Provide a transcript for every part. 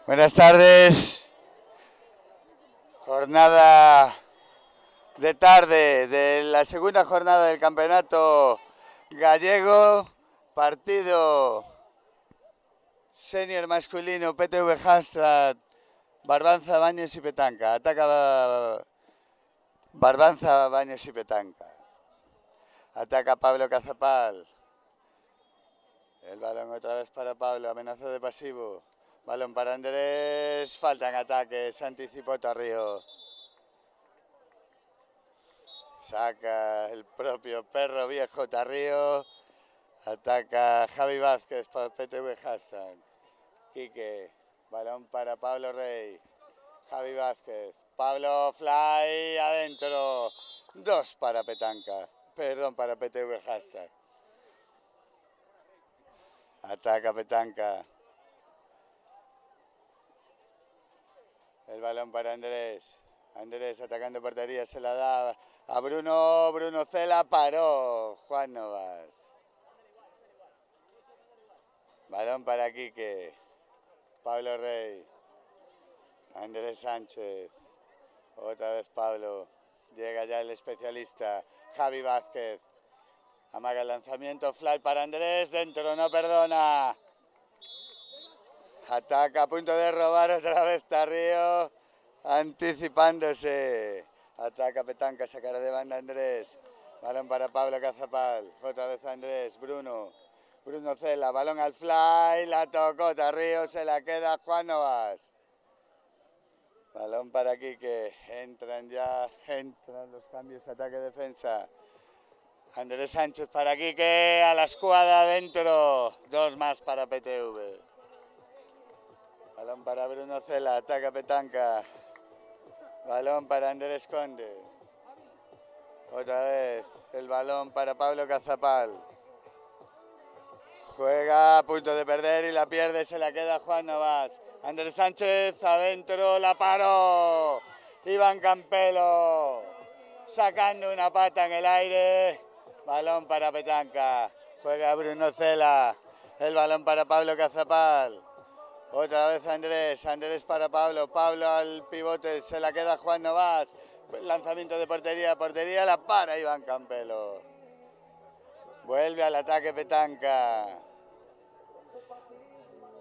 Buenas tardes. Jornada de tarde de la segunda jornada del campeonato gallego. Partido senior masculino PTV Hashtag Barbanza, Baños y Petanca. Ataca Barbanza, Baños y Petanca. Ataca Pablo Cazapal. El balón otra vez para Pablo. Amenaza de pasivo. Balón para Andrés. Falta en ataque. Se anticipó Tarrío. Saca el propio perro viejo Tarrío. Ataca Javi Vázquez para PTV Hashtag. Quique. Balón para Pablo Rey. Javi Vázquez. Pablo Fly adentro. 2 para Petanca. Perdón, para PTV Hashtag. Ataca Petanca. El balón para Andrés. Andrés atacando portería, se la da a Bruno. Bruno Cela paró. Juan Novas. Balón para Quique. Pablo Rey. Andrés Sánchez. Otra vez Pablo. Llega ya el especialista. Javi Vázquez. Amaga el lanzamiento. Fly para Andrés. Dentro, no perdona. Ataca a punto de robar otra vez Tarrío. Anticipándose. Ataca Petanca, sacará de banda Andrés. Balón para Pablo Cazapal. Otra vez Andrés. Bruno. Bruno Cela. Balón al Fly. La tocó Tarrío. Se la queda Juan Novas. Balón para Quique. Entran los cambios. Ataque-defensa. Andrés Sánchez para Quique. A la escuadra adentro. 2 más para PTV. Balón para Bruno Cela, ataca Petanca. Balón para Andrés Conde. Otra vez el balón para Pablo Cazapal. Juega a punto de perder y la pierde, se la queda Juan Novas. Andrés Sánchez adentro, la paró. Iván Campelo sacando una pata en el aire. Balón para Petanca. Juega Bruno Cela. El balón para Pablo Cazapal. Otra vez Andrés, Andrés para Pablo, Pablo al pivote, se la queda Juan Novas, lanzamiento de portería, la para Iván Campelo. Vuelve al ataque Petanca.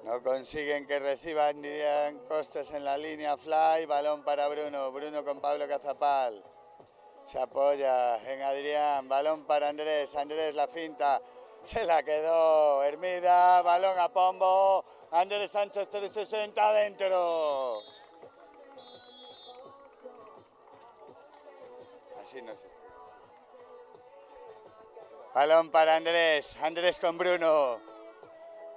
No consiguen que reciban Adrián Costas en la línea, Fly, balón para Bruno, Bruno con Pablo Cazapal. Se apoya en Adrián, balón para Andrés, Andrés la finta, se la quedó Hermida, balón a Pombo. Andrés Sánchez 360 adentro. Así no sé. Balón para Andrés. Andrés con Bruno.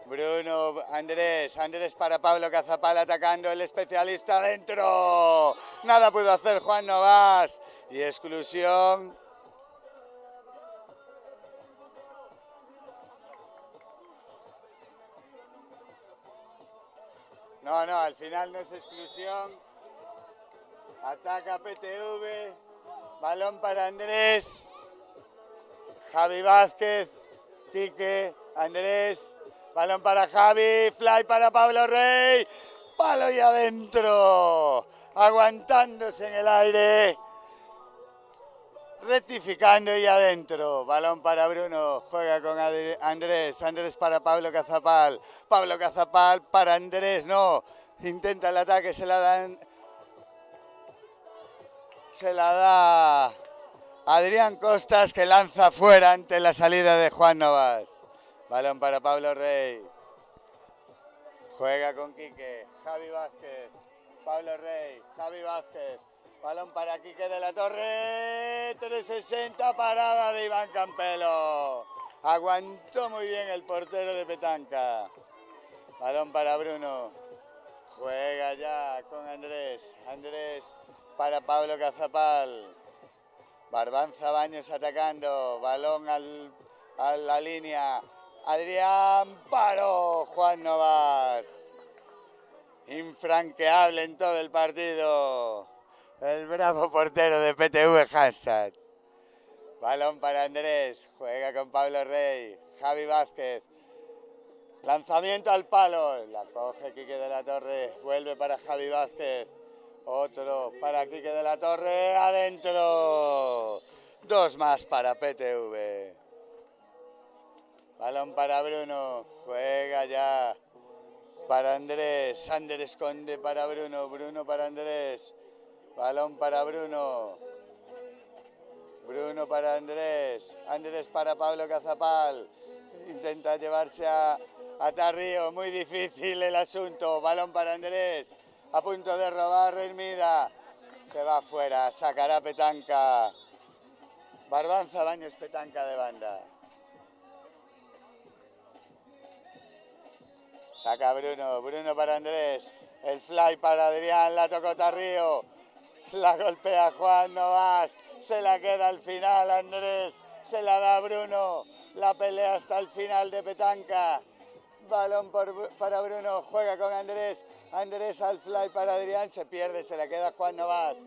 Bruno, Andrés. Andrés para Pablo Cazapal atacando el especialista adentro. Nada pudo hacer Juan Novas. Y exclusión. No, al final no es exclusión. Ataca PTV. Balón para Andrés. Javi Vázquez. Quique. Andrés. Balón para Javi. Fly para Pablo Rey. Palo y adentro. Aguantándose en el aire. Rectificando y adentro. Balón para Bruno. Juega con Andrés. Andrés para Pablo Cazapal. Pablo Cazapal para Andrés. No. Intenta el ataque. Se la da Adrián Costas, que lanza fuera ante la salida de Juan Novas. Balón para Pablo Rey. Juega con Quique. Javi Vázquez. Pablo Rey. Javi Vázquez. Balón para Quique de la Torre. 360 parada de Iván Campelo. Aguantó muy bien el portero de Petanca. Balón para Bruno. Juega ya con Andrés. Andrés para Pablo Cazapal. Barbanza Baños atacando. Balón a la línea. Adrián paró. Juan Novas. Infranqueable en todo el partido. El bravo portero de PTV Hashtag. Balón para Andrés. Juega con Pablo Rey. Javi Vázquez. Lanzamiento al palo, la coge Quique de la Torre, vuelve para Javi Vázquez, otro para Quique de la Torre, adentro, 2 más para PTV. Balón para Bruno, juega ya para Andrés, Ander esconde para Bruno, Bruno para Andrés, balón para Bruno, Bruno para Andrés, Andrés para Pablo Cazapal, intenta llevarse a Tarrío, muy difícil el asunto, balón para Andrés, a punto de robar Hermida, se va afuera, sacará Petanca, Barbanza Baños Petanca de banda. Saca Bruno, Bruno para Andrés, el fly para Adrián, la tocó Tarrío, la golpea Juan Novas, se la queda al final Andrés, se la da Bruno, la pelea hasta el final de Petanca, balón para Bruno, juega con Andrés, Andrés al fly para Adrián, se pierde, se la queda Juan Novas,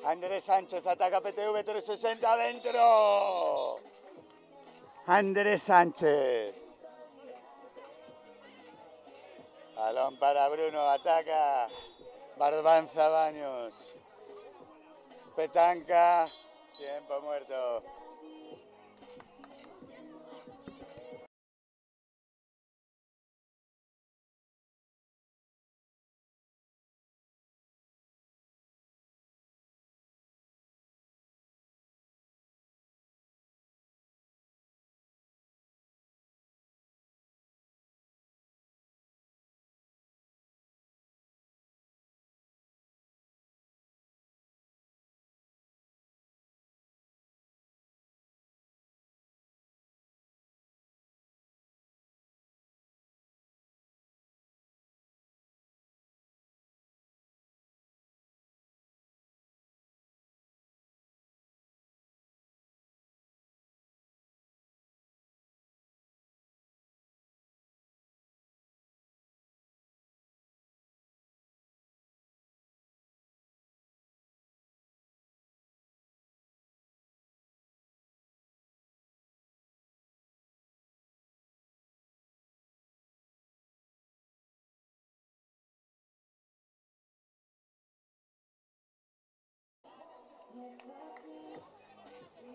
Andrés Sánchez ataca PTV 360 adentro, Andrés Sánchez. Balón para Bruno, ataca Barbanza Baños. Petanca, tiempo muerto.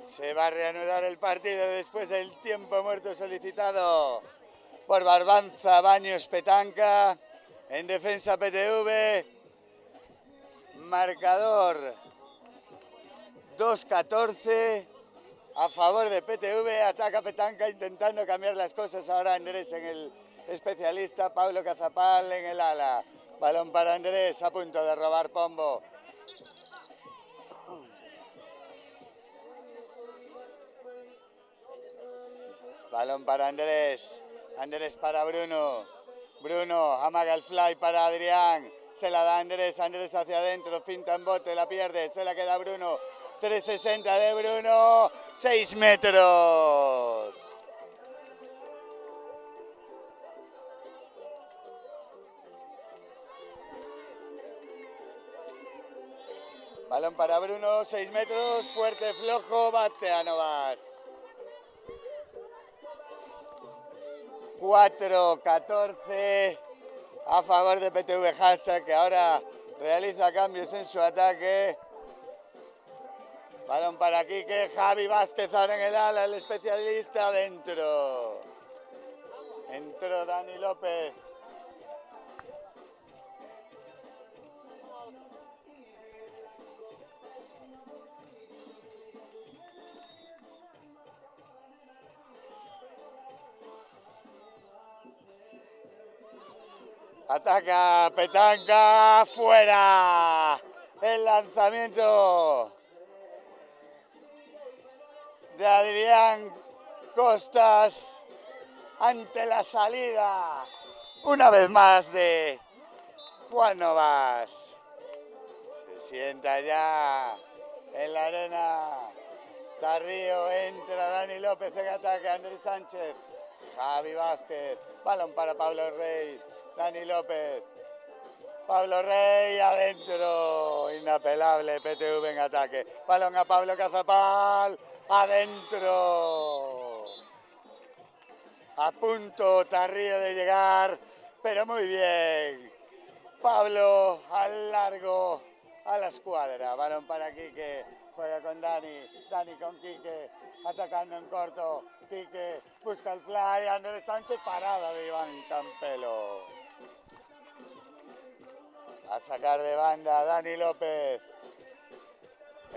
Se va a reanudar el partido después del tiempo muerto solicitado por Barbanza Baños Petanca. En defensa PTV. Marcador 2-14 a favor de PTV. Ataca Petanca intentando cambiar las cosas. Ahora Andrés en el especialista. Pablo Cazapal en el ala. Balón para Andrés a punto de robar Pombo. Balón para Andrés, Andrés para Bruno, Bruno amaga el fly para Adrián, se la da Andrés, Andrés hacia adentro, finta en bote, la pierde, se la queda Bruno, 360 de Bruno, 6 metros. Balón para Bruno, 6 metros, fuerte, flojo, bate a Novas. 4-14 a favor de PTV Hashtag, que ahora realiza cambios en su ataque. Balón para Quique, Javi Vázquez ahora en el ala, el especialista dentro. Entró Dani López. Ataca Petanca, fuera. El lanzamiento de Adrián Costas ante la salida, una vez más, de Juan Novas. Se sienta ya en la arena. Tarrío, entra Dani López en ataque, Andrés Sánchez, Javi Vázquez, balón para Pablo Rey, Dani López, Pablo Rey adentro, inapelable, PTV en ataque, balón a Pablo Cazapal, adentro, A punto Tarrío de llegar, pero muy bien. Pablo al largo, a la escuadra. Balón para Quique, juega con Dani. Dani con Quique, atacando en corto. Quique busca el fly. Andrés Sánchez, parada de Iván Campelo. A sacar de banda Dani López.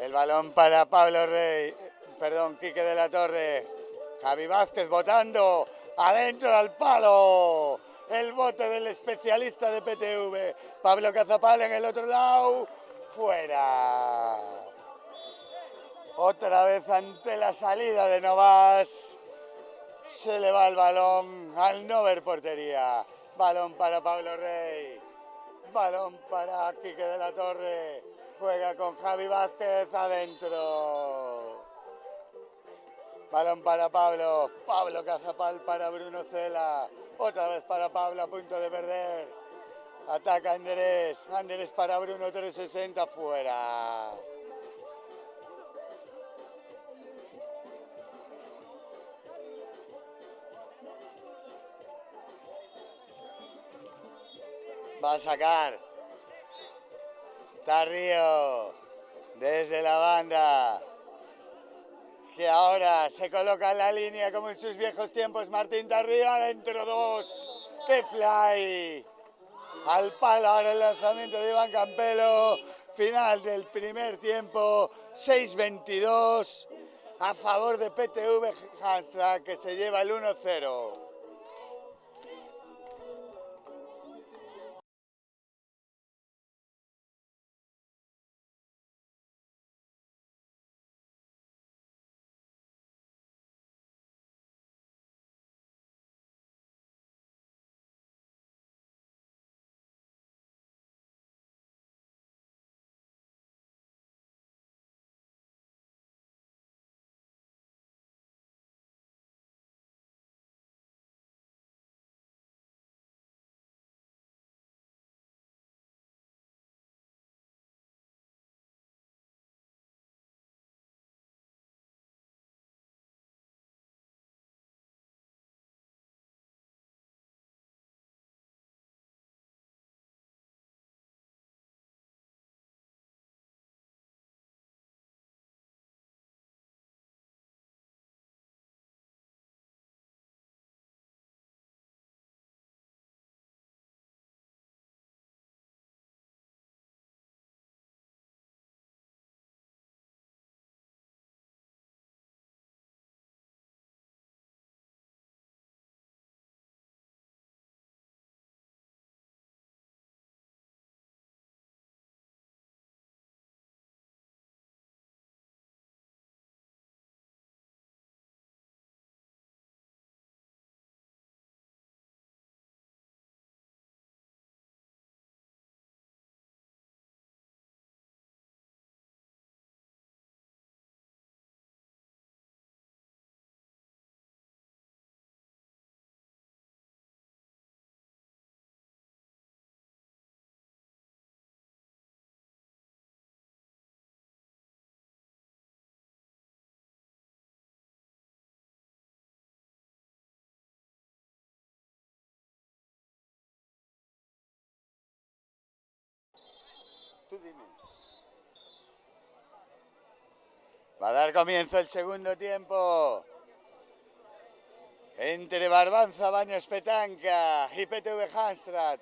El balón para Pablo Rey. Perdón, Quique de la Torre. Javi Vázquez botando. Adentro al palo. El bote del especialista de PTV. Pablo Cazapal en el otro lado. Fuera. Otra vez ante la salida de Novas. Se le va el balón al no ver portería. Balón para Pablo Rey. Balón para Quique de la Torre. Juega con Javi Vázquez adentro. Balón para Pablo. Pablo Cazapal para Bruno Cela. Otra vez para Pablo a punto de perder. Ataca Andrés. Andrés para Bruno 360 fuera. Va a sacar Tarrío desde la banda, que ahora se coloca en la línea como en sus viejos tiempos. Martín Tarrío adentro 2. ¡Qué fly! Al palo ahora el lanzamiento de Iván Campelo. Final del primer tiempo, 6-22 a favor de PTV Hastra, que se lleva el 1-0. Tú dime. Va a dar comienzo el segundo tiempo entre Barbanza, Baños Petanca y PTV Hastra.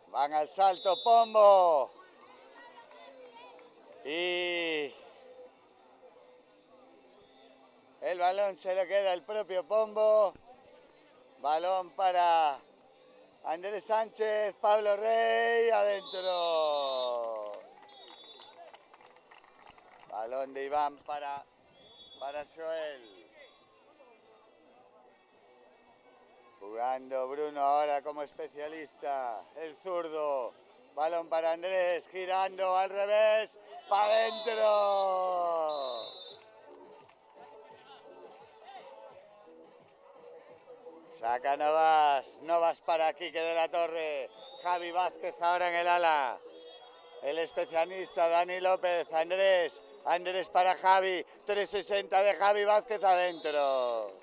Van al salto Pombo y el balón se lo queda el propio Pombo. Balón para Andrés Sánchez, Pablo Rey, adentro. Balón de Iván para Joel. Jugando Bruno ahora como especialista. El zurdo. Balón para Andrés, girando al revés. ¡Para adentro! Saca Novas. Novas para Quique de la Torre. Javi Vázquez ahora en el ala. El especialista Dani López. Andrés. Andrés para Javi. 360 de Javi Vázquez adentro.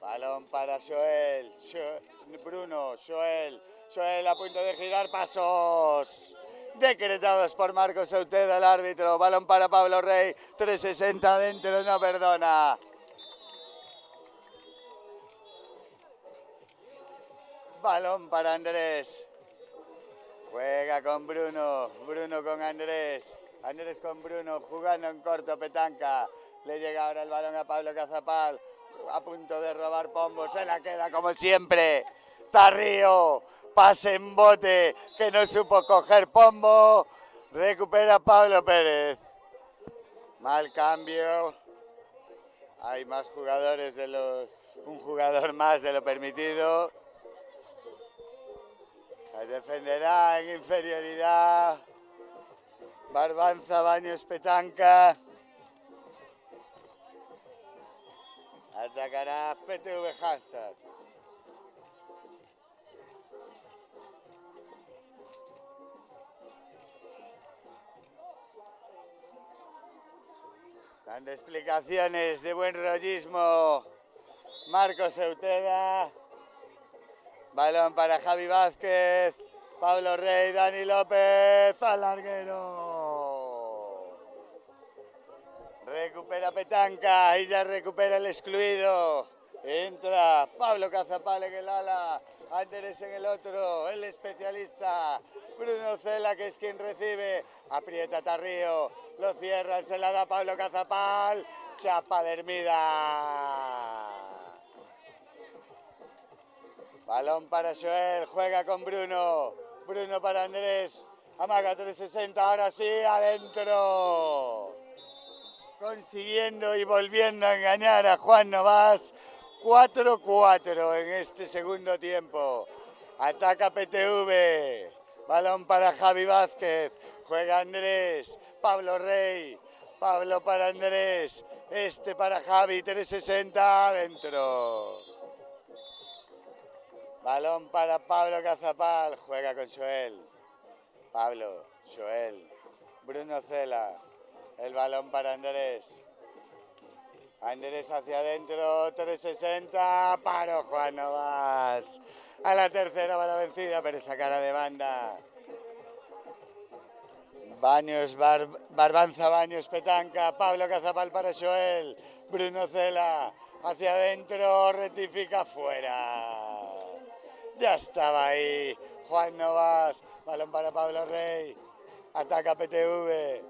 Balón para Joel, Bruno, Joel a punto de girar, pasos decretados por Marcos Euteda, el árbitro. Balón para Pablo Rey, 360 dentro, no perdona. Balón para Andrés. Juega con Bruno, Bruno con Andrés. Andrés con Bruno, jugando en corto, petanca. Le llega ahora el balón a Pablo Cazapal. A punto de robar Pombo, se la queda como siempre. Tarrío, pase en bote, que no supo coger Pombo. Recupera Pablo Pérez. Mal cambio. Hay más jugadores de los... Un jugador más de lo permitido. Defenderá en inferioridad. Barbanza, Baños, petanca. Atacará PTV Hashtag. Dando explicaciones de buen rollismo Marcos Euteda. Balón para Javi Vázquez. Pablo Rey, Dani López, al larguero. Recupera petanca y ya recupera el excluido. Entra Pablo Cazapal en el ala. Andrés en el otro, el especialista. Bruno Cela, que es quien recibe. Aprieta Tarrío. Lo cierran, se la da Pablo Cazapal. Chapa de Hermida. Balón para Joel, juega con Bruno. Bruno para Andrés. Amaga 360, ahora sí, adentro. Consiguiendo y volviendo a engañar a Juan Novas. 4-4 en este segundo tiempo. Ataca PTV. Balón para Javi Vázquez. Juega Andrés. Pablo Rey. Pablo para Andrés. Este para Javi. 360 adentro. Balón para Pablo Cazapal. Juega con Joel. Pablo. Joel. Bruno Cela. El balón para Andrés. Andrés hacia adentro, 360, paro Juan Novas. A la tercera va la vencida, pero esa cara de banda. Baños, Barbanza, Baños, petanca, Pablo Cazapal para Joel. Bruno Cela, hacia adentro, rectifica fuera. Ya estaba ahí Juan Novas, balón para Pablo Rey. Ataca PTV.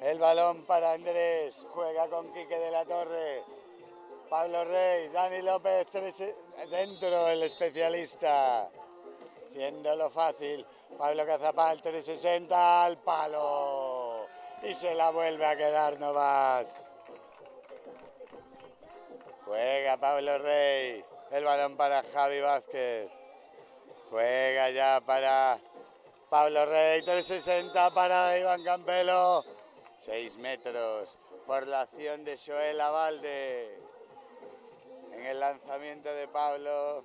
El balón para Andrés, juega con Quique de la Torre. Pablo Rey, Dani López, dentro el especialista. Haciéndolo fácil, Pablo Cazapal, 360 al palo. Y se la vuelve a quedar Novas. Juega Pablo Rey, el balón para Javi Vázquez. Juega ya para Pablo Rey, 360 para Iván Campelo. 6 metros por la acción de Joel Abalde. En el lanzamiento de Pablo.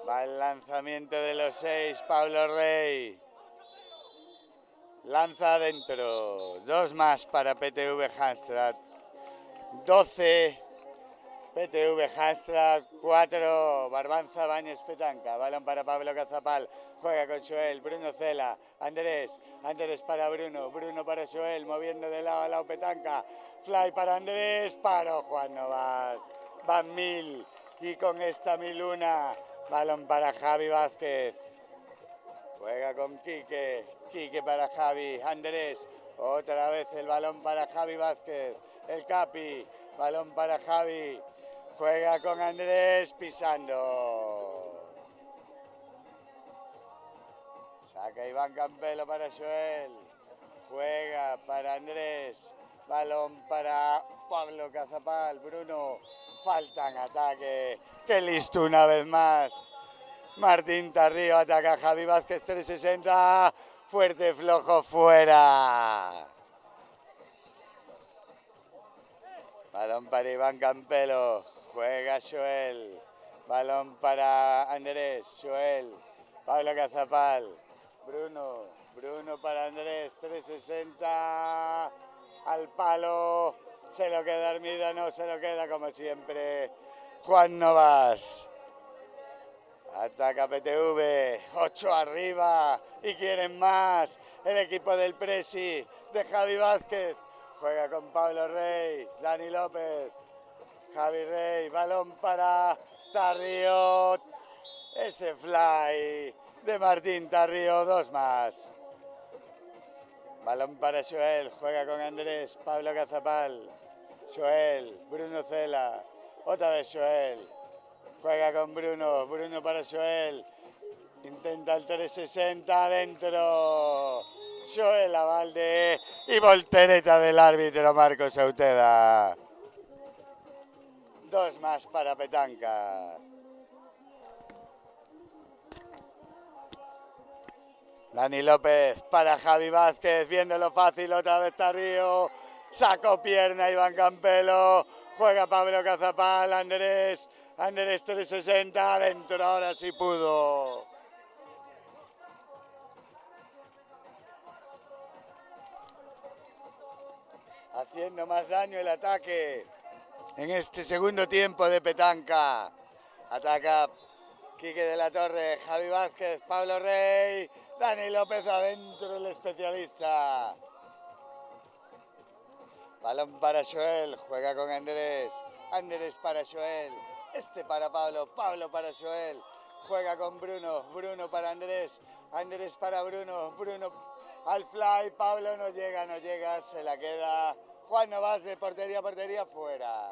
Va el lanzamiento de los 6, Pablo Rey. Lanza adentro. 2 más para PTV Hamstad. 12. PTV Hashtag 4, Barbanza, Baños, petanca. Balón para Pablo Cazapal. Juega con Joel, Bruno Cela, Andrés para Bruno, Bruno para Joel, moviendo de lado a lado petanca. Fly para Andrés, paro Juan Novas. Van 1000 y con esta 1001. Balón para Javi Vázquez. Juega con Quique, Quique para Javi, Andrés. Otra vez el balón para Javi Vázquez. El Capi, balón para Javi. Juega con Andrés pisando. Saca Iván Campelo para Joel. Juega para Andrés. Balón para Pablo Cazapal. Bruno. Falta en ataque. Qué listo una vez más. Martín Tarrío ataca a Javi Vázquez, 360. Fuerte, flojo, fuera. Balón para Iván Campelo. Juega Joel. Balón para Andrés. Joel. Pablo Cazapal. Bruno para Andrés. 360. al palo, se lo queda Armida, no se lo queda como siempre Juan Novas. Ataca PTV, 8 arriba y quieren más. El equipo del Presi de Javi Vázquez juega con Pablo Rey, Dani López, Javi Rey, balón para Tarrío. Ese fly de Martín Tarrío, 2 más. Balón para Joel, juega con Andrés, Pablo Cazapal, Joel, Bruno Cela, otra vez Joel, juega con Bruno, Bruno para Joel, intenta el 360 adentro, Joel Abalde y voltereta del árbitro Marcos Auteda. 2 más para Petanca. Dani López para Javi Vázquez, viéndolo fácil, otra vez Tarrío, sacó pierna Iván Campelo, juega Pablo Cazapal, Andrés 360, adentro, ahora sí pudo. Haciendo más daño el ataque en este segundo tiempo de Petanca. Ataca Quique de la Torre, Javi Vázquez, Pablo Rey, Dani López adentro, el especialista. Balón para Joel, juega con Andrés, Andrés para Joel, este para Pablo, Pablo para Joel, juega con Bruno, Bruno para Andrés, Andrés para Bruno, Bruno al fly, Pablo no llega, se la queda Juan Novas de portería a portería, fuera.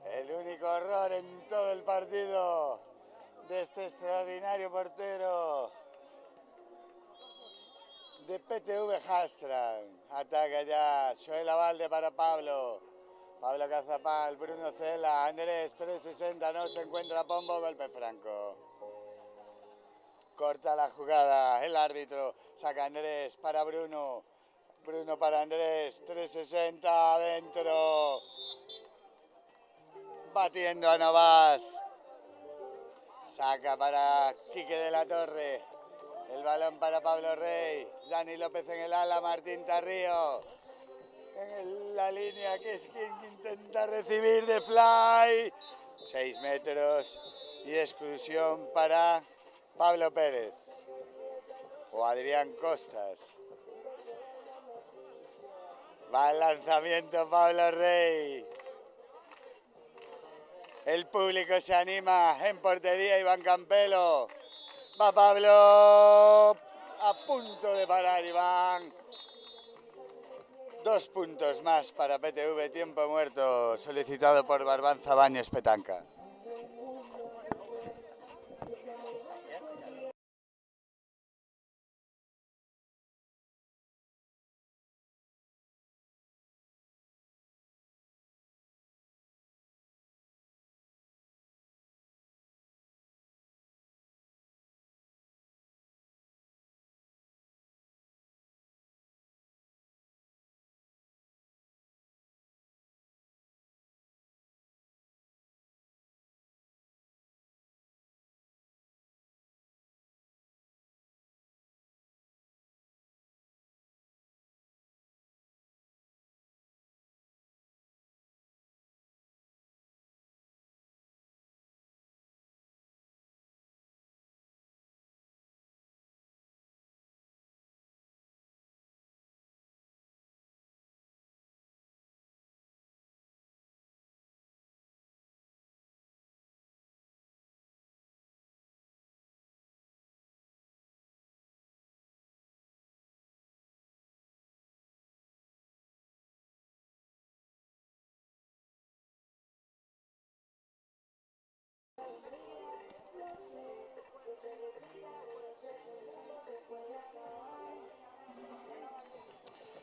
El único error en todo el partido de este extraordinario portero de PTV Hastran. Ataca ya Joel Abalde para Pablo. Pablo Cazapal, Bruno Cela, Andrés 360, no se encuentra Pombo, golpe franco. Corta la jugada, el árbitro saca Andrés para Bruno. Bruno para Andrés, 360 adentro. Batiendo a Novas. Saca para Quique de la Torre. El balón para Pablo Rey. Dani López en el ala, Martín Tarrío. En la línea que es quien intenta recibir de fly. 6 metros y exclusión para Pablo Pérez. O Adrián Costas. Va el lanzamiento Pablo Rey. El público se anima en portería, Iván Campelo. Va Pablo, a punto de parar Iván. 2 puntos más para PTV, tiempo muerto, solicitado por Barbanza Baños Petanca.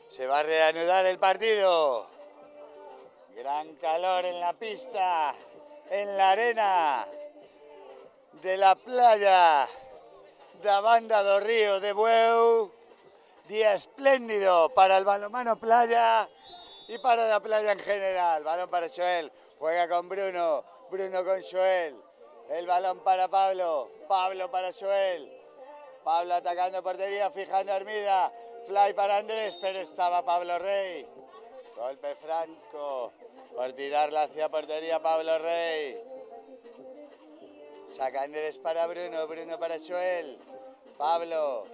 Se va a reanudar el partido. Gran calor en la pista, en la arena de la playa da Banda do Río de Bueu. Día espléndido para el balonmano playa y para la playa en general. Balón para Joel, juega con Bruno, Bruno con Joel. El balón para Pablo, Pablo para Joel. Pablo atacando portería, fijando Hermida. Fly para Andrés, pero estaba Pablo Rey. Golpe franco por tirarla hacia portería Pablo Rey. Saca Andrés para Bruno, Bruno para Joel. Pablo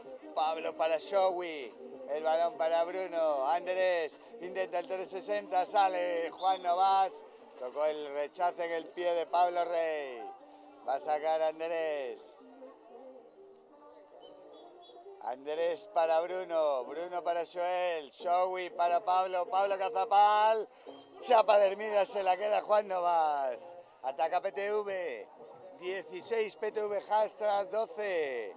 para Showy. El balón para Bruno. Andrés intenta el 360, sale Juan Novas. Tocó el rechace en el pie de Pablo Rey. Va a sacar Andrés. Andrés para Bruno, Bruno para Joel, Showy para Pablo, Pablo Cazapal, chapa de Hermida, se la queda Juan Novas. Ataca PTV, 16 PTV Hastra, 12.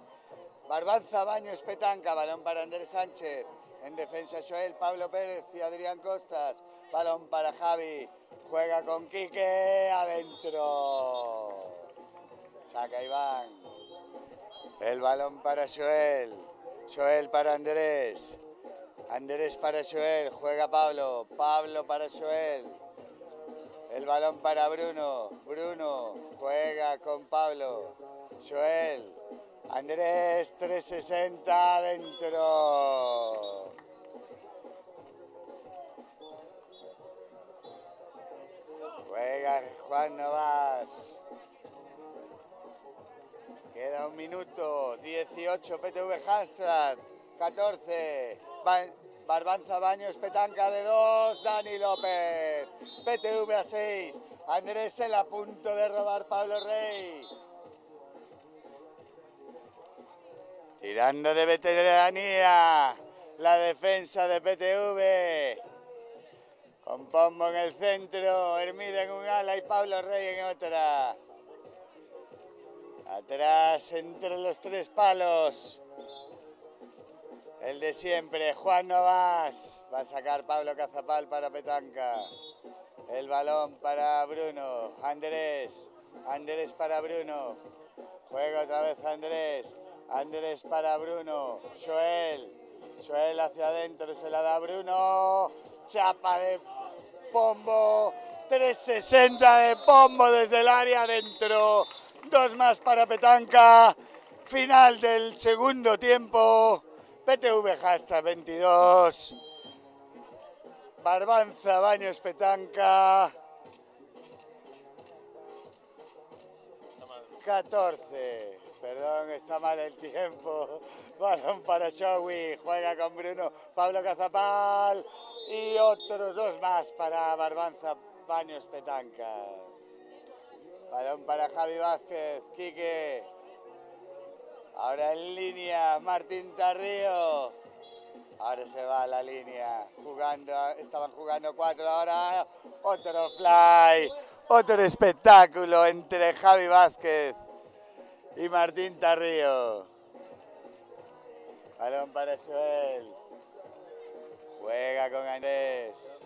Barbanza, Baños, Petanca, balón para Andrés Sánchez. En defensa Joel, Pablo Pérez y Adrián Costas. Balón para Javi, juega con Quique, adentro. Saca Iván. El balón para Joel. Joel para Andrés. Andrés para Joel. Juega Pablo. Pablo para Joel. El balón para Bruno. Bruno juega con Pablo. Joel. Andrés 360 adentro. Juega Juan Novas. Queda un minuto, 18 PTV Hashtag, 14, Barbanza Baños Petanca de 2, Dani López, PTV a 6, Andrés el a punto de robar Pablo Rey. Tirando de veteranía, la defensa de PTV, con Pombo en el centro, Hermida en un ala y Pablo Rey en otra. Atrás, entre los tres palos, el de siempre, Juan Novas. Va a sacar Pablo Cazapal para Petanca. El balón para Bruno. Andrés. Andrés para Bruno. Juega otra vez Andrés. Andrés para Bruno. Joel. Joel hacia adentro, se la da Bruno. Chapa de Pombo. 360 de Pombo desde el área adentro. 2 más para Petanca. Final del segundo tiempo. PTV Hashtag 22. Barbanza Baños Petanca 14. Perdón, está mal el tiempo. Balón para Showy. Juega con Bruno. Pablo Cazapal. Y otros 2 más para Barbanza Baños Petanca. Balón para Javi Vázquez, Quique. Ahora en línea, Martín Tarrío. Ahora se va a la línea. Estaban jugando 4, ahora otro fly. Otro espectáculo entre Javi Vázquez y Martín Tarrío. Balón para Joel. Juega con Andrés.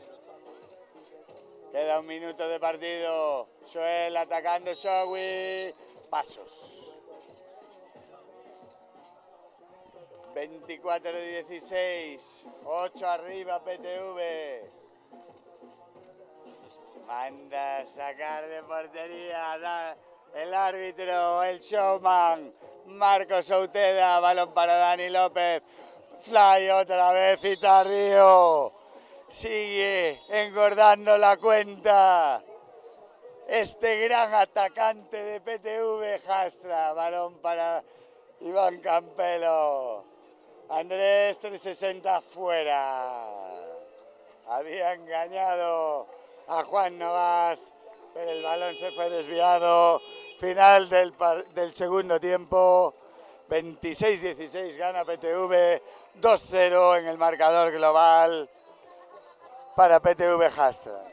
Queda un minuto de partido. Joel atacando Showy. Pasos. 24-16. 8 arriba PTV. Manda a sacar de portería. El árbitro, el showman. Marcos Outeda. Balón para Dani López. Fly otra vez y Tarrío. Sigue engordando la cuenta. Este gran atacante de PTV Hastra. Balón para Iván Campelo. Andrés 360 fuera. Había engañado a Juan Novas, pero el balón se fue desviado. Final del segundo tiempo. 26-16 gana PTV. 2-0 en el marcador global para PTV Hastra.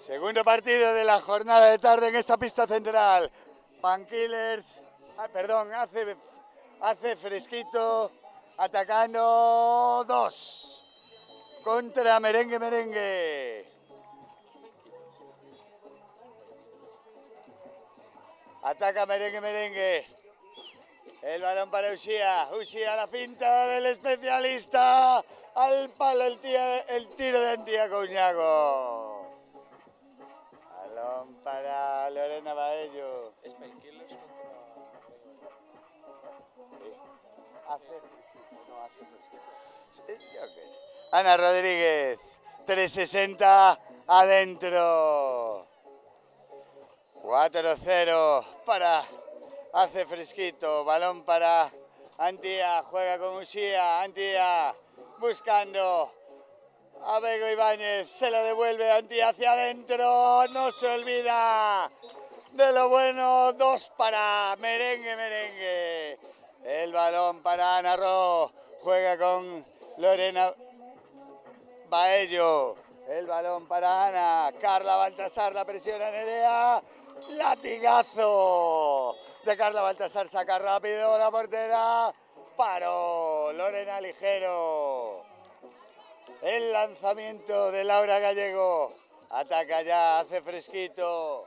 Segundo partido de la jornada de tarde en esta pista central. Painkillers, hace Fresquito atacando 2 contra Merengue Merengue. Ataca Merengue Merengue. El balón para Uxía. Uxía, la finta del especialista. Al palo el tiro de Antía Cuñago. Balón para Lorena Baello. Es Painkillers Ana Rodríguez. 360 adentro. 4-0 para Hace Fresquito. Balón para Antía. Juega con Uxía. Antía buscando a Bego Ibáñez. Se lo devuelve Antía hacia adentro. No se olvida de lo bueno. 2 para Merengue Merengue. El balón para Ana Ro. Juega con Lorena Baello. El balón para Ana. Carla Baltasar la presiona Nerea. Latigazo de Carla Baltasar. Saca rápido la portera. Paró Lorena Ligero. El lanzamiento de Laura Gallego. Ataca ya, hace Fresquito.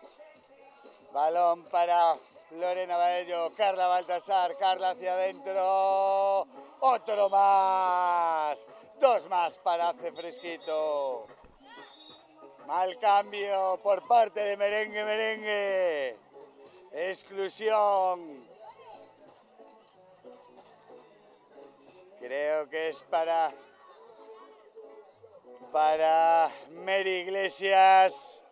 Balón para Lorena Baello. Carla Baltasar. Carla hacia adentro. Otro más. 2 más para Hace Fresquito. Mal cambio por parte de Merengue Merengue. Exclusión. Creo que es para Mary Iglesias.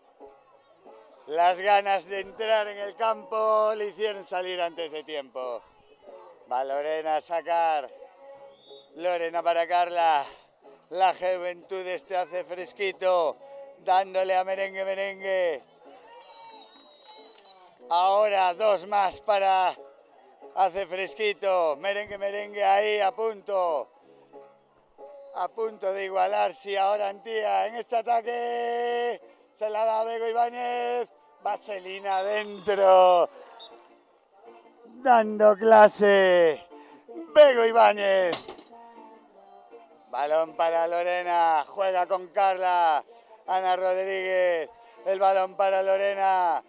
Las ganas de entrar en el campo le hicieron salir antes de tiempo. Va Lorena a sacar. Lorena para Carla. La juventud Hace Fresquito. Dándole a Merengue Merengue. Ahora 2 más para Hace Fresquito. Merengue Merengue ahí a punto de igualar. Si ahora Antía en este ataque se la da a Bego Ibáñez. Vaselina adentro. Dando clase. Bego Ibáñez. Balón para Lorena. Juega con Carla. Ana Rodríguez. El balón para Lorena.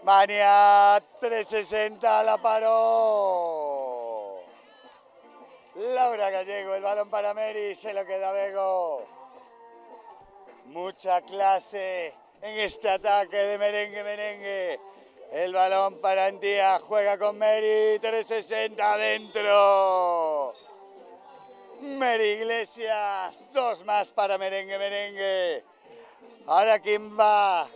Vania 360 la paró. Laura Gallego, el balón para Mary, se lo queda Bego. Mucha clase en este ataque de Merengue Merengue. El balón para Antía, juega con Mary, 360 adentro. Mary Iglesias, 2 más para Merengue Merengue. Ahora quién va.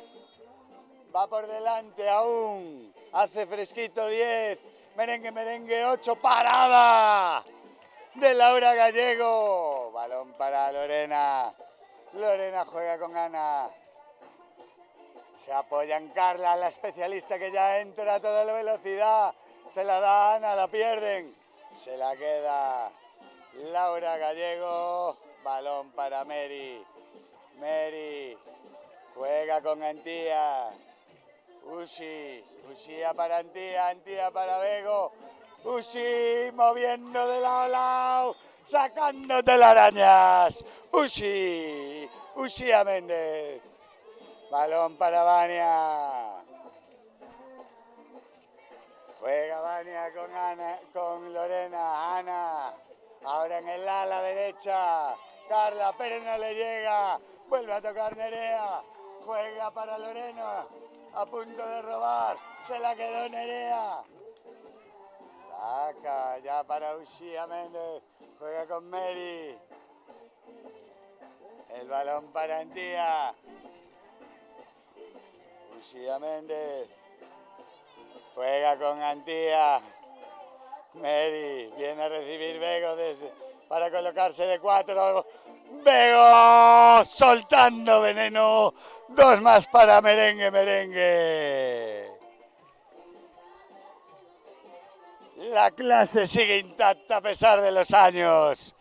Va por delante aún. Hace Fresquito 10. Merengue Merengue 8. Parada de Laura Gallego. Balón para Lorena. Lorena juega con Ana. Se apoya en Carla, la especialista que ya entra a toda la velocidad. Se la da Ana, la pierden. Se la queda Laura Gallego. Balón para Mary. Mary juega con Antía. Uxía para Antía, Antía para Bego. Uxi moviendo de lado a lado, sacando telarañas. Uxía Méndez. Balón para Vania. Juega Vania con Lorena. Ana. Ahora en el ala derecha. Carla Pérez no le llega. Vuelve a tocar Nerea. Juega para Lorena. A punto de robar. Se la quedó Nerea. Saca ya para Uxía Méndez. Juega con Mary. El balón para Antía. Uxía Méndez. Juega con Antía. Mary viene a recibir Bego para colocarse de 4. Bego soltando veneno. 2 más para Merengue Merengue. La clase sigue intacta a pesar de los años.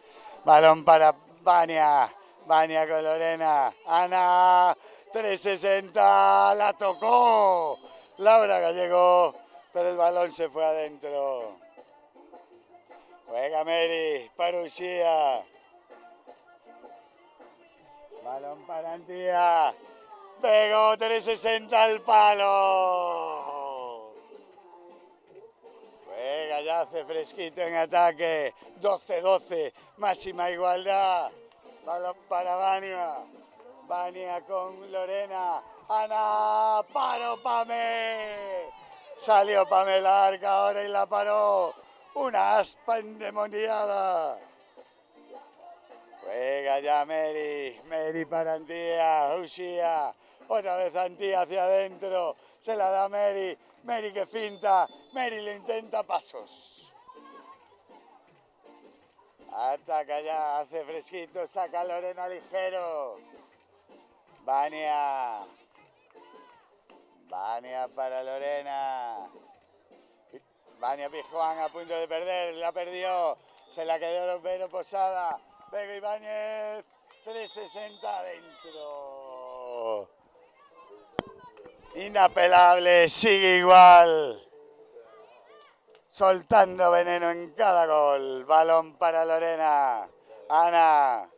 Balón para Vania. Vania con Lorena. Ana 360, la tocó Laura Gallego, pero el balón se fue adentro. Juega Mary para Uxía. Balón para Antía. Pegó 360 al palo. Juega, ya hace fresquito en ataque. 12-12, máxima igualdad. Balón para Vania. Vania con Lorena. Ana, paró Pame. Salió Pame larga ahora y la paró. Una aspa endemoniada. Juega ya Mary para Antía, Uxía, otra vez Antía hacia adentro, se la da Mary que finta, Mary le intenta pasos. Ataca ya, hace fresquito, saca Lorena ligero. Vania para Lorena. Vania Pijuán a punto de perder, la perdió, se la quedó Vero Posada. Vega Ibáñez, 360 adentro. Inapelable, sigue igual. Soltando veneno en cada gol. Balón para Lorena. Ana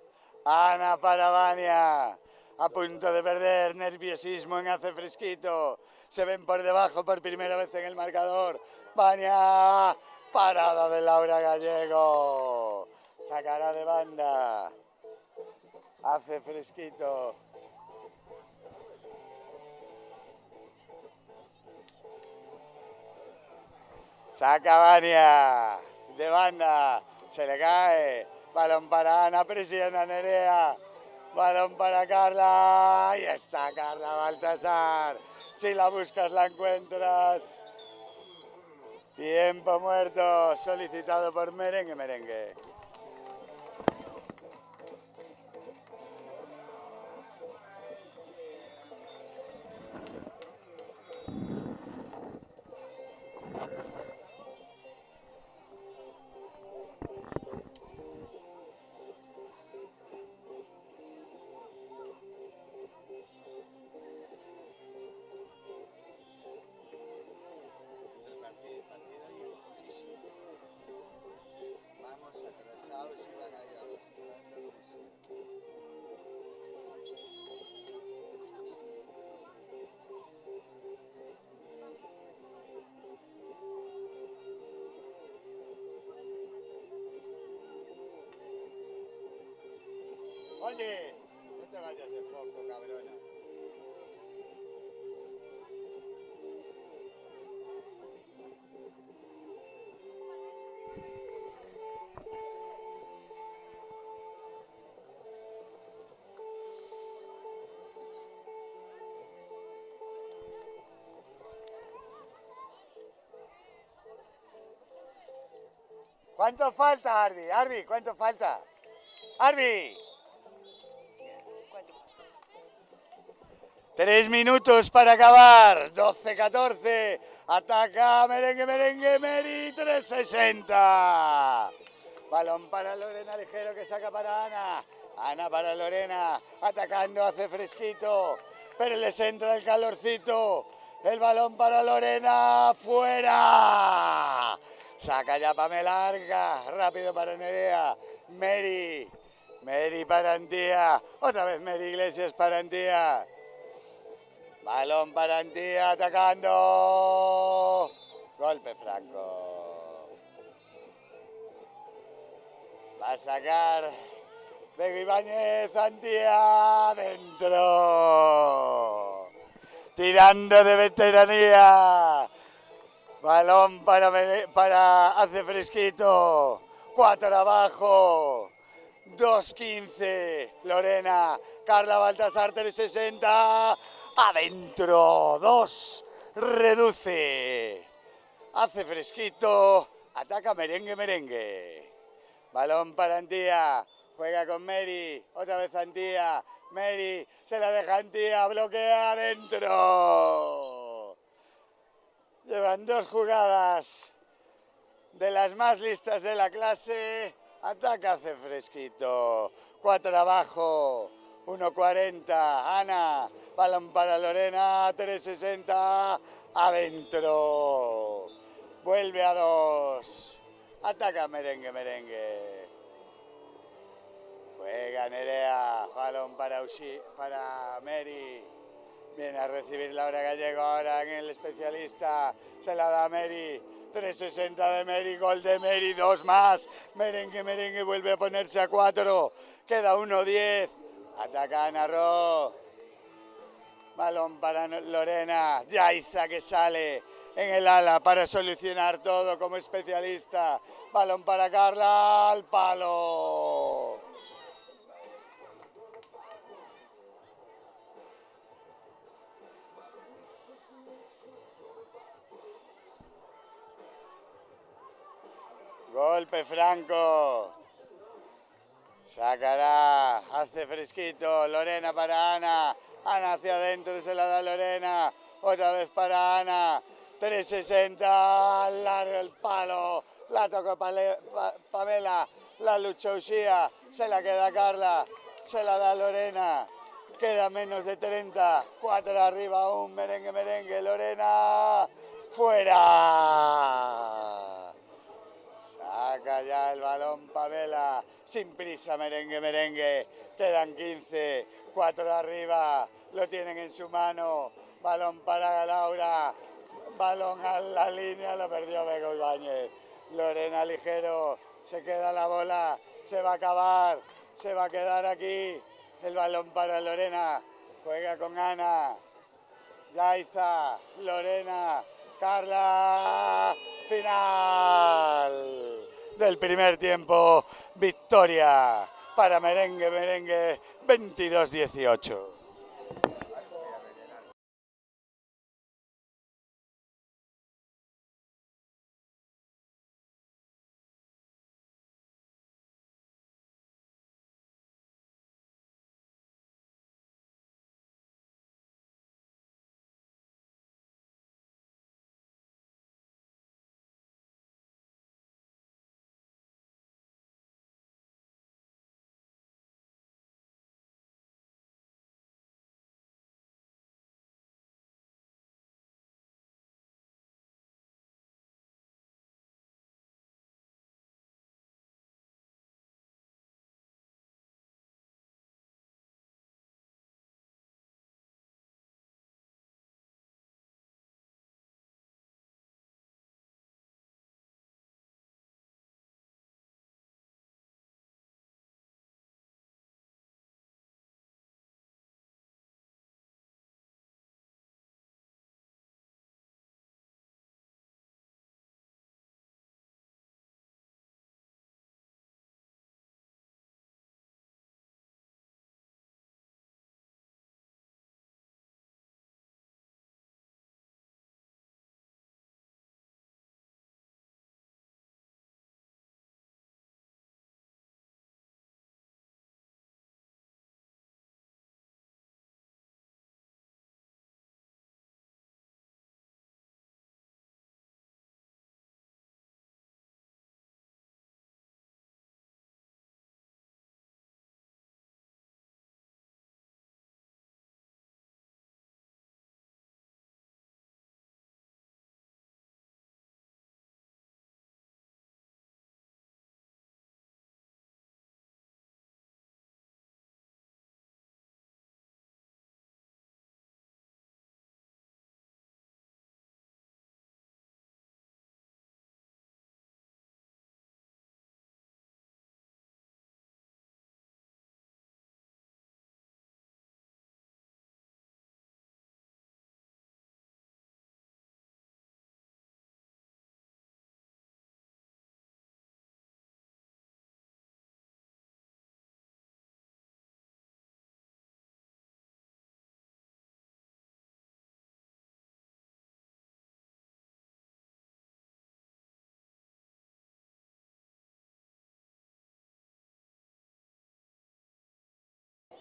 para Vania. A punto de perder, nerviosismo en hace fresquito. Se ven por debajo por primera vez en el marcador. Vania, parada de Laura Gallego. Sacará de banda. Hace fresquito. Saca Vania. De banda. Se le cae. Balón para Ana. Presiona Nerea. Balón para Carla. Ahí está Carla Baltasar. Si la buscas la encuentras. Tiempo muerto. Solicitado por Merengue. Atrasados y van a ir arrastrando. Oye, no te vayas de foco, cabrona. ¿Cuánto falta, Arby? Arby, ¿cuánto falta? Arby. 3 minutos para acabar. 12-14. Ataca Merengue, Mary, 360. Balón para Lorena Ligero que saca para Ana. Ana para Lorena. Atacando, hace fresquito. Pero les entra el calorcito. El balón para Lorena. ¡Fuera! Saca ya Pame larga. Rápido para Nerea. Mary para Antía. Otra vez Mary Iglesias para Antía. Balón para Antía, atacando. Golpe franco. Va a sacar Vega Ibáñez, Antía, dentro. Tirando de veteranía. Balón para hace fresquito. 4 abajo. 2-15. Lorena. Carla Baltasar, 360. Adentro. 2. Reduce. Hace fresquito. Ataca Merengue. Balón para Antía. Juega con Mary. Otra vez Antía. Mary. Se la deja Antía. Bloquea adentro. Llevan 2 jugadas de las más listas de la clase. Ataca hace fresquito. 4 abajo. 1.40, Ana, balón para Lorena, 3.60, adentro. Vuelve a 2. Ataca Merengue, Merengue. Juega Nerea, balón para Mary. Viene a recibir Laura Gallego ahora en el especialista. Se la da a Mary. 3.60 de Mary, gol de Mary, 2 más. Merengue, Merengue vuelve a ponerse a 4. Queda 1.10. Ataca Ana Ro. Balón para Lorena. Yaiza que sale en el ala para solucionar todo como especialista. Balón para Carla, al palo. Golpe franco. Sacará, hace fresquito. Lorena para Ana. Ana hacia adentro, se la da Lorena. Otra vez para Ana. 3.60, largo el palo. La tocó Pamela. La luchó Uxía. Se la queda Carla. Se la da Lorena. Queda menos de 30. 4 arriba aún. Merengue, Merengue. Lorena. ¡Fuera! Saca ya el balón Pamela, sin prisa Merengue, Merengue, quedan 15, 4 de arriba, lo tienen en su mano, balón para Laura, balón a la línea, lo perdió Bego Ibáñez, Lorena Ligero, se queda la bola, se va a acabar, se va a quedar aquí, el balón para Lorena, juega con Ana, Yaiza, Lorena, Carla, final del primer tiempo, victoria para Merengue, Merengue, 22-18.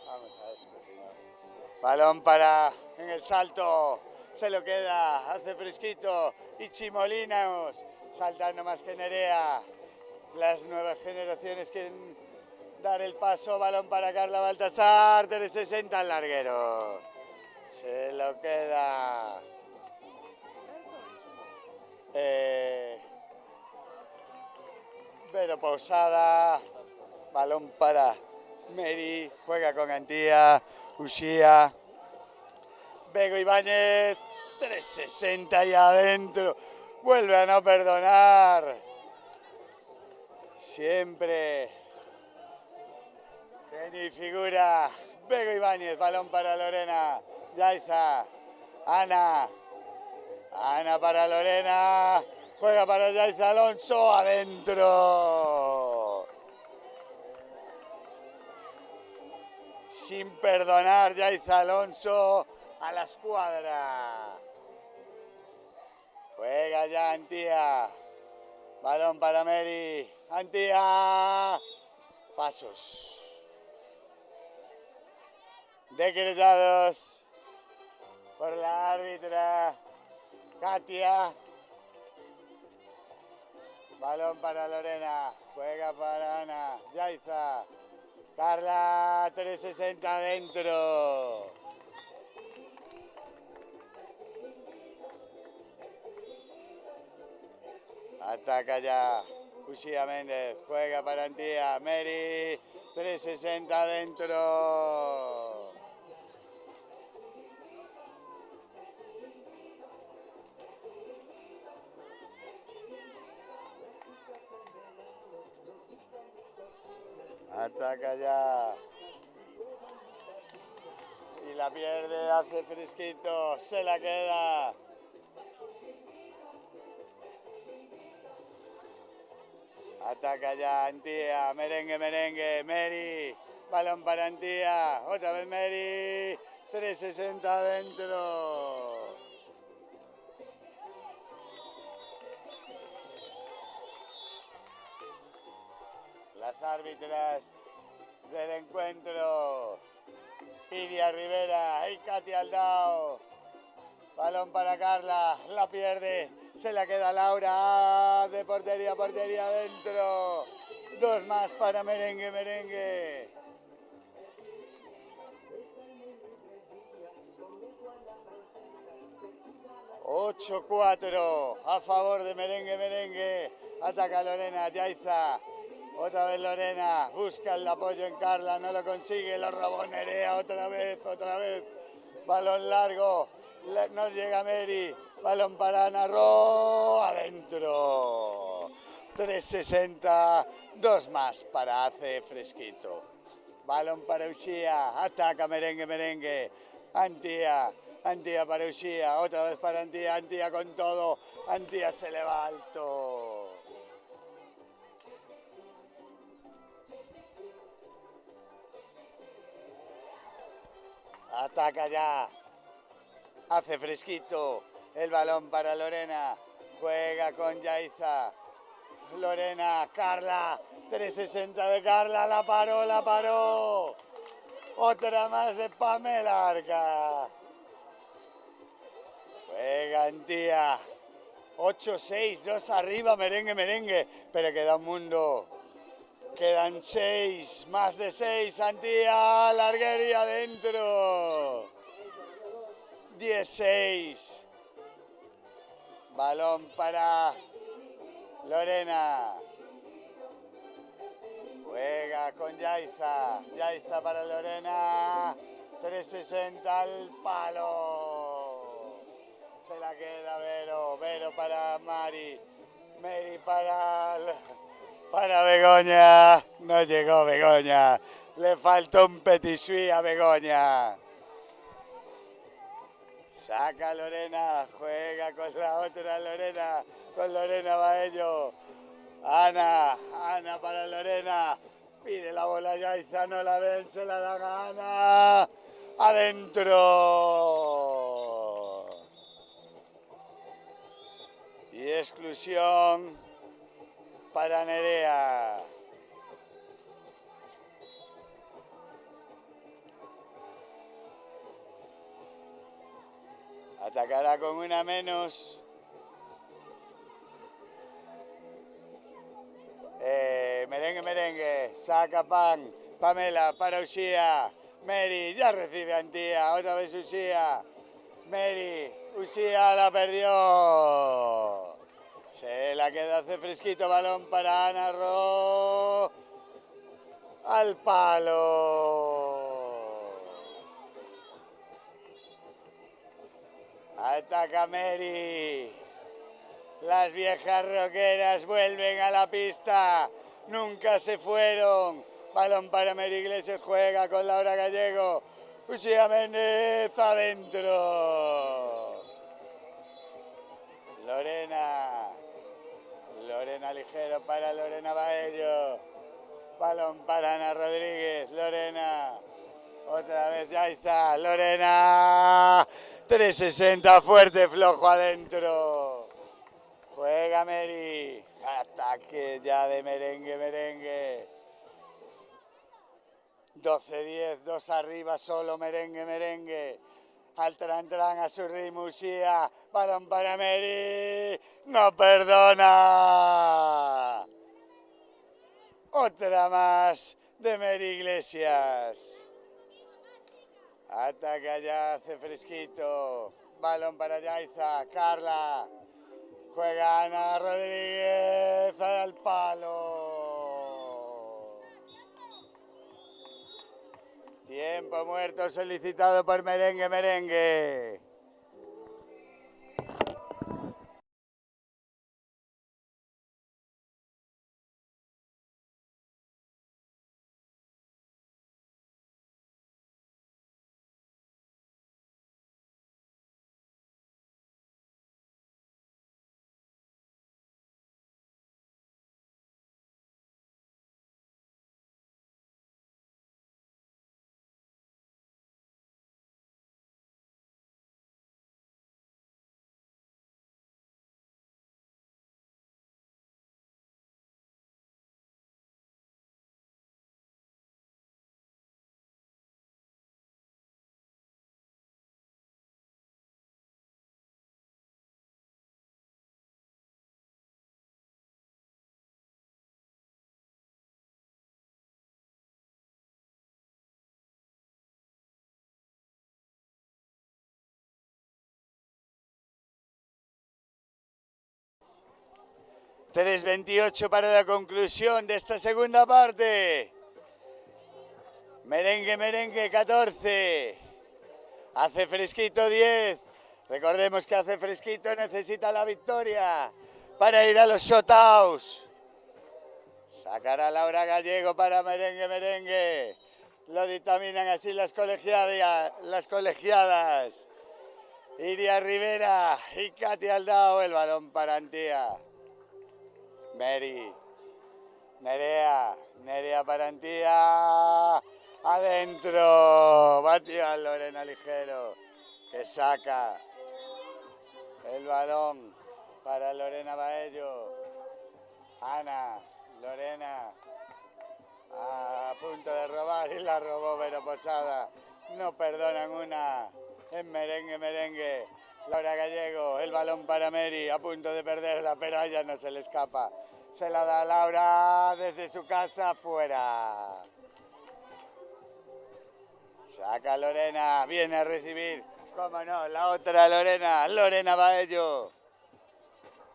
Vamos a esto, si no. Balón para en el salto, se lo queda, hace fresquito, Ichi Molinos, saltando más que Nerea. Las nuevas generaciones quieren dar el paso, balón para Carla Baltasar, 360 al larguero. Se lo queda Vero Posada, balón para Mary, juega con Antía, Uxía, Bego Ibáñez, 360 y adentro, vuelve a no perdonar, siempre, genio y figura, Bego Ibáñez, balón para Lorena, Yaiza, Ana para Lorena, juega para Yaiza Alonso, adentro. Sin perdonar Yaiza Alonso a la escuadra. Juega ya Antía. Balón para Mary. Antía. Pasos. Decretados por la árbitra Katia. Balón para Lorena. Juega para Ana. Yaiza. Carla, 360 adentro. Ataca ya Uxía Méndez. Juega para Antía. Mary, 360 adentro. Ataca ya. Y la pierde, hace fresquito, se la queda. Ataca ya Antía, merengue, merengue, Mary. Balón para Antía, otra vez Mary. 360 adentro. Las árbitras del encuentro, Iria Rivera y Katia Aldao. Balón para Carla, la pierde, se la queda Laura, de portería, portería adentro. Dos más para merengue, merengue. ...8-4 a favor de merengue, merengue. Ataca Lorena, Yaiza. Otra vez Lorena, busca el apoyo en Carla, no lo consigue, lo robó Nerea, otra vez. Balón largo, no llega Mary, balón para Ana Ro, adentro. 360, dos más para hace fresquito. Balón para Uxía, ataca merengue, merengue. Antía para Uxía, otra vez para Antía con todo. Antía se le va alto. Ataca ya, hace fresquito, el balón para Lorena, juega con Yaiza, Lorena, Carla, 360 de Carla, la paró, otra más de Pamela Arca, juega Antía, 8-6, 2 arriba, merengue, merengue, pero queda un mundo. Quedan 6, más de 6, Antía, larguería adentro. 10-6. Balón para Lorena. Juega con Yaiza. Yaiza para Lorena. 360 al palo. Se la queda Vero. Vero para Mary. Mary para Begoña, no llegó Begoña, le faltó un petit suisse a Begoña. Saca Lorena, juega con la otra Lorena, con Lorena Baello. Ana para Lorena, pide la bola Yaiza, no la ven, se la dan a Ana. Adentro. Y exclusión para Nerea. Atacará con una menos. Merengue, merengue. saca Pan, Pamela para Uxía, Mary ya recibe a Antía, otra vez Uxía, Mary, Uxía la perdió, se la queda, hace fresquito, balón para Ana Ro, al palo, ataca Mary. Las viejas roqueras vuelven a la pista, nunca se fueron. Balón para Mary Iglesias, juega con Laura Gallego. Uxía Méndez adentro. Lorena Ligero para Lorena Baello. Balón para Ana Rodríguez, Lorena. Otra vez Yaiza, Lorena. 360, fuerte, flojo adentro. Juega Mary, ataque ya de merengue. 12-10, 2 arriba, solo merengue. Al tran a su ritmo, Uxía, balón para Mary, no perdona. Otra más de Mary Iglesias. Ataca ya, hace fresquito, balón para Yaiza, Carla. Juega Ana Rodríguez al palo. Tiempo muerto solicitado por merengue. ...3:28 para la conclusión de esta segunda parte. Merengue 14. Hace fresquito 10. Recordemos que hace fresquito necesita la victoria para ir a los shutouts. Sacará Laura Gallego para merengue. Lo dictaminan así las colegiadas. Iria Rivera y Katia Aldao, el balón para Antía. Mary, Nerea para Antía, adentro, batió Lorena Ligero, que saca el balón para Lorena Baello. Ana, Lorena, a punto de robar y la robó Vero Posada. No perdonan una en merengue. Laura Gallego, el balón para Mary, a punto de perderla, pero a ella no se le escapa. Se la da Laura desde su casa fuera. Saca Lorena, viene a recibir, cómo no, la otra Lorena Baello.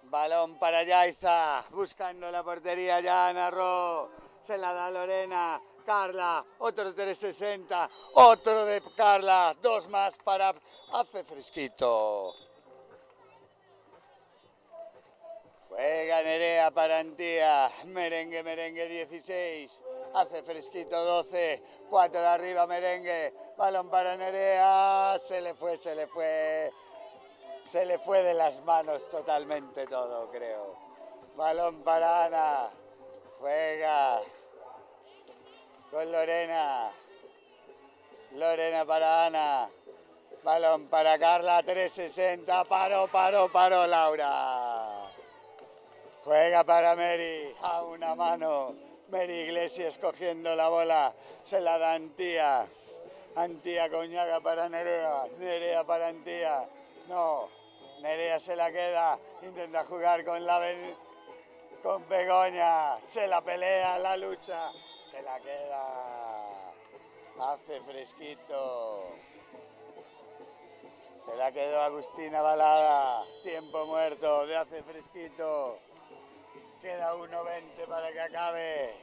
Balón para Yaiza, buscando la portería ya Ana Ro. Se la da Lorena, Carla, otro 360, otro de Carla, 2 más para... Hace fresquito. Juega Nerea para Antía, merengue 16, hace fresquito 12, 4 de arriba merengue, balón para Nerea, se le fue de las manos totalmente todo, creo. Balón para Ana, juega con Lorena para Ana, balón para Carla, 360, paró Laura. Juega para Mary, a una mano, Mary Iglesias cogiendo la bola, se la da Antía Coñaga para Nerea para Antía, no, Nerea se la queda, intenta jugar con Begoña, se la pelea, la lucha, se la queda. Hace fresquito. Se la quedó Agustina Balada. Tiempo muerto de hace fresquito. Queda 1:20 para que acabe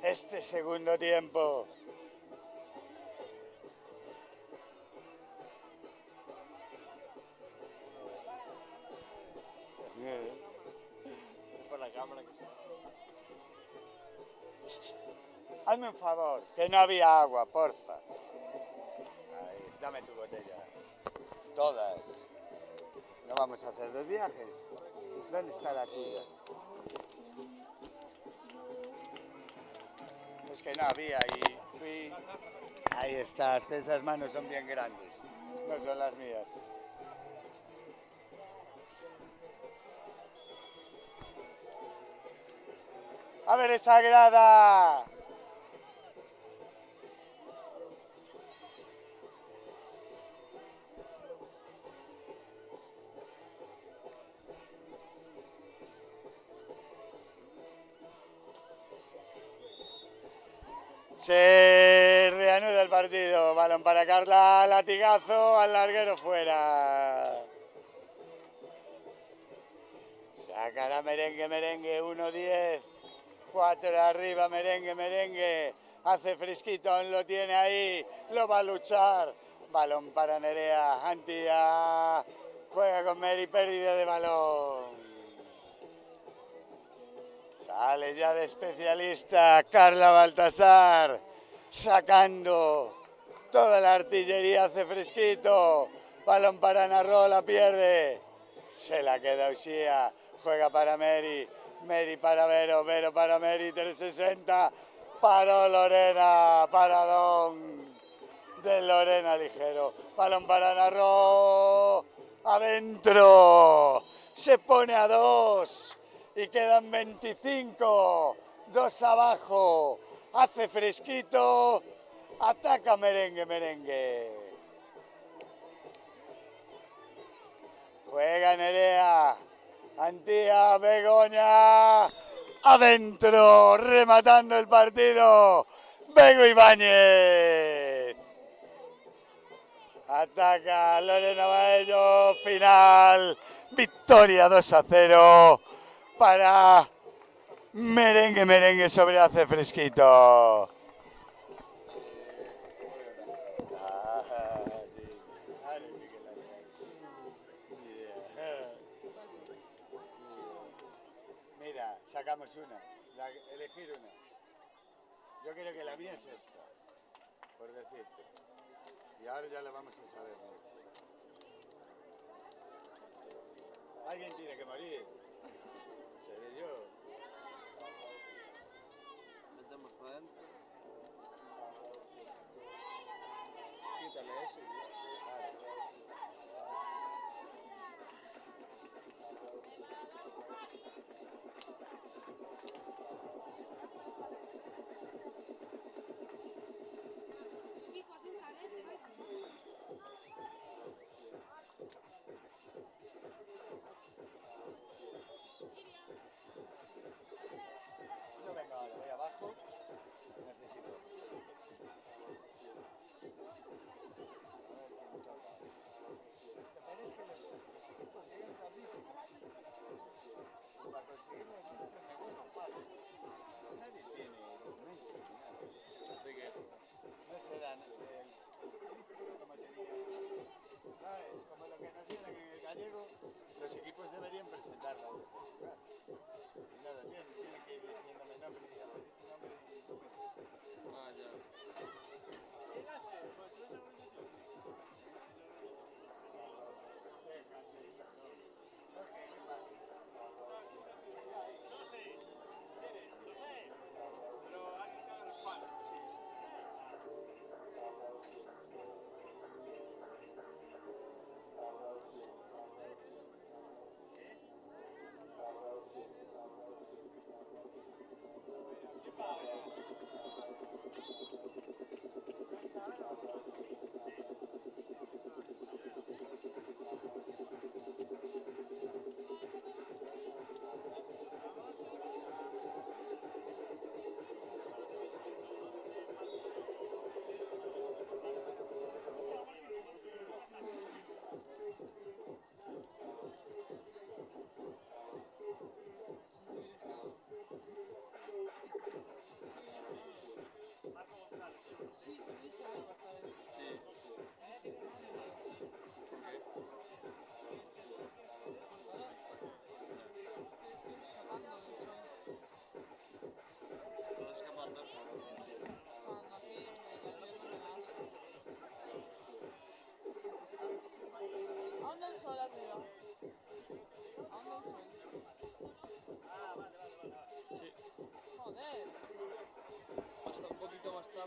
este segundo tiempo. Por la cámara. Hazme un favor, que no había agua, porfa. Ahí, dame tu botella. Todas. ¿No vamos a hacer 2 viajes? ¿Dónde está la tuya? Es que no había y fui... Ahí estás, que esas manos son bien grandes. No son las mías. ¡A ver esa grada! Se reanuda el partido. Balón para Carla, latigazo, al larguero fuera. Sacará merengue, merengue, 1-10. 4 arriba, merengue, merengue. Hace fresquito, aún lo tiene ahí. Lo va a luchar. Balón para Nerea. Antía. Juega con Mary, pérdida de balón. Sale ya de especialista Carla Baltasar. Sacando toda la artillería, hace fresquito. Balón para Narro, la pierde. Se la queda Uxía. Juega para Mary. Mary para Vero. Vero para Mary. 360. Paró Lorena. Paradón de Lorena Ligero. Balón para Narro. Adentro. Se pone a 2. Y quedan 25. 2 abajo. Hace fresquito. Ataca merengue, merengue. Juega Nerea. Antía, Begoña. Adentro. Rematando el partido. Bego Ibáñez. Ataca Lorena Baello. Final. Victoria 2-0 para merengue, merengue sobre hace fresquito. Mira, sacamos una, elegir una. Yo creo que la mía es esta, por decirte. Y ahora ya la vamos a saber. Alguien tiene que morir. Seré yo. Metemos para adentro. Quítale eso y listo. No, venga, ahora voy abajo. Necesito. A ver quién toca. Lo peor es que los equipos llegan tardísimo. Y para conseguir las listas me vuelvo padre. Nadie tiene documento ni nada. ¿De qué? No se dan el típico materia. ¿Sabes? Como lo que nos dieron en el gallego, los equipos deberían presentarla desde el lugar. Y nada, tienen que ir diciéndome nombre y número. Ah, ya.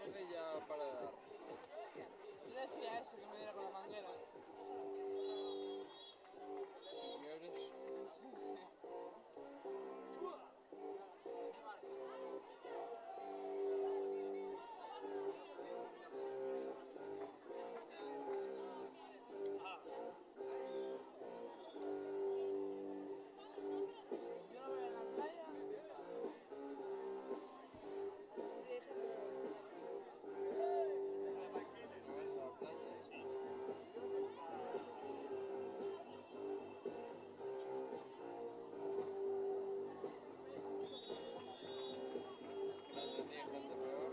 tarde y ya para de dar. Yo le decía eso, que me diera con la manguera. Si quieres. Yo lo veo en la playa. Y hay gente No vas a la playa, ¿eh? La tenía gente peor.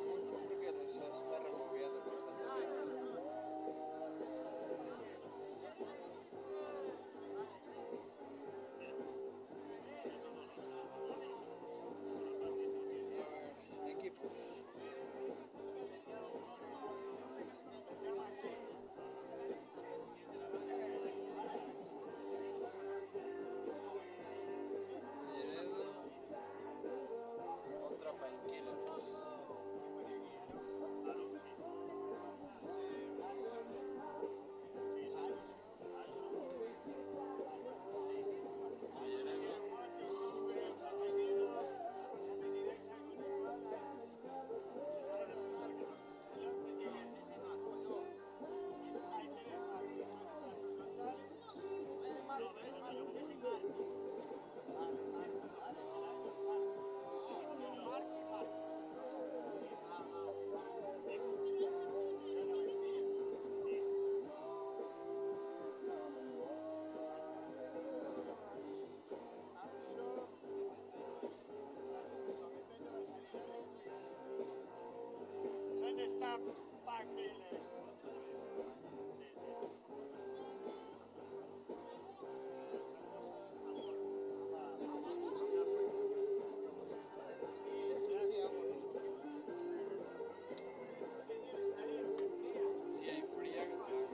Mucho porque se está removiendo constantemente. A ver, equipos. Lleredo contra Painkillers. ¿Dónde está Paquiles? Si hay fría, que traga.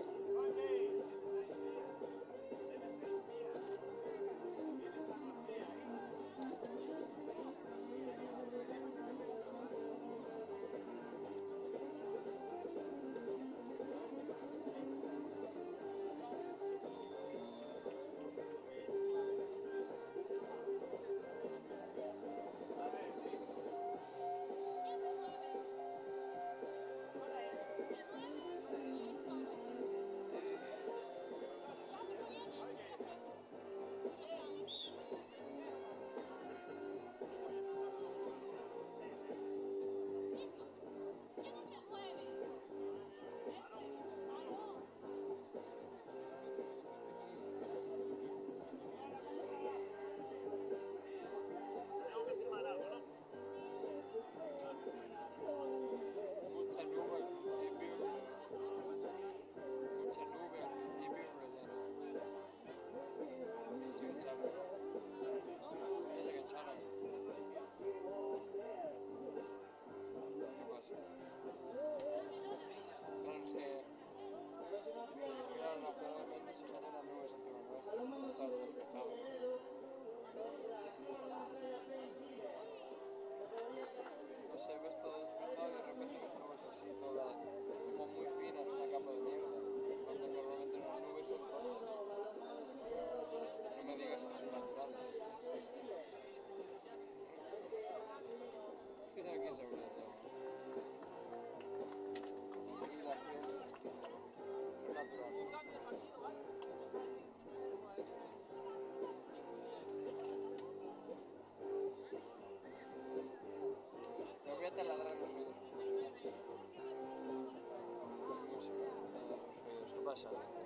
pasa?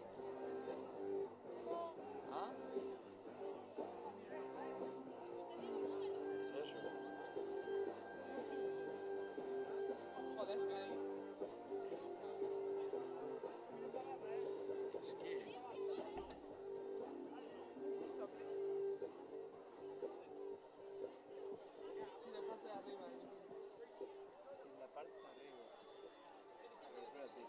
¿Ah? ¿Qué es eso? Joder, que hay. Es que... Stop this. Sí, la parte de arriba. Sí, la parte de arriba. Pero espérate, ni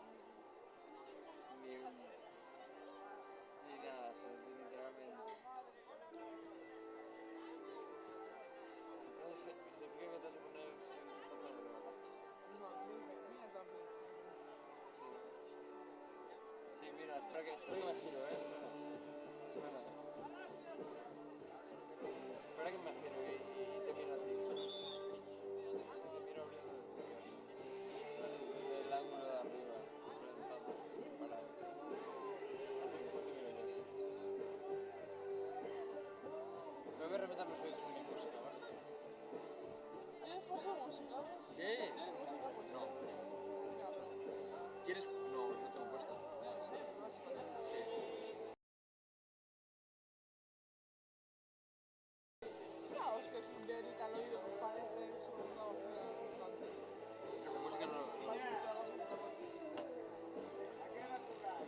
nada, literalmente. Entonces, significa que te vas a poner sin sujetador, ¿no? No, mira también. Sí. Sí, mira, espera que me giro, espera. Espera. Espera que me giro y te miro a ti. Y te miro abriendo desde el ángulo de arriba. Para... Después te miro yo. Me voy a reventar los oídos con mi música, ¿vale? ¿Tienes puesto música? ¿Qué? ¿Tienes música puesta? No. Cabrón. ¿Quieres? No, no tengo puesta. Ya lo sé, ¿me vas a poner? Sí. Esta hostia que me grita al oído me parece eso una opción importante. Pero con música no... Vas a escuchar la música. ¿A qué va a jugar?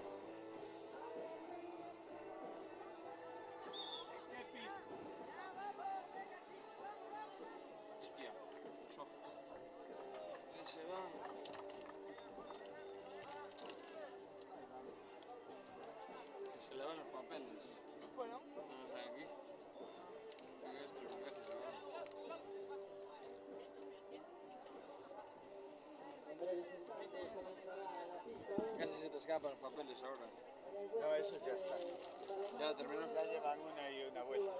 ¿En qué pista? Hostia, los ojos. Que se van. Que se le van los papeles. ¿Se fueron? No están aquí. Venga, esto lo casi se van. Casi se te escapan los papeles ahora. No, esos ya están. Ya terminó. Ya llevan una y una vuelta.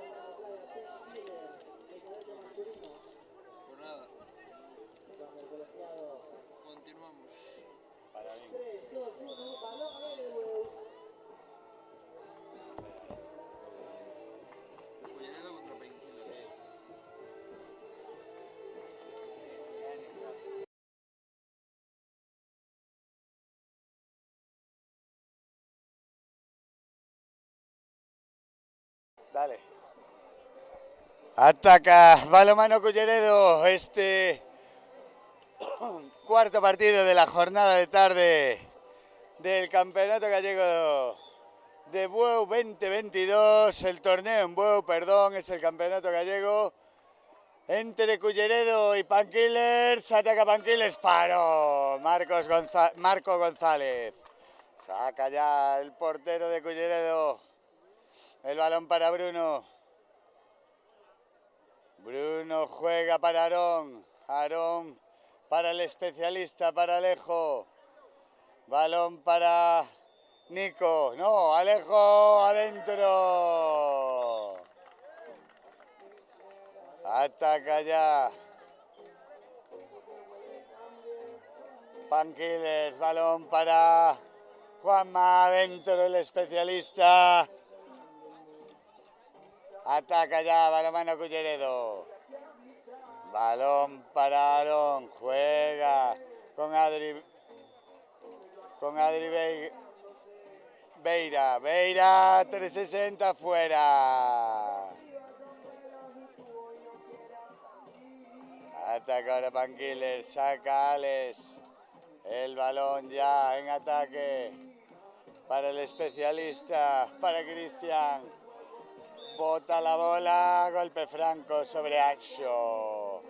Pues nada. Continuamos. Para mí. Culleredo contra Painkillers. Dale. Ataca Balonmano Culleredo, este cuarto partido de la jornada de tarde del Campeonato Gallego de Bueu 2022. El torneo en Bueu, perdón, es el Campeonato Gallego. Entre Culleredo y Painkillers, ataca Painkillers, paro. Marco González. Saca ya el portero de Culleredo. El balón para Bruno. Bruno juega para Aarón. Aarón para el especialista, para Alejo. Balón para Nico. No, Alejo adentro. Ataca ya. Painkillers, balón para Juanma, adentro el especialista. Ataca ya Balonmano Culleredo. Balón para Aarón, juega con Adri Beira. Beira 360 fuera. Ataca ahora Painkillers, saca Alex. El balón ya en ataque para el especialista, para Cristian. Bota la bola, golpe franco sobre Ancho.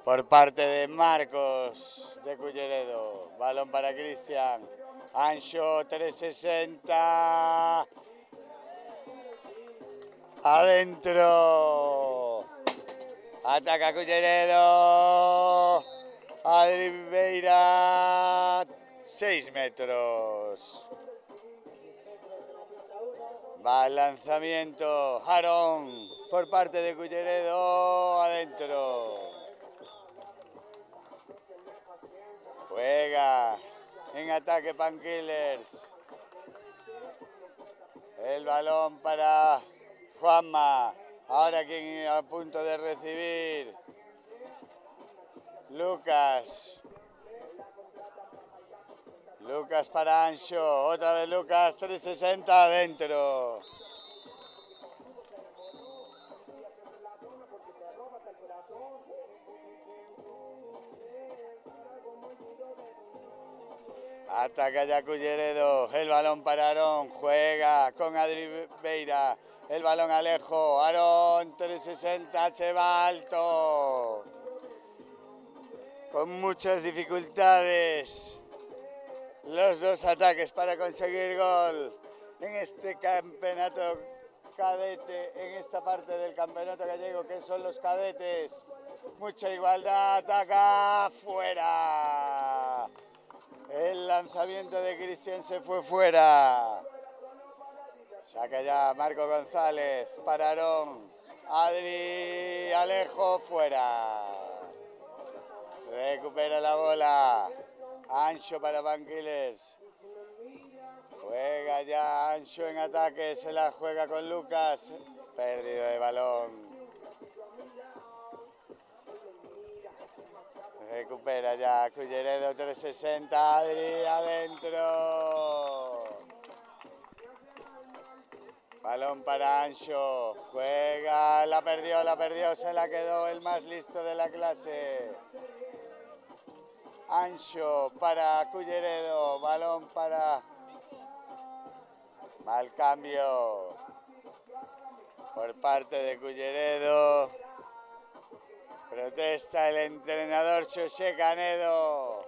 Por parte de Marcos de Culleredo. Balón para Cristian. Ancho 360. Adentro. Ataca Culleredo. Adri Beira. 6 metros. Va el lanzamiento. Aarón por parte de Culleredo. Adentro. Juega en ataque Painkillers. El balón para Juanma. Ahora quien a punto de recibir. Lucas para Ancho, otra vez Lucas, 360 adentro. Ataca ya Culleredo, el balón para Aarón, juega con Adri Beira, el balón Alejo, Aarón, 360, se va alto. Con muchas dificultades, los dos ataques para conseguir gol en este campeonato cadete, en esta parte del campeonato gallego que son los cadetes. Mucha igualdad, ataca, fuera. El lanzamiento de Cristian se fue fuera. Saca ya Marco González para Aarón. Adri, Alejo, fuera. Recupera la bola. Ancho para Banquilers. Juega ya Ancho en ataque. Se la juega con Lucas. Pérdida de balón. Recupera ya Culleredo, 360, Adri adentro. Balón para Ancho, juega, la perdió, se la quedó el más listo de la clase. Ancho para Culleredo, balón para... Mal cambio por parte de Culleredo. Protesta el entrenador José Canedo.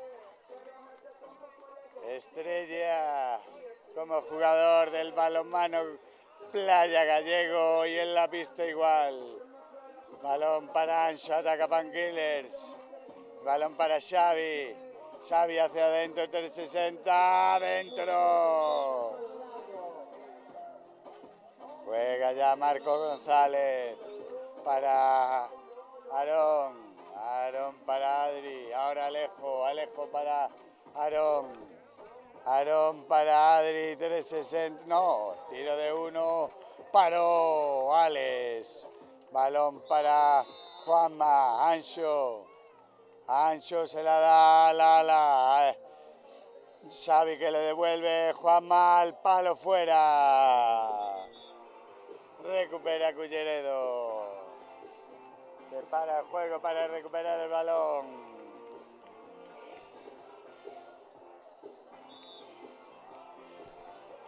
Estrella como jugador del balonmano Playa Gallego y en la pista igual. Balón para Ancho, ataca Panquilers. Balón para Xavi. Xavi hacia adentro, 360, adentro. Juega ya Marco González para Aarón. Aarón para Adri. Ahora Alejo. Alejo para Aarón. Aarón para Adri, 360. No, tiro de uno. Paró Alex. Balón para Juanma. Ancho. Ancho se la da al ala. Xavi que le devuelve. Juanma al palo fuera. Recupera Culleredo. Se para el juego para recuperar el balón.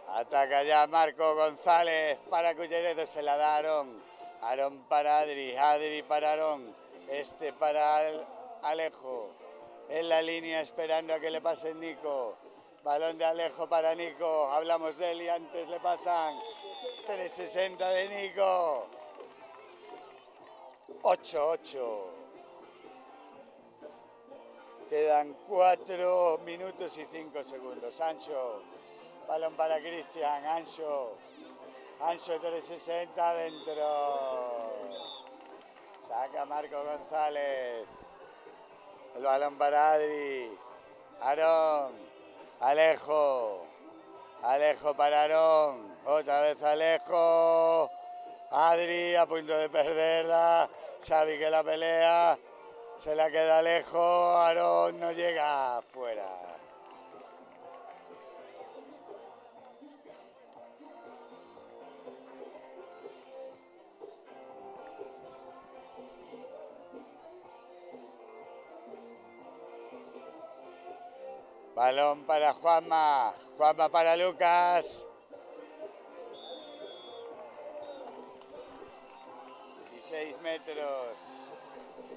Ataca ya Marco González para Culleredo, se la da Aarón. Aarón para Adri, Adri para Aarón. Este para Alejo. En la línea esperando a que le pase Nico. Balón de Alejo para Nico. Hablamos de él y antes le pasan. 360 de Nico. 8-8. Quedan 4 minutos y 5 segundos. Ancho. Balón para Cristian. Ancho. Ancho 360 adentro. Saca Marco González. El balón para Adri. Aarón. Alejo. Alejo para Aarón. Otra vez Alejo. Adri a punto de perderla. Xavi que la pelea. Se la queda Alejo. Aarón no llega. Fuera. Balón para Juanma. Juanma para Lucas. 16 metros.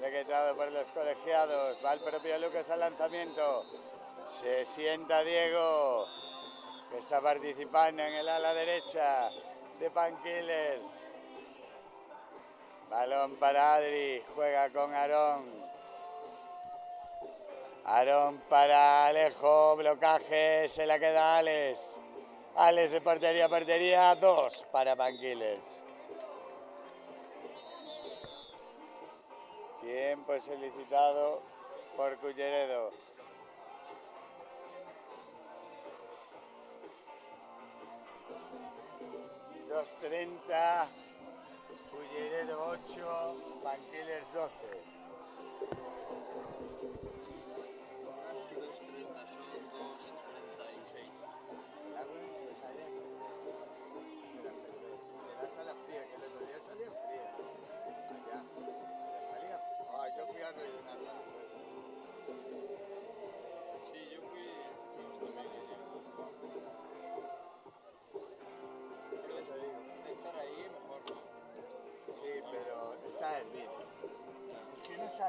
Requetado por los colegiados. Va el propio Lucas al lanzamiento. Se sienta Diego, que está participando en el ala derecha de Panquilers. Balón para Adri. Juega con Aarón. Aarón para Alejo, blocaje, se la queda Alex. Alex de portería a portería, 2 para Panquilers. Tiempo solicitado por Culleredo. $2.30, Culleredo 8, Panquilers 12. Casi 2.30, son 2.31.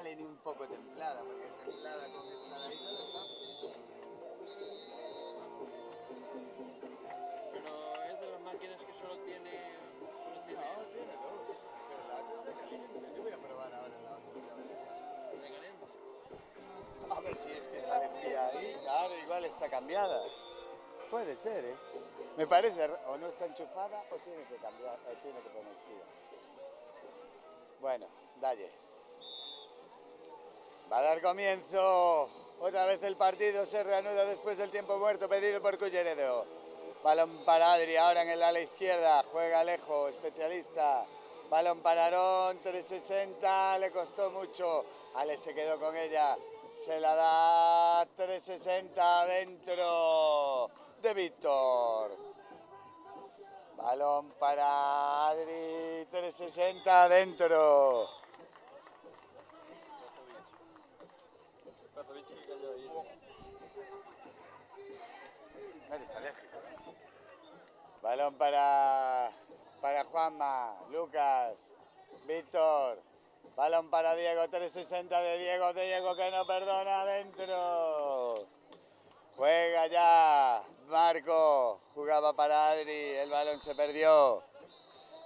sale ni un poco templada, porque templada con esta ladita no sale. Pero es de las máquinas que solo tiene. Solo tiene. No, tiene dos, pero la otra es de caliente. Yo voy a probar ahora la otra, ya verás. De caliente. A ver si es que sale fría ahí, claro, igual está cambiada. Puede ser, ¿eh? Me parece, o no está enchufada o tiene que cambiar, o tiene que poner fría. Bueno, dalle. Va a dar comienzo. Otra vez el partido se reanuda después del tiempo muerto pedido por Culleredo. Balón para Adri, ahora en el ala izquierda. Juega Alejo, especialista. Balón para Aarón, 360, le costó mucho. Ale se quedó con ella. Se la da 360 dentro de Víctor. Balón para Adri, 360 dentro. Pazovic que cayó ahí. No eres alérgico. Balón para Juanma, Lucas, Víctor. Balón para Diego, 360 de Diego, Diego que no perdona, adentro. Juega ya, Marco, jugaba para Adri, el balón se perdió.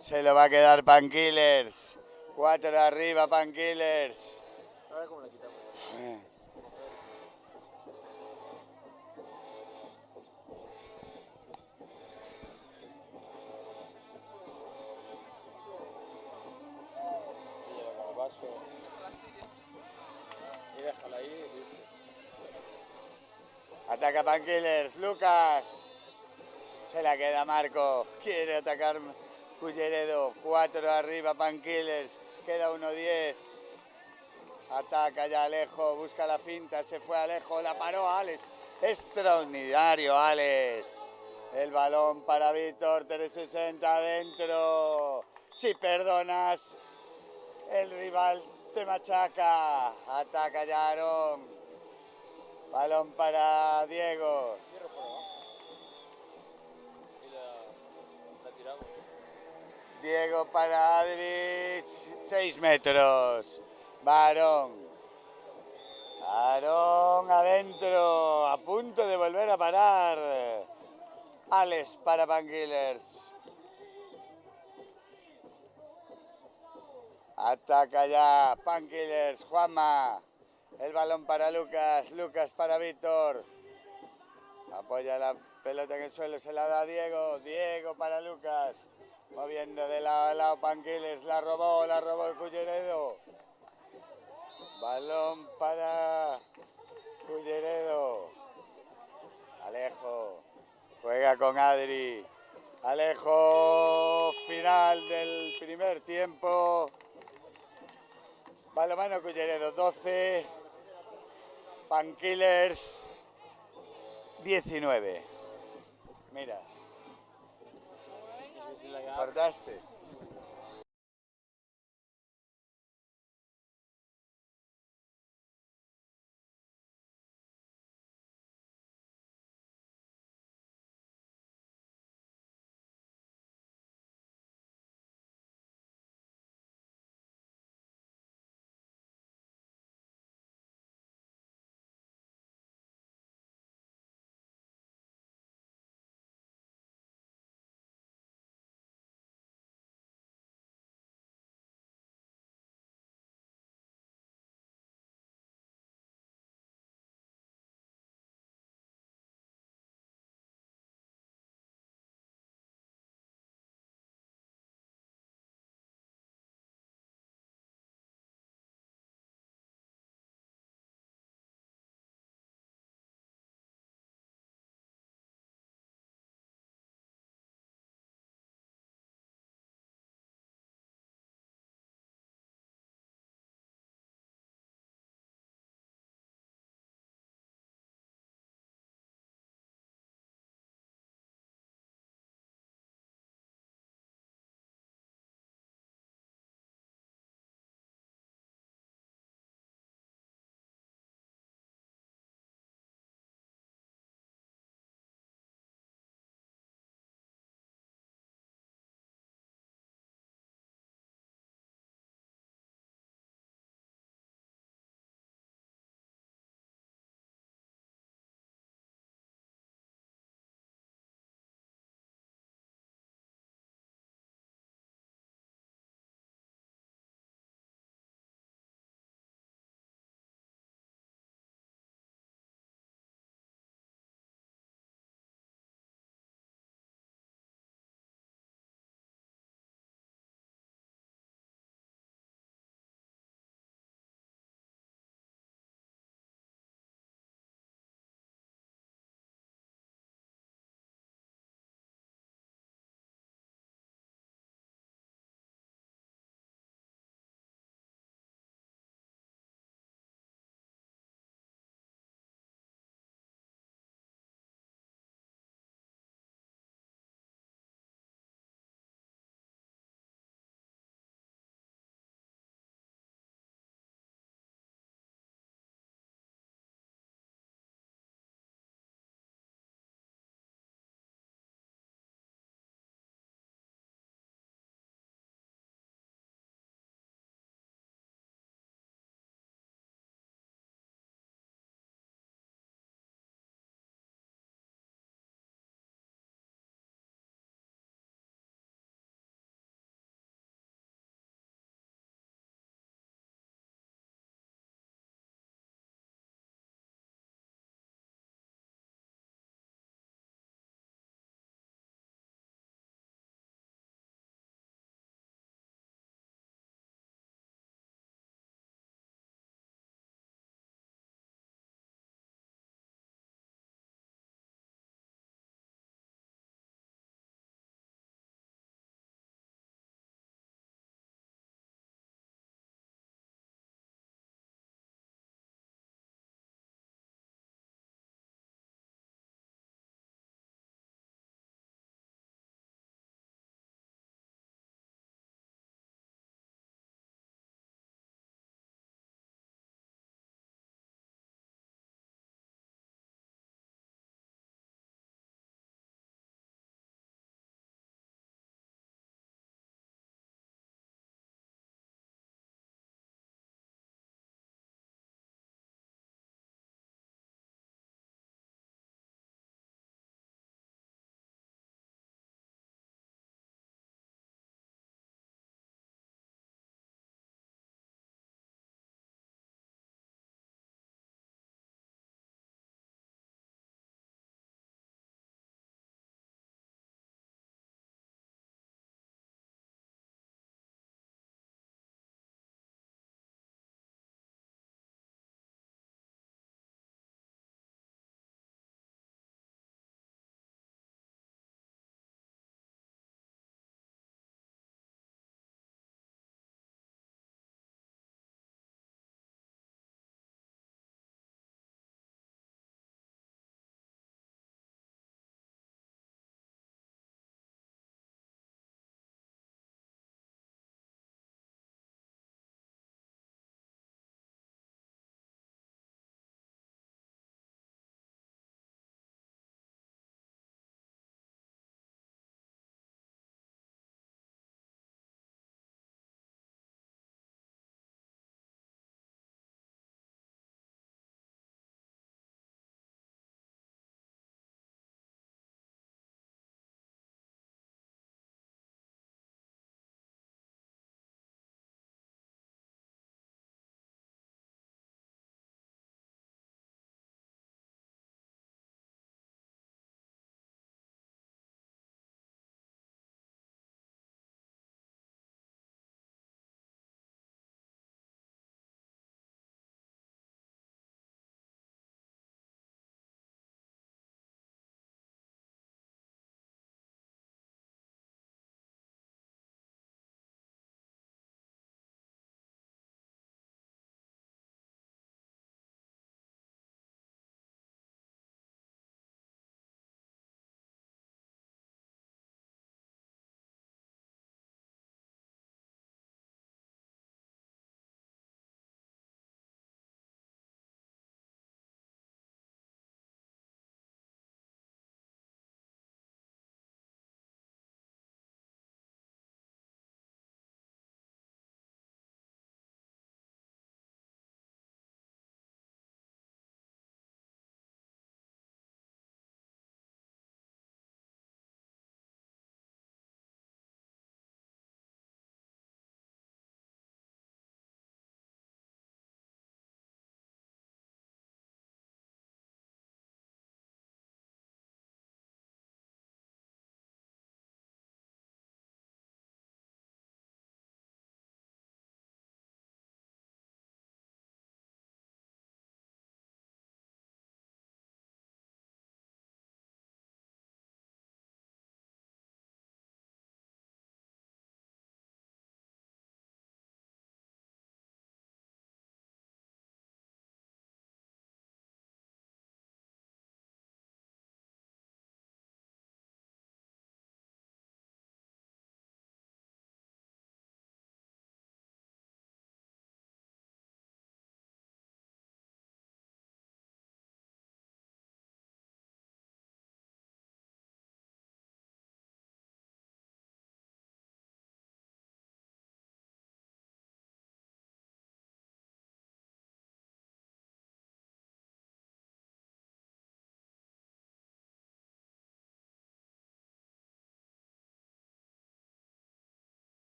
Se lo va a quedar Pankillers. 4 arriba, Pankillers. Ahora cómo la quitamos. Píllala con el vaso. Y déjala ahí y listo. Ataca Pankillers, Lucas. Se la queda Marco. Quiere atacar Culleredo. 4 arriba, Pankillers. Queda 1-10. Ataca ya Alejo. Busca la finta. Se fue Alejo. La paró Alex. Extraordinario, Alex. El balón para Víctor. 360 adentro. Si perdonas, el rival te machaca. Ataca ya Aarón. Balón para Diego. Cierro por abajo. Y la tiramos. Diego para Adri, 6 metros. Aarón. Aarón adentro, a punto de volver a parar. Alex para Pankillers. Ataca ya Pankillers, Juanma. El balón para Lucas, Lucas para Víctor. Apoya la pelota en el suelo, se la da a Diego. Diego para Lucas. Moviendo de lado a lado Pankillers, la robó el Culleredo. Balón para Culleredo. Alejo, juega con Adri. Alejo, final del primer tiempo. Balonmano Culleredo 12, Pankillers 19. Mira, No sé si la cortaste.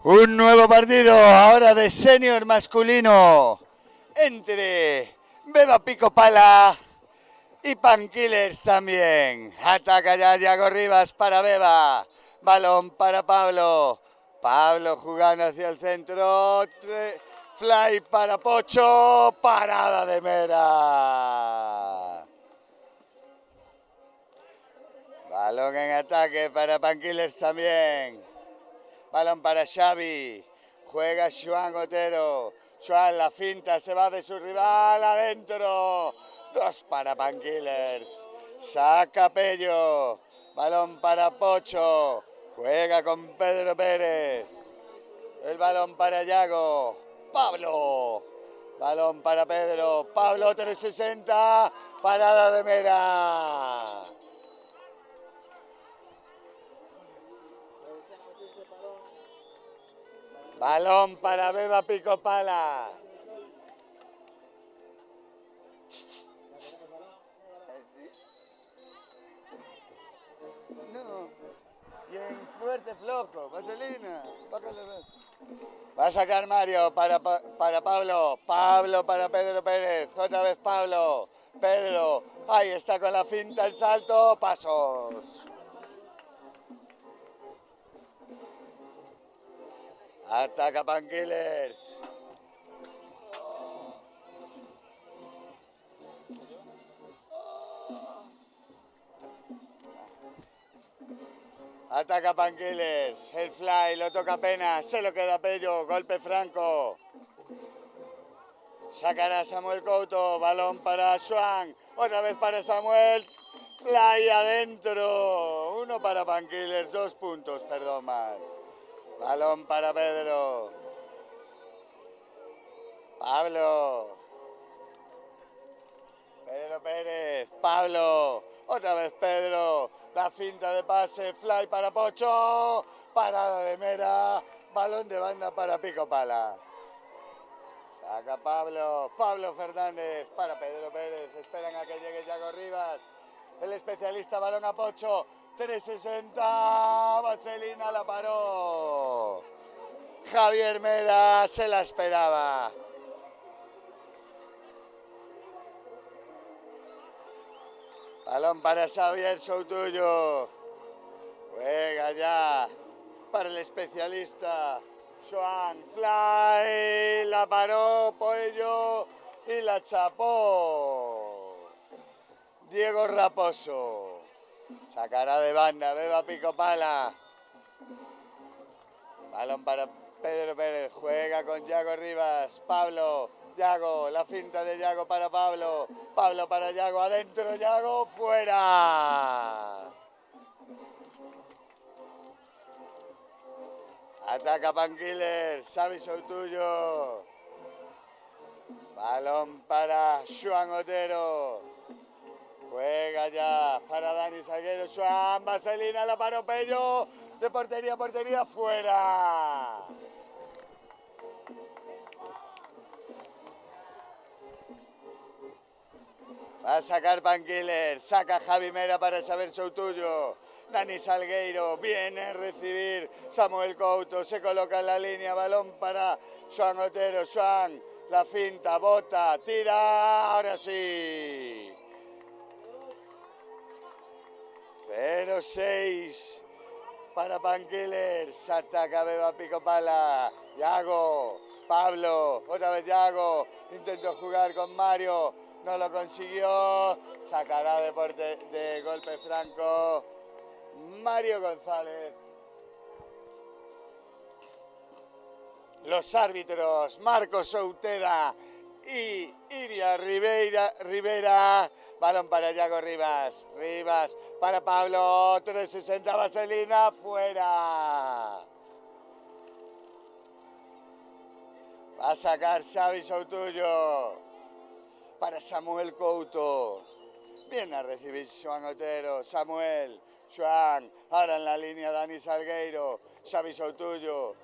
Un nuevo partido, ahora de senior masculino, entre Beba Pico Pala y Painkillers también. Ataca ya Yago Rivas para Beba. Balón para Pablo. Pablo jugando hacia el centro. Fly para Pocho. Parada de Mera. Balón en ataque para Painkillers también. Balón para Xavi. Juega Joan Otero. Joan la finta, se va de su rival adentro. 2 para Painkillers. Saca Pello. Balón para Pocho. Juega con Pedro Pérez. El balón para Yago. Pablo. Balón para Pedro. Pablo 360. Parada de Mera. Balón para Beba Pico Pala. No. Bien fuerte, flojo. Vaselina. Bájale. Va a sacar Mario para Pablo. Pablo para Pedro Pérez. Otra vez Pablo. Pedro. Ahí está con la finta, el salto. Pasos. Ataca Painkillers. Ataca Painkillers. El fly lo toca apenas. Se lo queda Pello. Golpe franco. Sacará Samuel Couto. Balón para Joan. Otra vez para Samuel. Fly adentro. 1 para Painkillers. 2 puntos, perdón, más. Balón para Pedro. Pablo. Pedro Pérez. Pablo. Otra vez Pedro. La finta de pase. Fly para Pocho. Parada de Mera. Balón de banda para Pico Pala. Saca Pablo. Pablo Fernández para Pedro Pérez. Esperan a que llegue Yago Rivas. El especialista, balón a Pocho. 360, Vaselina la paró. Javier Mera se la esperaba. Balón para Xavier Soutuyo. Juega ya para el especialista. Joan Fly, la paró Pollo y la chapó Diego Raposo. Sacará de banda, Beba Pico Pala. Balón para Pedro Pérez, juega con Yago Rivas. Pablo, Yago, la finta de Yago para Pablo. Pablo para Yago, adentro Yago, fuera. Ataca Painkillers, Xavi Soutuyo. Balón para Joan Otero. Juega ya para Dani Salguero. Joan, Vaselina, la paró Pello. De portería a portería, fuera. Va a sacar Painkillers. Saca Javi Mera para Xavier Soutuyo. Dani Salgueiro viene a recibir Samuel Couto. Se coloca en la línea. Balón para Joan Otero. Joan, la finta, bota, tira. Ahora sí. 0-6 para Painkillers. Ataca Beba Pico Pala. Yago, Pablo, otra vez Yago. Intentó jugar con Mario, no lo consiguió. Sacará de golpe franco Mario González. Los árbitros Marcos Souteda y Iria Rivera. Balón para Yago Rivas. Rivas para Pablo. 360 Vaselina. Fuera. Va a sacar Xavi Soutuyo. Para Samuel Couto. Viene a recibir Joan Otero. Samuel. Joan. Ahora en la línea Dani Salgueiro. Xavi Soutuyo.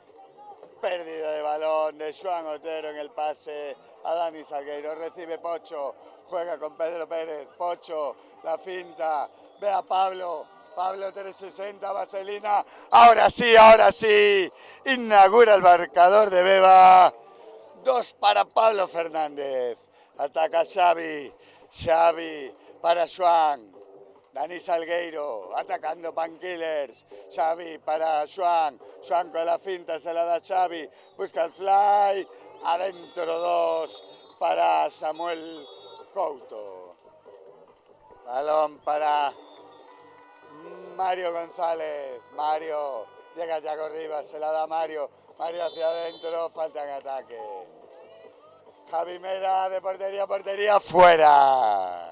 Pérdida de balón de Joan Otero en el pase a Dani Salgueiro. Recibe Pocho. Juega con Pedro Pérez. Pocho. La finta. Ve a Pablo. Pablo 360, Vaselina. Ahora sí. Inaugura el marcador de Beba. 2 para Pablo Fernández. Ataca Xavi. Xavi para Joan. Dani Salgueiro atacando Painkillers. Xavi para Joan. Joan con la finta se la da Xavi. Busca el fly. Adentro 2 para Samuel Couto. Balón para Mario González. Mario. Llega Yago Rivas. Se la da Mario. Mario hacia adentro. Falta en ataque. Javi Mera de portería a portería. Fuera.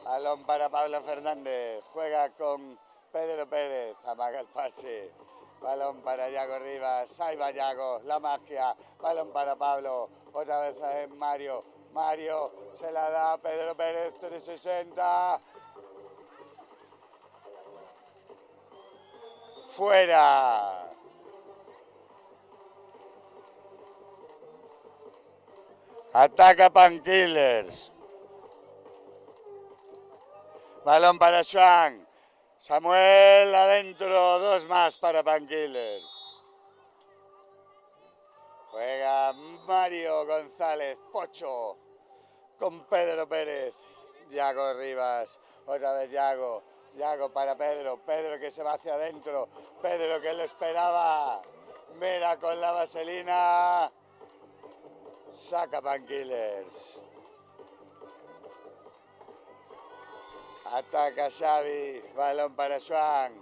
Balón para Pablo Fernández, juega con Pedro Pérez, amaga el pase. Balón para Yago Rivas, ahí va Yago, la magia. Balón para Pablo, otra vez es Mario. Mario se la da a Pedro Pérez, 360. Fuera. Ataca Painkillers. Balón para Joan. Samuel adentro, 2 más para Painkillers. Juega Mario González, Pocho, con Pedro Pérez. Yago Rivas, otra vez Yago. Yago para Pedro, Pedro que se va hacia adentro. Pedro que lo esperaba. Mera con la vaselina. Saca Painkillers. Ataca Xavi, balón para Joan.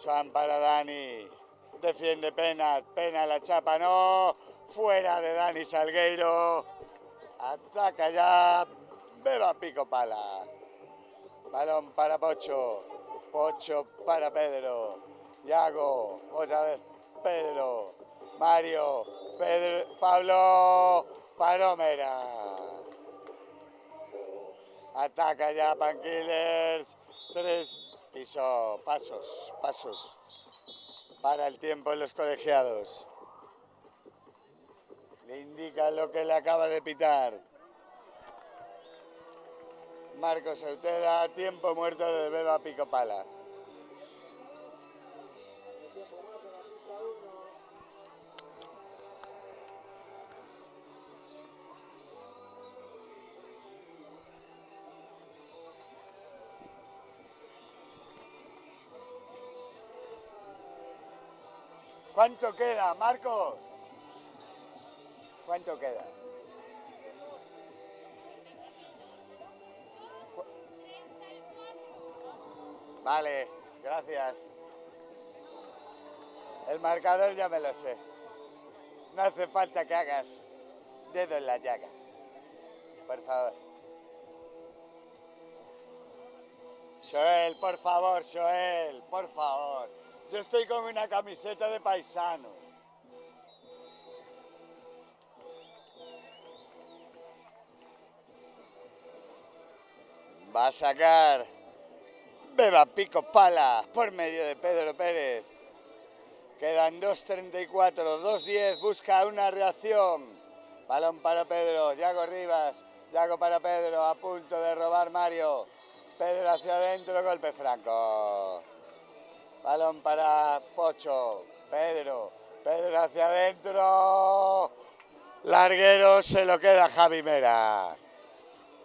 Joan para Dani. Defiende Pena, Pena la chapa, no. Fuera de Dani Salgueiro. Ataca ya Beba Pico Pala. Balón para Pocho. Pocho para Pedro. Yago, otra vez Pedro. Mario, Pedro, Pablo, Palomera. Ataca ya Painkillers. 3 piso, pasos. Para el tiempo en los colegiados. Le indica lo que le acaba de pitar. Marcos Euteda, tiempo muerto de Beba Pico Pala. ¿Cuánto queda, Marcos? ¿Cuánto queda? Vale, gracias. El marcador ya me lo sé. No hace falta que hagas dedo en la llaga. Por favor. Joel, por favor, Joel, por favor. Yo estoy con una camiseta de paisano. Va a sacar Beba Pico Pala por medio de Pedro Pérez. Quedan 2.34, 2.10, busca una reacción. Balón para Pedro, Yago Rivas, Yago para Pedro, a punto de robar Mario. Pedro hacia adentro, golpe franco. Balón para Pocho, Pedro hacia adentro. Larguero se lo queda Javi Mera.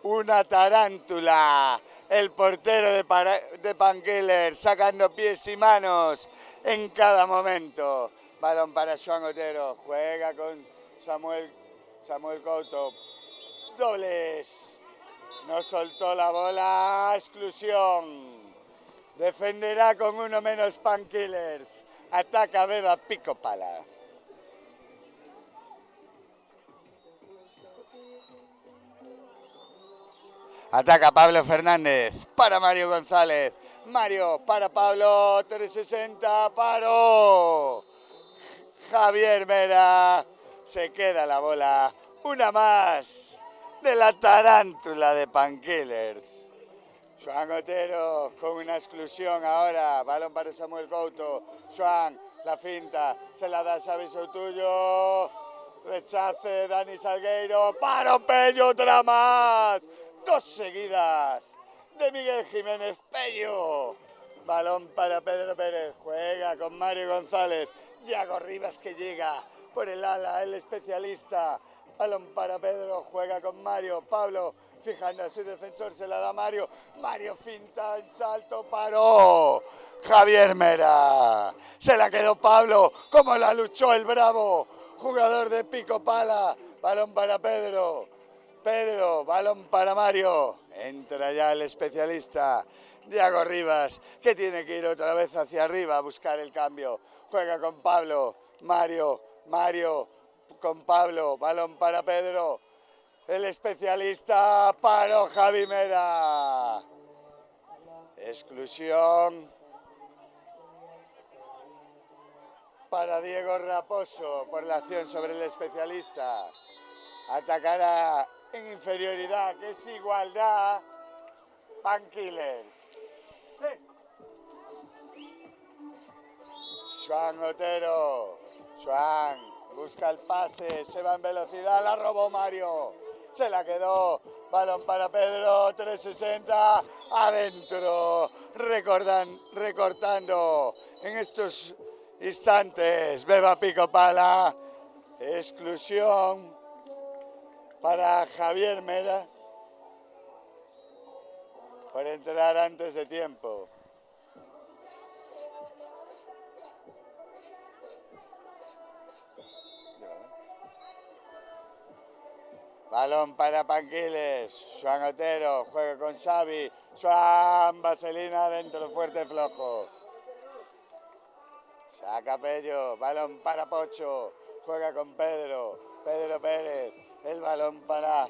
Una tarántula. El portero de Painkillers sacando pies y manos en cada momento. Balón para Joan Otero. Juega con Samuel Couto. Dobles. No soltó la bola. Exclusión. Defenderá con uno menos Painkillers. Ataca Beba Pico Pala. Ataca Pablo Fernández para Mario González. Mario para Pablo, 360, paró. Javier Mera, se queda la bola. Una más de la tarántula de Painkillers. Joan Otero con una exclusión ahora. Balón para Samuel Couto. Joan, la finta, se la da Xavi Soutullo. Rechace Dani Salgueiro. Paro Pello, otra más. 2 seguidas de Miguel Jiménez Pello. Balón para Pedro Pérez, juega con Mario González. Yago Rivas que llega por el ala, el especialista. Balón para Pedro, juega con Mario. Pablo fijando a su defensor, se la da Mario. Mario finta en salto, paró. Javier Mera. Se la quedó Pablo, como la luchó el bravo. Jugador de Pico Pala. Balón para Pedro. Pedro, balón para Mario. Entra ya el especialista. Yago Rivas, que tiene que ir otra vez hacia arriba a buscar el cambio. Juega con Pablo. Mario con Pablo. Balón para Pedro. El especialista paró Javi Mera. Exclusión para Diego Raposo por la acción sobre el especialista. Atacará en inferioridad, que es igualdad. Painkillers. Joan Otero. Joan busca el pase, se va en velocidad, la robó Mario. Se la quedó. Balón para Pedro, 360. Adentro. Recortando en estos instantes. Beba Pico Pala. Exclusión para Javier Mera por entrar antes de tiempo. Balón para Panquiles. Joan Otero juega con Xavi. Joan, vaselina dentro, fuerte flojo. Saca Pello. Balón para Pocho. Juega con Pedro. Pedro Pérez. El balón para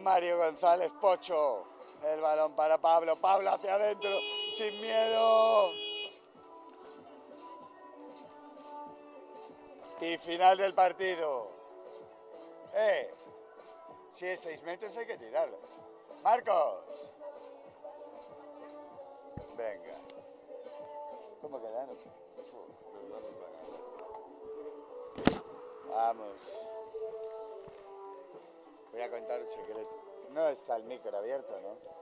Mario González. Pocho. El balón para Pablo. Pablo hacia adentro. Sin miedo. Y final del partido. Si es 6 metros hay que tirarlo. Marcos. Venga. ¿Cómo quedaron? Vamos. Voy a contar un secreto. No está el micro abierto, ¿no?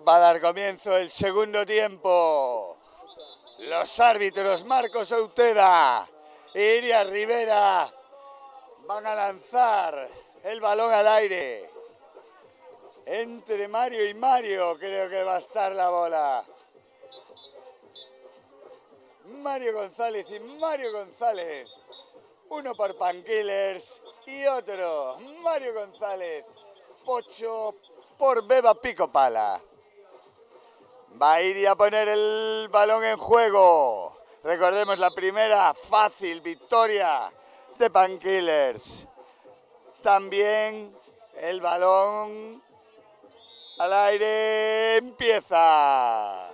Va a dar comienzo el segundo tiempo. Los árbitros Marcos Outeda e Iria Rivera van a lanzar el balón al aire. Entre Mario y Mario creo que va a estar la bola. Mario González y Mario González. Uno por Painkillers y otro Mario González. Pocho por Beba Pico Pala. Va a ir y a poner el balón en juego. Recordemos la primera fácil victoria de Painkillers. también el balón al aire, empieza.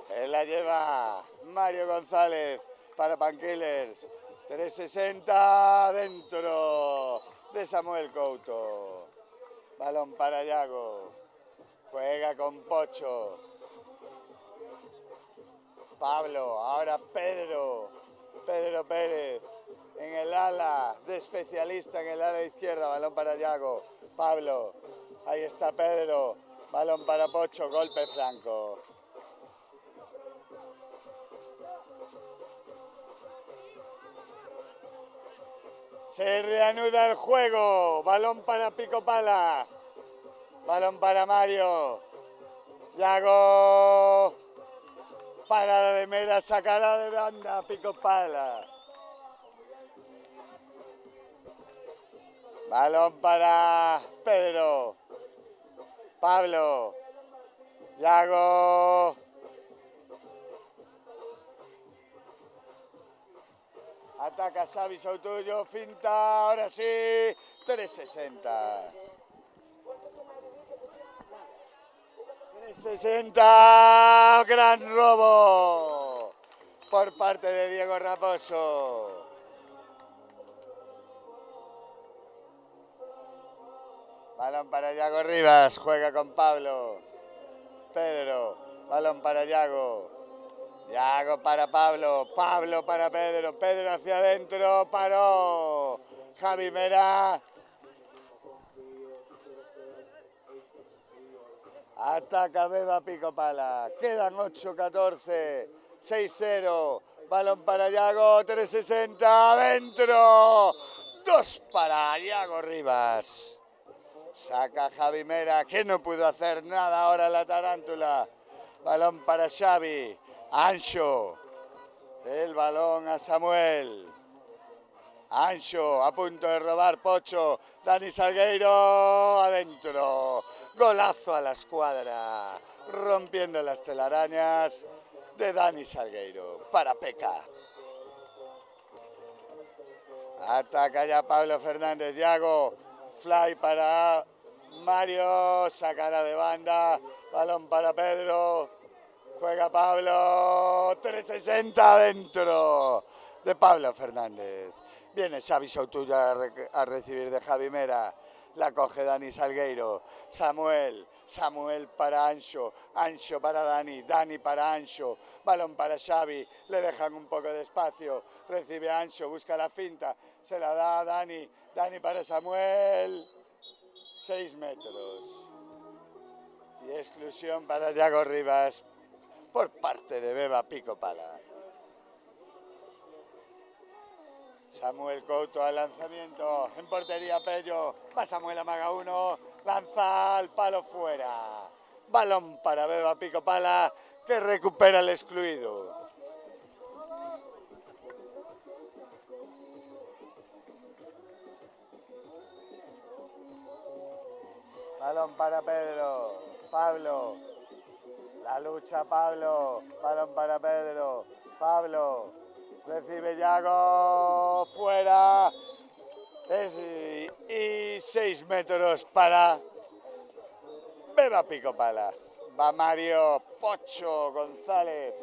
Él la lleva Mario González para Painkillers. 360 dentro de Samuel Couto. Balón para Yago. Juega con Pocho. Pablo, ahora Pedro. Pedro Pérez en el ala de especialista en el ala izquierda. Balón para Yago. Pablo. Ahí está Pedro. Balón para Pocho. Golpe franco. Se reanuda el juego. Balón para Pico Pala. Balón para Mario. Yago. Parada de Mera. Sacará de banda Pico Pala. Balón para Pedro. Pablo. Yago. Ataca Xavi Soutullo, finta, ahora sí, 360. 360, gran robo por parte de Diego Raposo. Balón para Yago Rivas, juega con Pablo. Pedro, balón para Yago. Yago para Pablo, Pablo para Pedro, Pedro hacia adentro, paró Javi Mera. Ataca Beba Pico Pala, quedan 8-14, 6-0, balón para Yago, 360, adentro, 2 para Yago Rivas. Saca Javi Mera, que no pudo hacer nada ahora la tarántula. Balón para Xavi. Ancho, el balón a Samuel. Ancho, a punto de robar Pocho. Dani Salgueiro, adentro. Golazo a la escuadra, rompiendo las telarañas de Dani Salgueiro para Peca. Ataca ya Pablo Fernández. Yago, fly para Mario, sacará de banda. Balón para Pedro. Juega Pablo, 360 dentro de Pablo Fernández. Viene Xavi Soutullo a recibir de Javi Mera. La coge Dani Salgueiro. Samuel para Ancho. Ancho para Dani. Dani para Ancho. Balón para Xavi. Le dejan un poco de espacio. Recibe Ancho. Busca la finta. Se la da a Dani. Dani para Samuel. 6 metros. Y exclusión para Yago Rivas por parte de Beba Pico Pala. Samuel Couto al lanzamiento, en portería Pello, va Samuel, amaga uno, lanza al palo fuera. Balón para Beba Pico Pala, que recupera el excluido. Balón para Pedro, Pablo. La lucha Pablo, balón para Pedro, Pablo, recibe Yago, fuera, y 6 metros para Beba Pico Pala. Va Mario Pocho González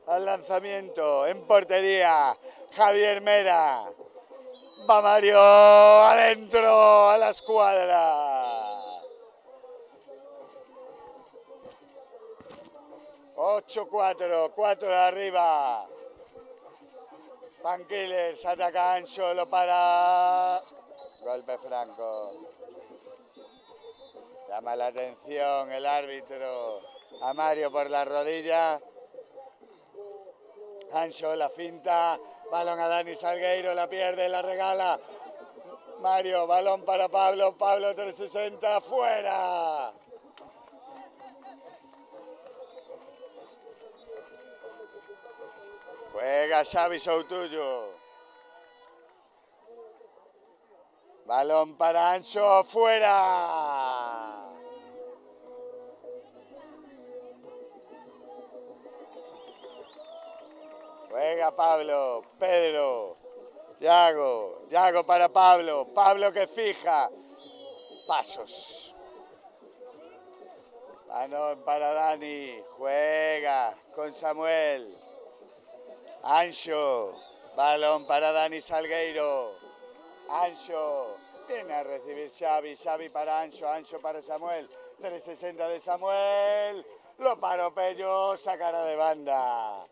al lanzamiento, en portería, Javier Mera. Va Mario adentro a la escuadra. 8-4, 4 arriba. Painkillers, ataca Ancho, lo para. Golpe franco. Llama la atención el árbitro a Mario por la rodilla. Ancho la finta. Balón a Dani Salgueiro, la pierde, la regala. Mario, balón para Pablo. Pablo 360, fuera. Juega Xavi Soutullo. Balón para Ancho, fuera. Juega Pablo, Pedro. Yago para Pablo. Pablo que fija. Pasos. Balón para Dani. Juega con Samuel. Ancho. Balón para Dani Salgueiro. Ancho. Viene a recibir Xavi. Xavi para Ancho. Ancho para Samuel. 360 de Samuel. Lo paró Pello. Sacará de banda.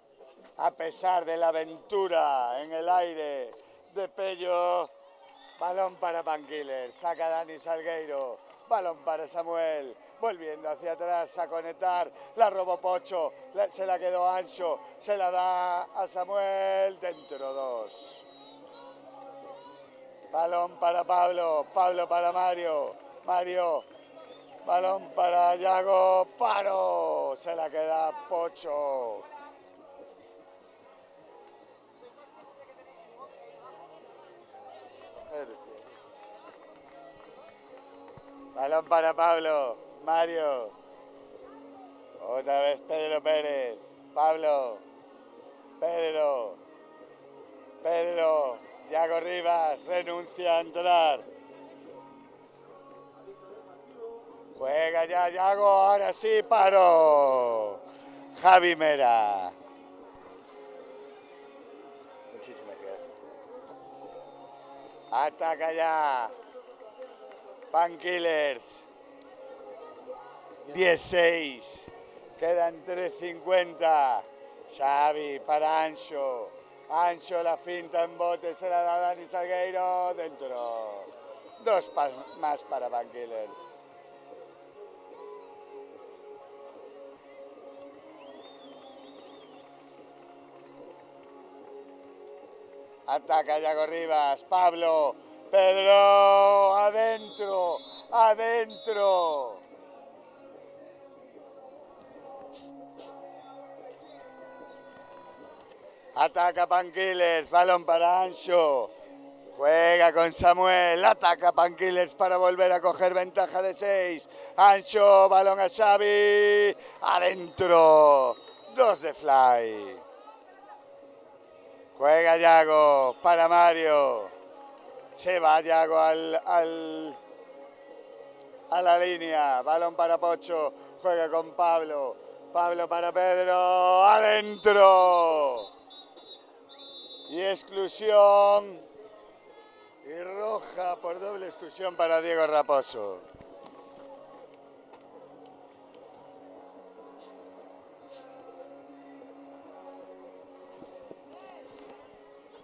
A pesar de la aventura en el aire de Pello. Balón para Pankiller. Saca Dani Salgueiro. Balón para Samuel. Volviendo hacia atrás a conectar. La robó Pocho. Se la quedó Ancho. Se la da a Samuel. Dentro 2. Balón para Pablo. Pablo para Mario. Mario. Balón para Yago. Paro. Se la queda Pocho. Balón para Pablo. Mario. Otra vez Pedro Pérez. Pablo. Pedro. Yago Rivas renuncia a entrar. Juega ya Yago. Ahora sí paro. Javi Mera. Muchísimas gracias. Ataca ya. Pankillers. 16. Quedan 3.50. Xavi para Ancho. Ancho la finta en bote. Se la da Dani Salgueiro. Dentro. 2 más para Pankillers. Ataca Yago Rivas. Pablo. Pedro. Adentro. Adentro. Ataca Pankillers, balón para Ancho. Juega con Samuel, ataca Pankillers para volver a coger ventaja de 6. Ancho, balón a Xavi. Adentro. 2 de Fly. Juega Yago para Mario. Se va Yago a la línea. Balón para Pocho. Juega con Pablo. Pablo para Pedro. Adentro. Y exclusión. Y roja por doble exclusión para Diego Raposo.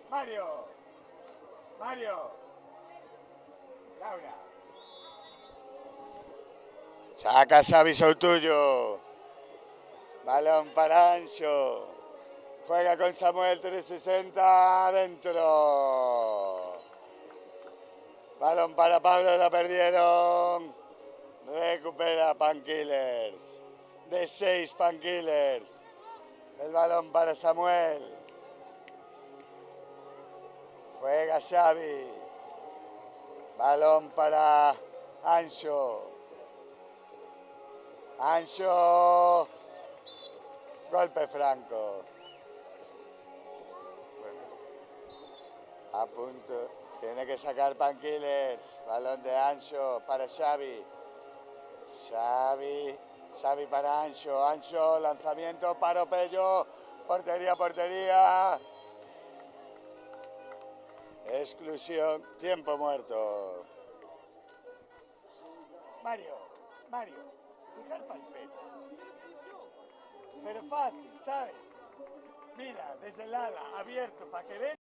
Mario. Laura. Saca Xavi Soutuyo. Balón para Ancho. Juega con Samuel 360 adentro. Balón para Pablo, la perdieron. Recupera Pankillers. De 6 Pankillers. El balón para Samuel. Juega Xavi. Balón para Ancho. Ancho. Golpe franco. A punto. Tiene que sacar Pankillers. Balón de Ancho para Xavi. Xavi para Ancho. Ancho, lanzamiento, paro Pello. Portería. Exclusión. Tiempo muerto. Mario. Fijar palpetas. Pero fácil, ¿sabes? Mira, desde el ala, abierto, para que vean.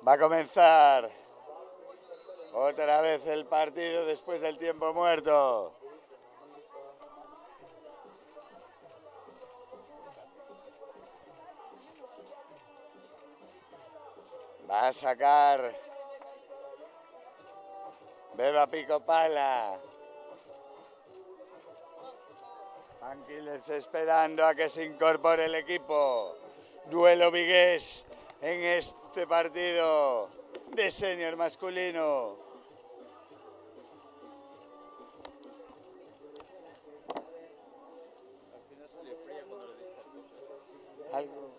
Va a comenzar otra vez el partido después del tiempo muerto. Va a sacar Beba Pico Pala. Pankillers esperando a que se incorpore el equipo. Duelo vigués en este partido de senior masculino. Algo.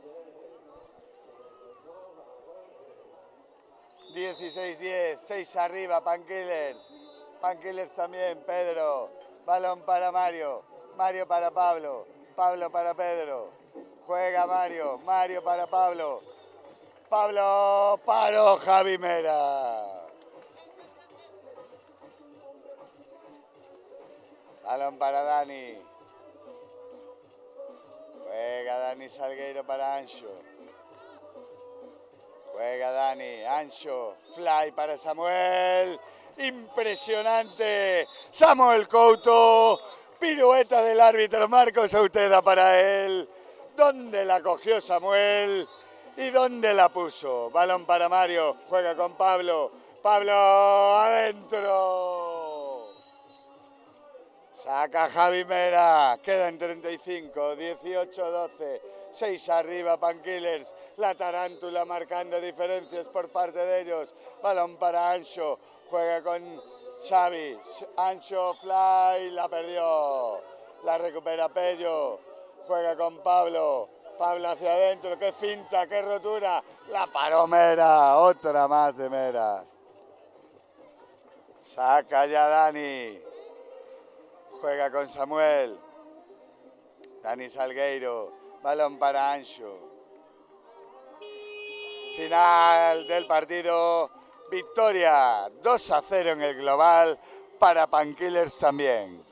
16-10, 6 arriba, Pankillers. Pankillers también, Pedro. Balón para Mario. Mario para Pablo. Pablo para Pedro. Juega Mario. Mario para Pablo. Pablo paró Javi Mera. Balón para Dani. Juega Dani Salgueiro para Ancho. Juega Dani, Ancho, fly para Samuel. Impresionante. Samuel Couto. Pirueta del árbitro Marcos Auteda para él. ¿Dónde la cogió Samuel? ¿Y dónde la puso? Balón para Mario. Juega con Pablo. Pablo adentro. Saca Javi Mera. Queda en 35. 18-12. 6 arriba, Pankillers. La tarántula marcando diferencias por parte de ellos. Balón para Ancho. Juega con Xavi. Ancho, fly. La perdió. La recupera Pello. Juega con Pablo. Pablo hacia adentro. Qué finta, qué rotura. La paró Mera. Otra más de Mera. Saca ya Dani. Juega con Samuel. Dani Salgueiro. Balón para Ancho. Final del partido. Victoria 2-0 en el global para Pankillers también.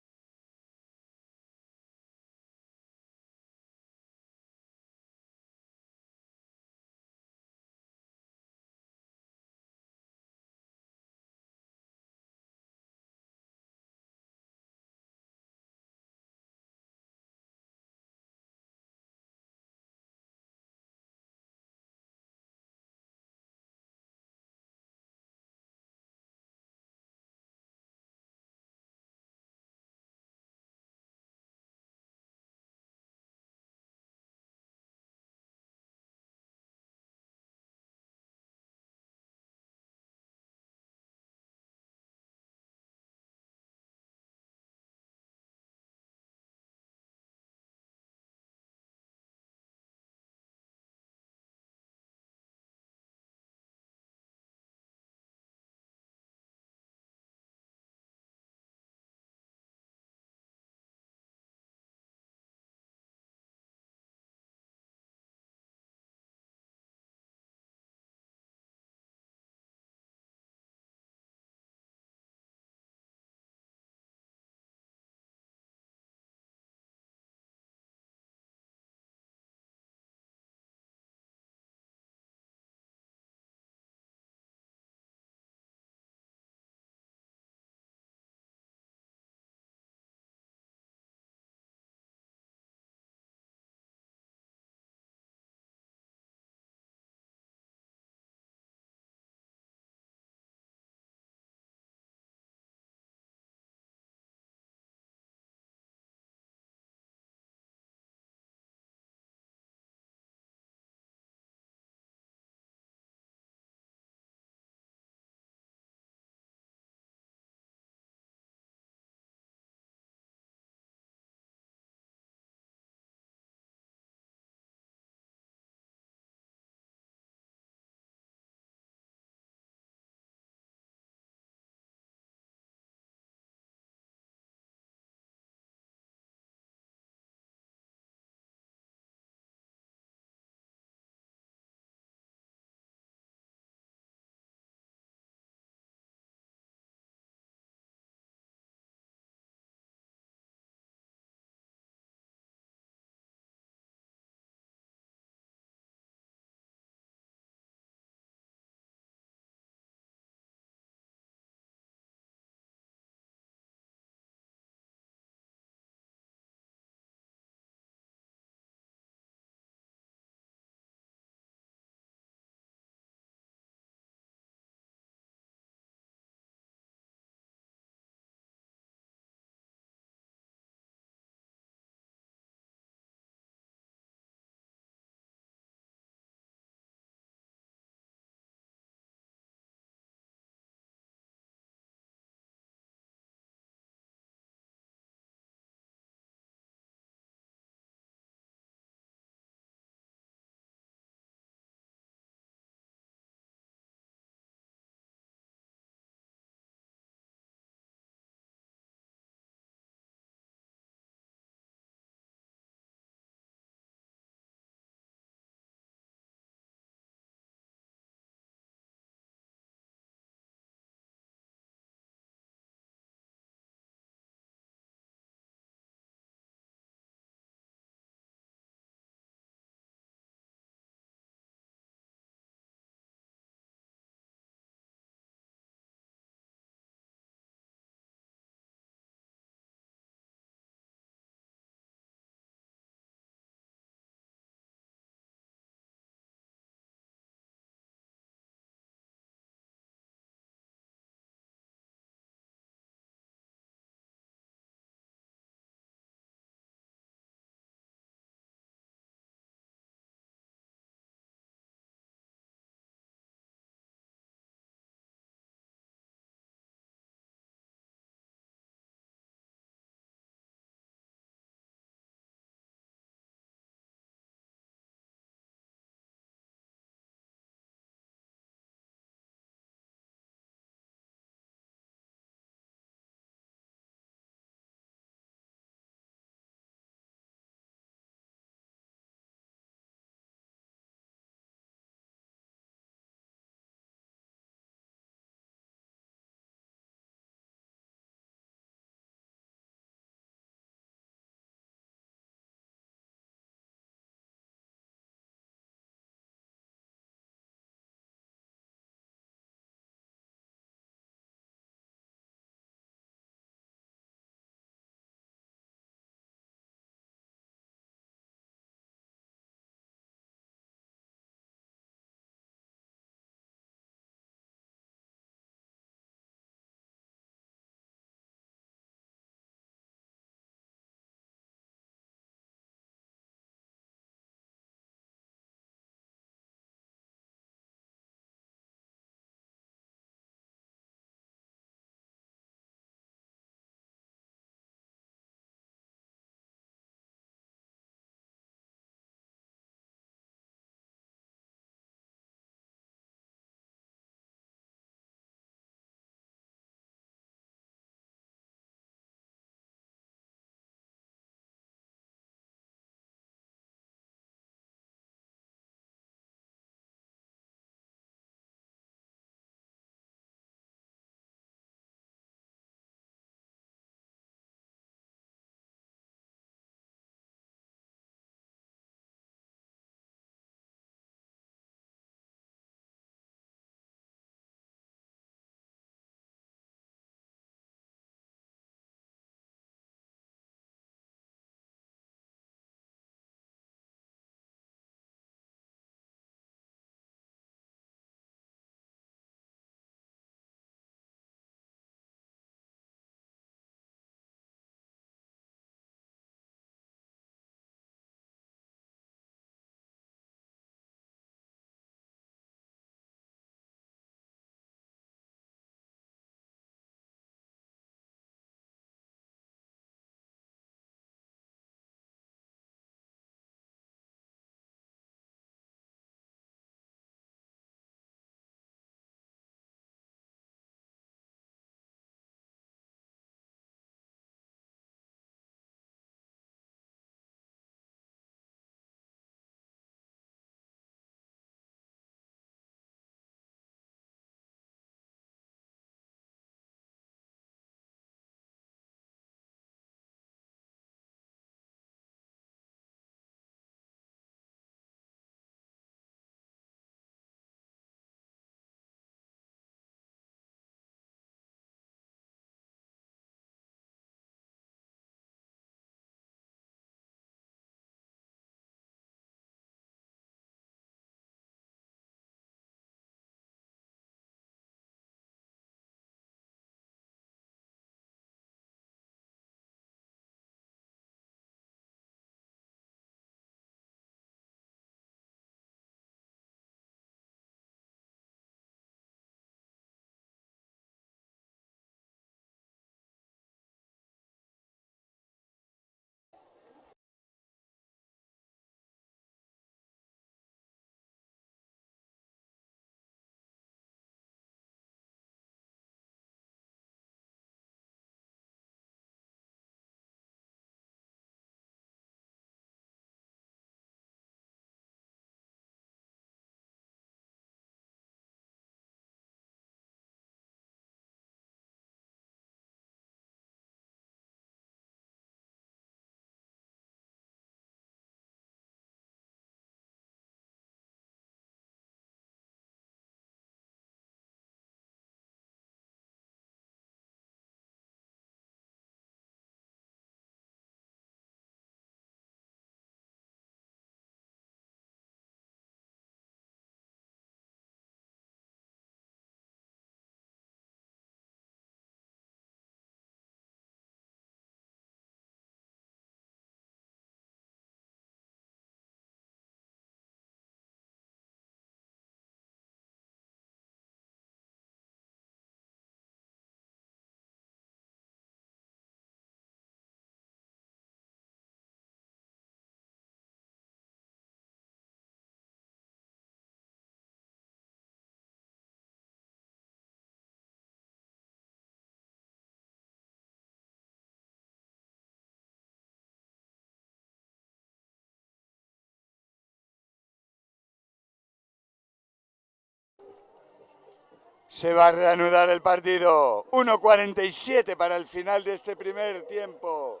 Se va a reanudar el partido. 1:47 para el final de este primer tiempo.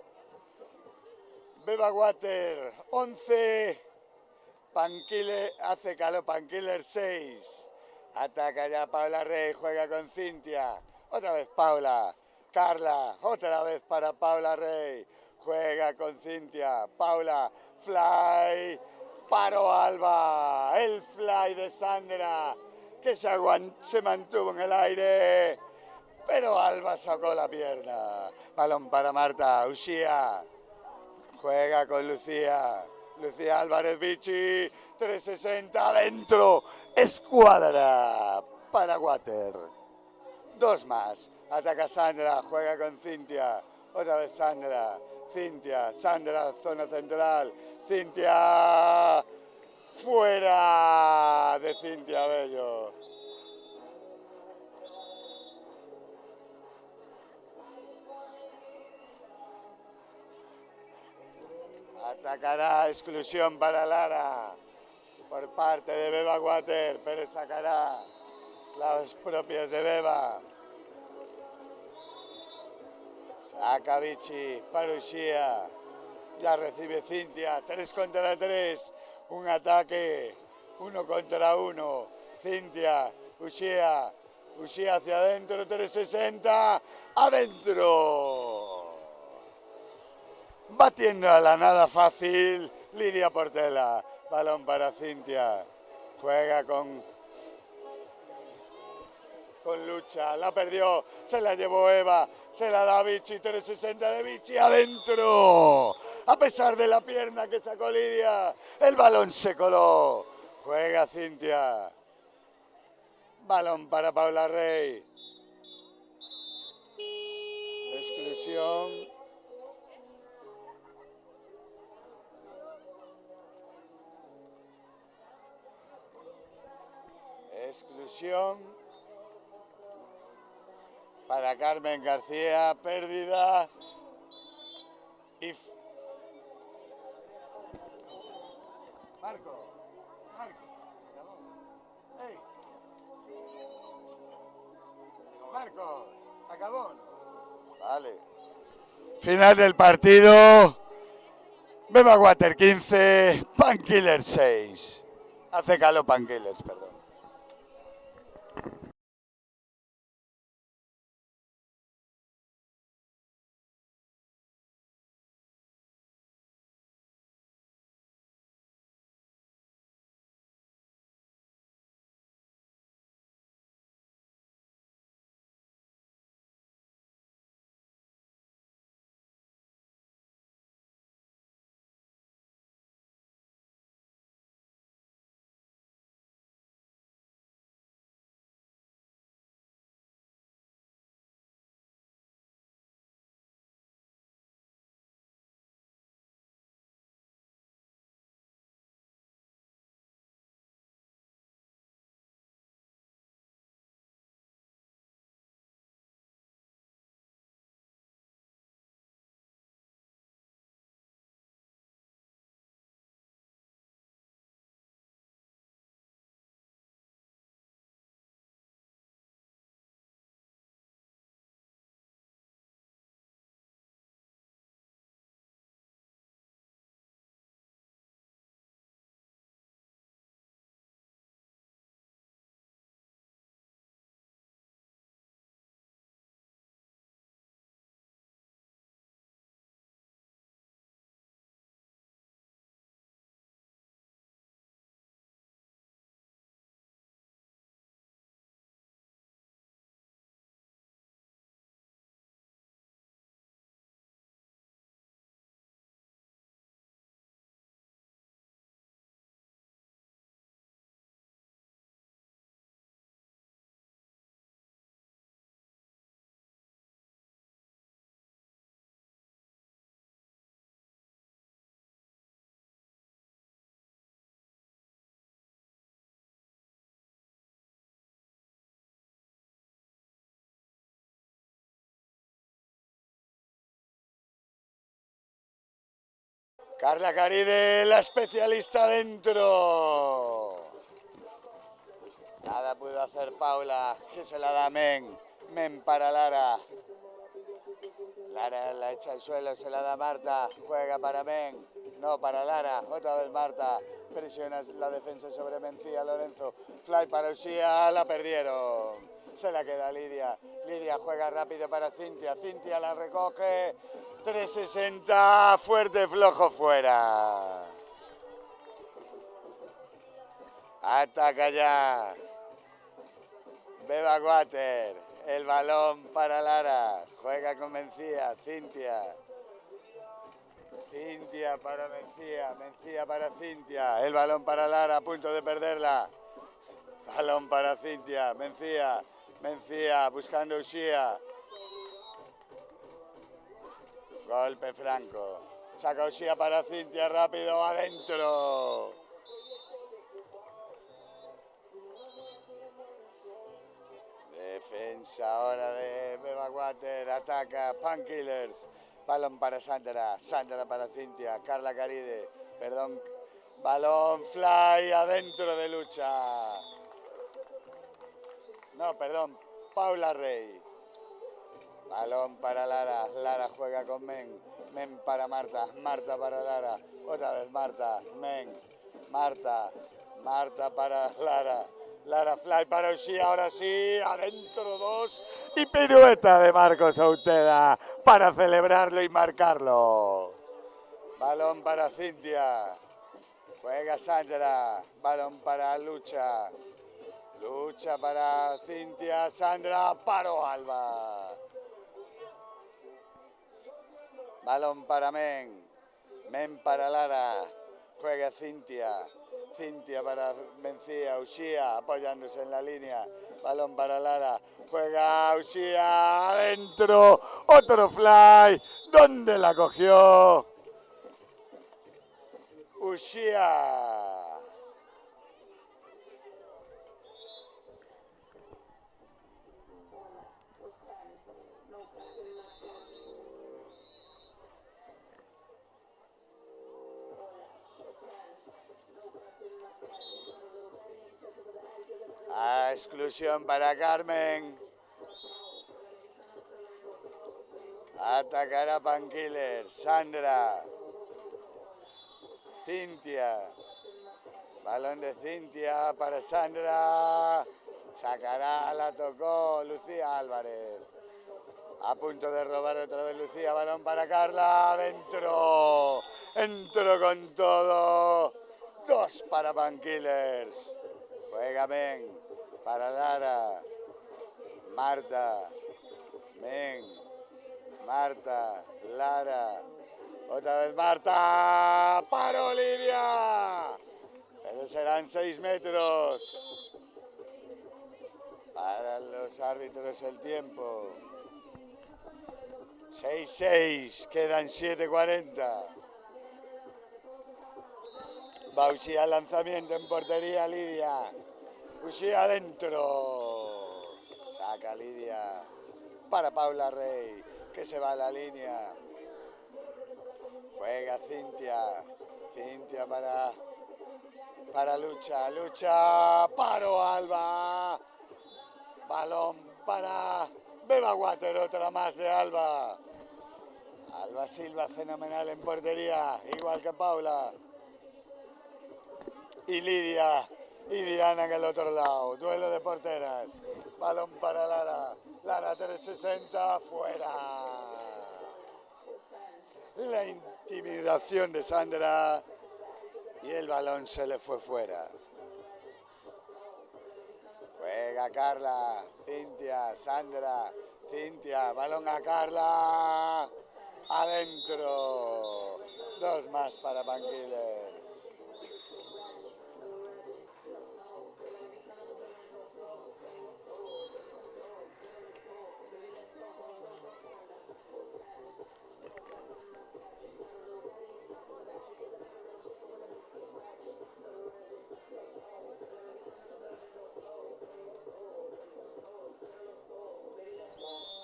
Beba Water 11. Hace calor, Painkiller 6. Ataca ya Paula Rey, juega con Cintia. Otra vez Paula. Carla, otra vez para Paula Rey. Juega con Cintia. Paula, fly. Paro Alba. El fly de Sandra, que se mantuvo en el aire. Pero Alba sacó la pierna. Balón para Marta. Uxía. Juega con Lucía. Lucía Álvarez Vichy, 360 adentro, escuadra para Water. Dos más, ataca Sandra, juega con Cintia, otra vez Sandra, Cintia, Sandra, zona central, Cintia, fuera de Cintia Bello. Atacará exclusión para Lara por parte de Beba Water, pero sacará las propias de Beba. Saca Vichy para Uxía. Ya recibe Cintia, 3 contra 3. Un ataque, 1 contra 1. Cintia, Uxía. Uxía hacia adentro, 360. ¡Adentro! Batiendo a la nada fácil, Lidia Portela. Balón para Cintia. Juega con lucha. La perdió. Se la llevó Eva. Se la da Vichy. 360 de Vichy. ¡Adentro! A pesar de la pierna que sacó Lidia, el balón se coló. Juega Cintia. Balón para Paula Rey. Exclusión. Exclusión para Carmen García, pérdida y... Marco, hey. Marcos, acabó. Vale. Final del partido. Beba Water 15, Painkiller 6. Hace calor Painkillers, perdón. Carla Caride, la especialista dentro. Nada pudo hacer Paula, que se la da Men. Men para Lara. Lara la echa al suelo, se la da Marta. Juega para Men. No, para Lara. Otra vez Marta. Presiona la defensa sobre Mencía, Lorenzo. Fly para Uxía, la perdieron. Se la queda Lidia. Lidia juega rápido para Cintia. Cintia la recoge. 360, fuerte, flojo, fuera. Ataca ya. Beba Water. El balón para Lara. Juega con Mencía. Cintia. Cintia para Mencía. Mencía para Cintia. El balón para Lara. A punto de perderla. Balón para Cintia. Mencía. Mencía buscando Uxía. Golpe franco. Saca Uxía para Cintia. Rápido. Adentro. Defensa ahora de Beba Water. Ataca Painkillers. Balón para Sandra. Sandra para Cintia. Carla Caride. Perdón. Balón Fly adentro de lucha. No, perdón. Paula Rey. Balón para Lara. Lara juega con Men. Men para Marta. Marta para Lara. Otra vez Marta. Men. Marta. Marta para Lara. Lara Fly para Uxía, ahora sí, adentro 2 y pirueta de Marcos Auteda para celebrarlo y marcarlo. Balón para Cintia, juega Sandra, balón para Lucha, Lucha para Cintia, Sandra, paro Alba. Balón para Men, Men para Lara, juega Cintia. Cintia para Mencía, Uxía apoyándose en la línea, balón para Lara, juega Uxía, adentro, otro Fly, ¿dónde la cogió? Uxía. Exclusión para Carmen. Atacará Painkiller. Sandra. Cintia. Balón de Cintia para Sandra. Sacará, la tocó Lucía Álvarez. A punto de robar otra vez Lucía. Balón para Carla. Dentro. Entró con todo. 2 para Painkillers. Juega Men. Para Lara, Marta, Men, Marta, Lara, otra vez Marta, ¡paró Lidia! Pero serán 6 metros. Para los árbitros el tiempo. 6-6, quedan 7:40. Va Uxía al lanzamiento en portería Lidia. Uxía adentro. Saca Lidia para Paula Rey, que se va a la línea. Juega Cintia. Cintia para Lucha. Lucha. Paro Alba. Balón para Beba Water. Otra más de Alba. Alba Silva fenomenal en portería. Igual que Paula. Y Lidia. Y Diana en el otro lado, duelo de porteras, balón para Lara, Lara 360, fuera. La intimidación de Sandra y el balón se le fue fuera. Juega Carla, Cintia, Sandra, Cintia, balón a Carla, adentro, 2 más para Painkillers.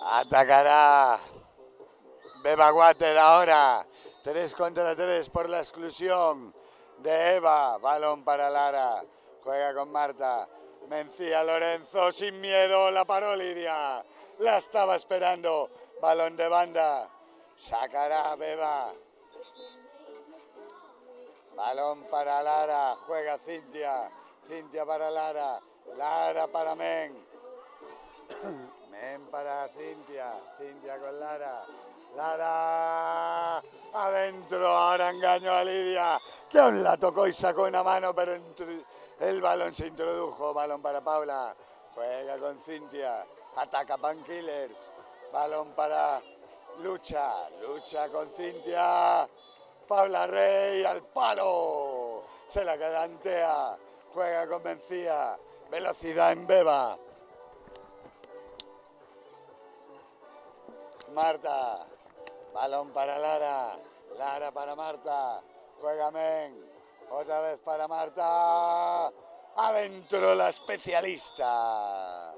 Atacará Beba Water ahora. 3 contra 3 por la exclusión de Eva. Balón para Lara. Juega con Marta. Mencía Lorenzo sin miedo, la paró Lidia. La estaba esperando. Balón de banda. Sacará Beba. Balón para Lara. Juega Cintia. Cintia para Lara. Lara para Men. Men para Cintia. Cintia con Lara. Lara adentro. Ahora engañó a Lidia, que aún la tocó y sacó una mano, pero el balón se introdujo. Balón para Paula. Juega con Cintia. Ataca Painkillers. Balón para Lucha. Lucha con Cintia. Paula Rey al palo. Se la quedantea. Juega con Mencía. Velocidad en Beba. Marta. Balón para Lara. Lara para Marta. Juega Men. Otra vez para Marta. Adentro la especialista.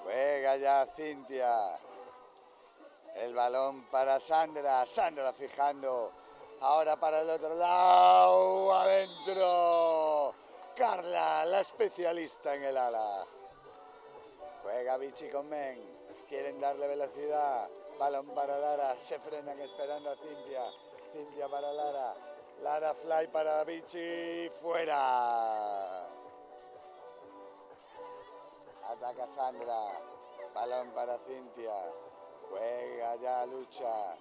Juega ya Cintia. El balón para Sandra. Sandra fijando. Ahora para el otro lado. Adentro. Carla, la especialista en el ala. Juega Vichy con Men. Quieren darle velocidad. Balón para Lara. Se frenan esperando a Cintia. Cintia para Lara. Lara fly para Vichy. Fuera. Ataca Sandra. Balón para Cintia. Juega ya Lucha.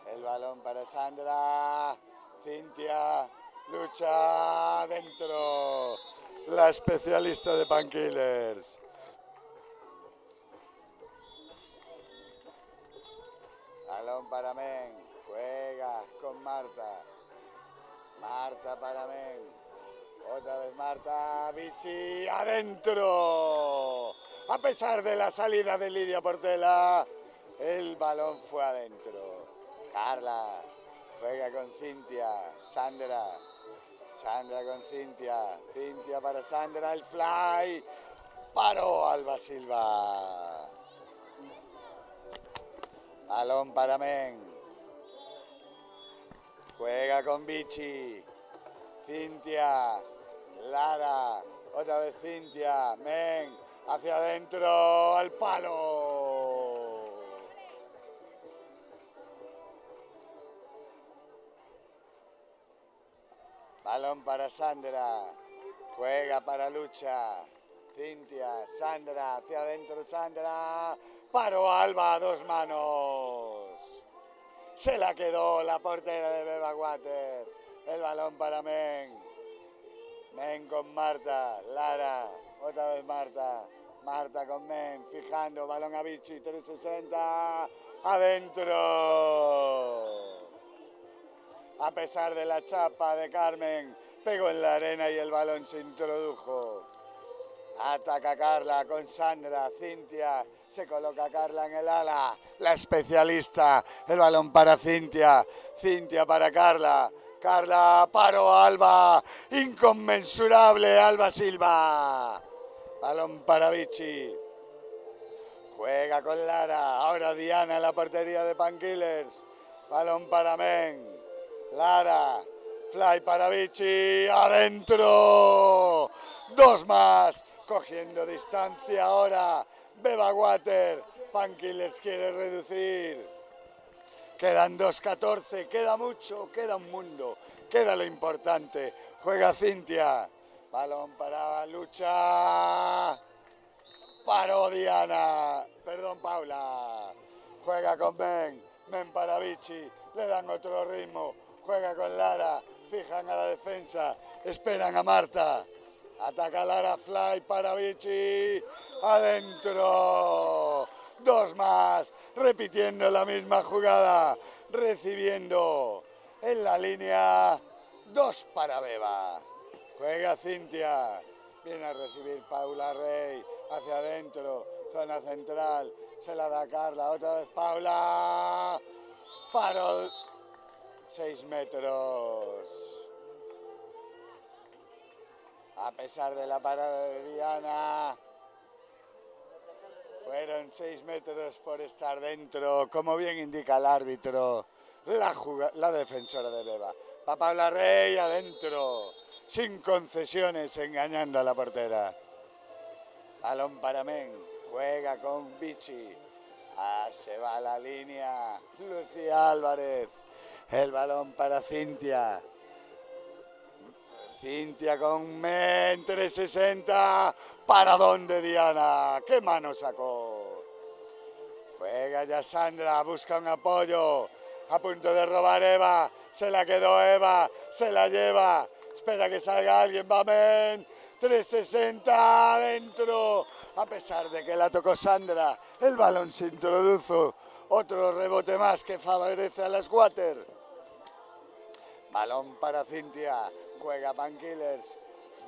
El balón para Sandra. Cintia. Lucha dentro. La especialista de Painkillers. Balón para Men. Juega con Marta. Marta para Men. Otra vez Marta. Vichy adentro. A pesar de la salida de Lidia Portela, el balón fue adentro. Carla juega con Cintia. Sandra. Sandra con Cintia. Cintia para Sandra. El fly. Paró Alba Silva. Balón para Men. Juega con Vichy. Cintia. Lara. Otra vez Cintia. Men. Hacia adentro. Al palo. Balón para Sandra. Juega para Lucha. Cintia. Sandra. Hacia adentro Sandra. Paró Alba a dos manos. Se la quedó la portera de Beba Water. El balón para Men. Men con Marta. Lara. Otra vez Marta. Marta con Men. Fijando. Balón a Vichy. 360. Adentro. A pesar de la chapa de Carmen. Pegó en la arena y el balón se introdujo. Ataca Carla con Sandra. Cintia. Se coloca Carla en el ala. La especialista. El balón para Cintia. Cintia para Carla. Carla paró a Alba. Inconmensurable Alba Silva. Balón para Vichy. Juega con Lara. Ahora Diana en la portería de Painkillers. Balón para Men. Lara. Fly para Vichy. Adentro. Dos más. Cogiendo distancia ahora. Beba Water. Painkillers quiere reducir. Quedan 2:14. Queda mucho. Queda un mundo. Queda lo importante. Juega Cintia. Balón para Lucha. Paró Diana. Perdón, Paula. Juega con Men. Men para Vichy. Le dan otro ritmo. Juega con Lara. Fijan a la defensa. Esperan a Marta. Ataca Lara. Fly para Vichy. Adentro. Dos más. Repitiendo la misma jugada. Recibiendo en la línea. Dos para Beba. Juega Cintia. Viene a recibir Paula Rey. Hacia adentro. Zona central. Se la da Carla. Otra vez Paula. Paró. 6 metros. A pesar de la parada de Diana. Fueron 6 metros por estar dentro. Como bien indica el árbitro. la defensora de Beba. Va Paula Rey adentro, sin concesiones, engañando a la portera. Balón para Men, juega con Vichy. Se va a la línea Lucía Álvarez. El balón para Cintia. Cintia con Men, 360. ¿Para dónde Diana? ¿Qué mano sacó? Juega ya Sandra, busca un apoyo. A punto de robar Eva. Se la quedó Eva. Se la lleva. Espera que salga alguien. Va Men. 360 adentro. A pesar de que la tocó Sandra, el balón se introdujo. Otro rebote más que favorece a las Water. Balón para Cintia. Juega Pankillers.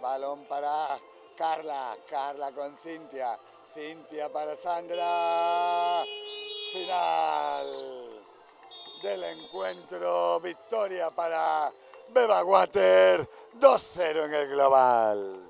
Balón para Carla. Carla con Cintia. Cintia para Sandra. Final del encuentro. Victoria para Beba Water. 2-0 en el global.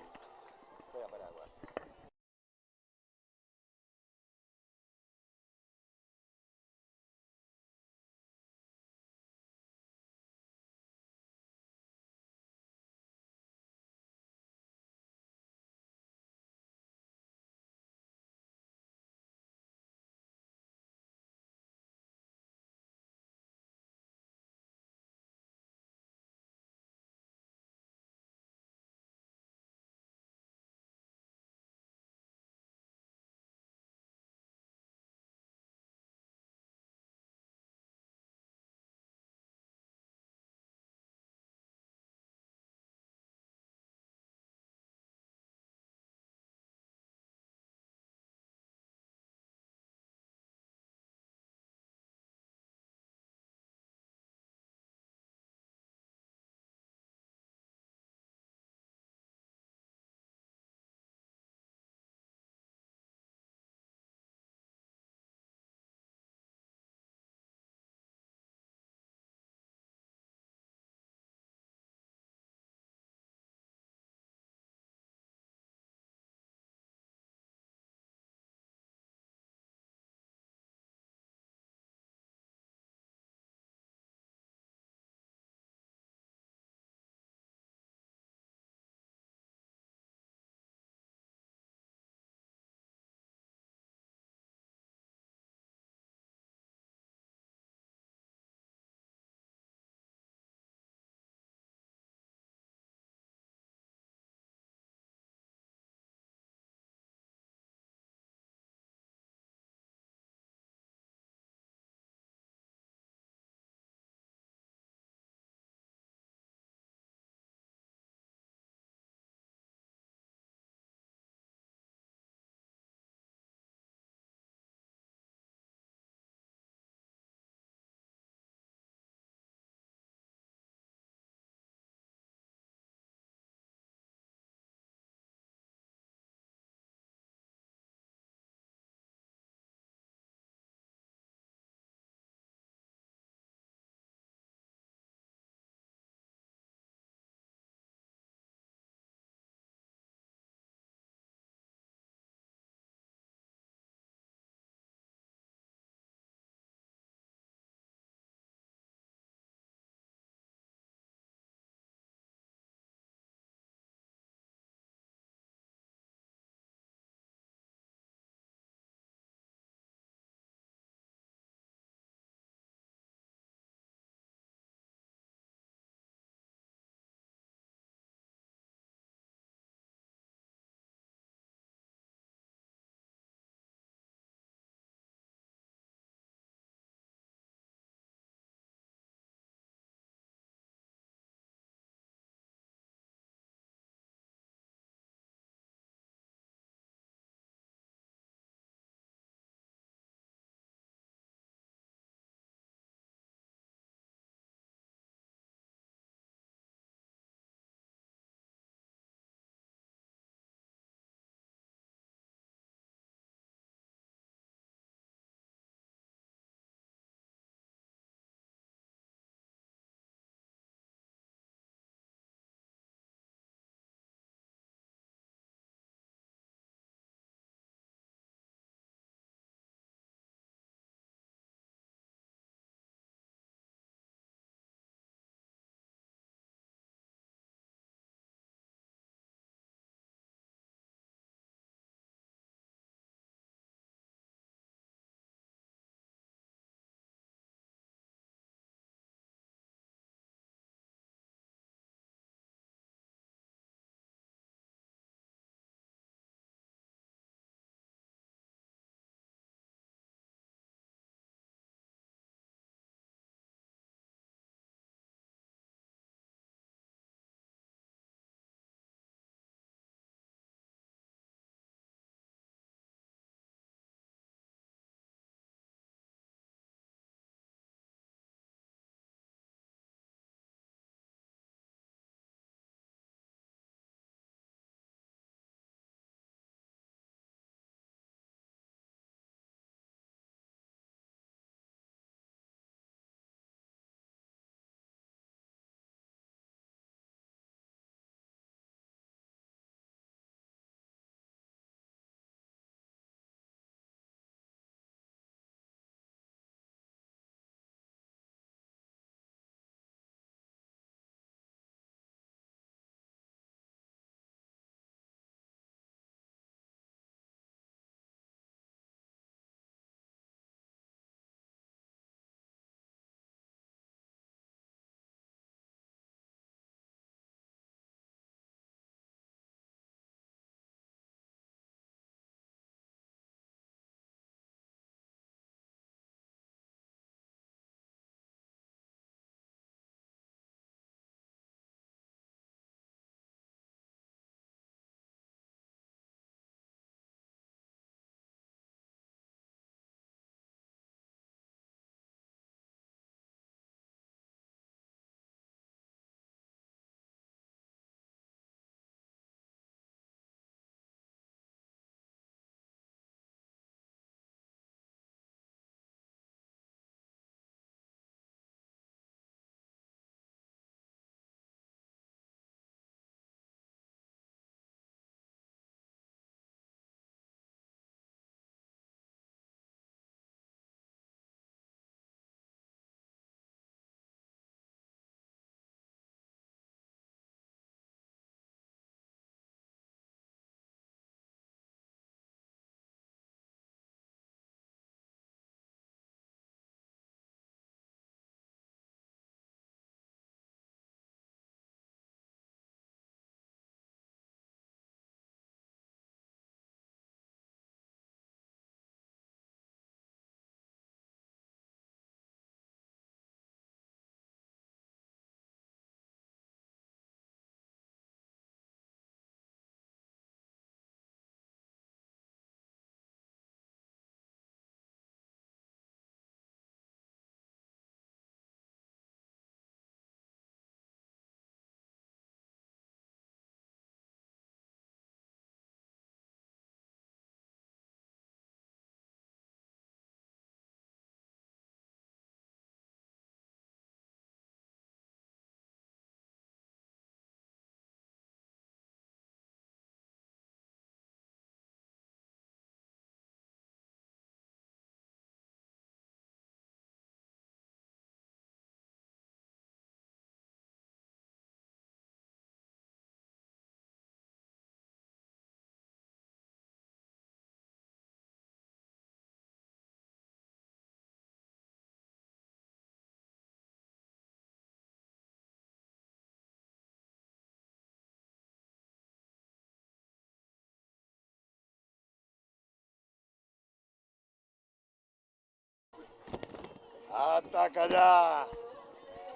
Ataca ya.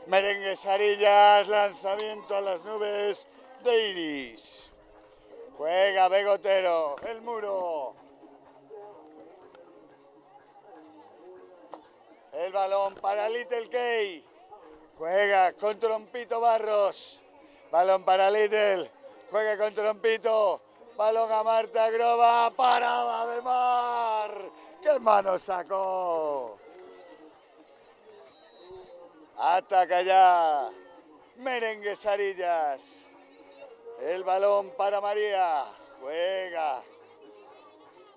Merengues Arillas, lanzamiento a las nubes de Iris. Juega Begotero, el muro. El balón para Little Key. Juega con Trompito Barros. Balón para Little. Juega con Trompito. Balón a Marta Grova. Parada de Mar. ¡Qué mano sacó! Ataca ya. Merengues Arillas. El balón para María. Juega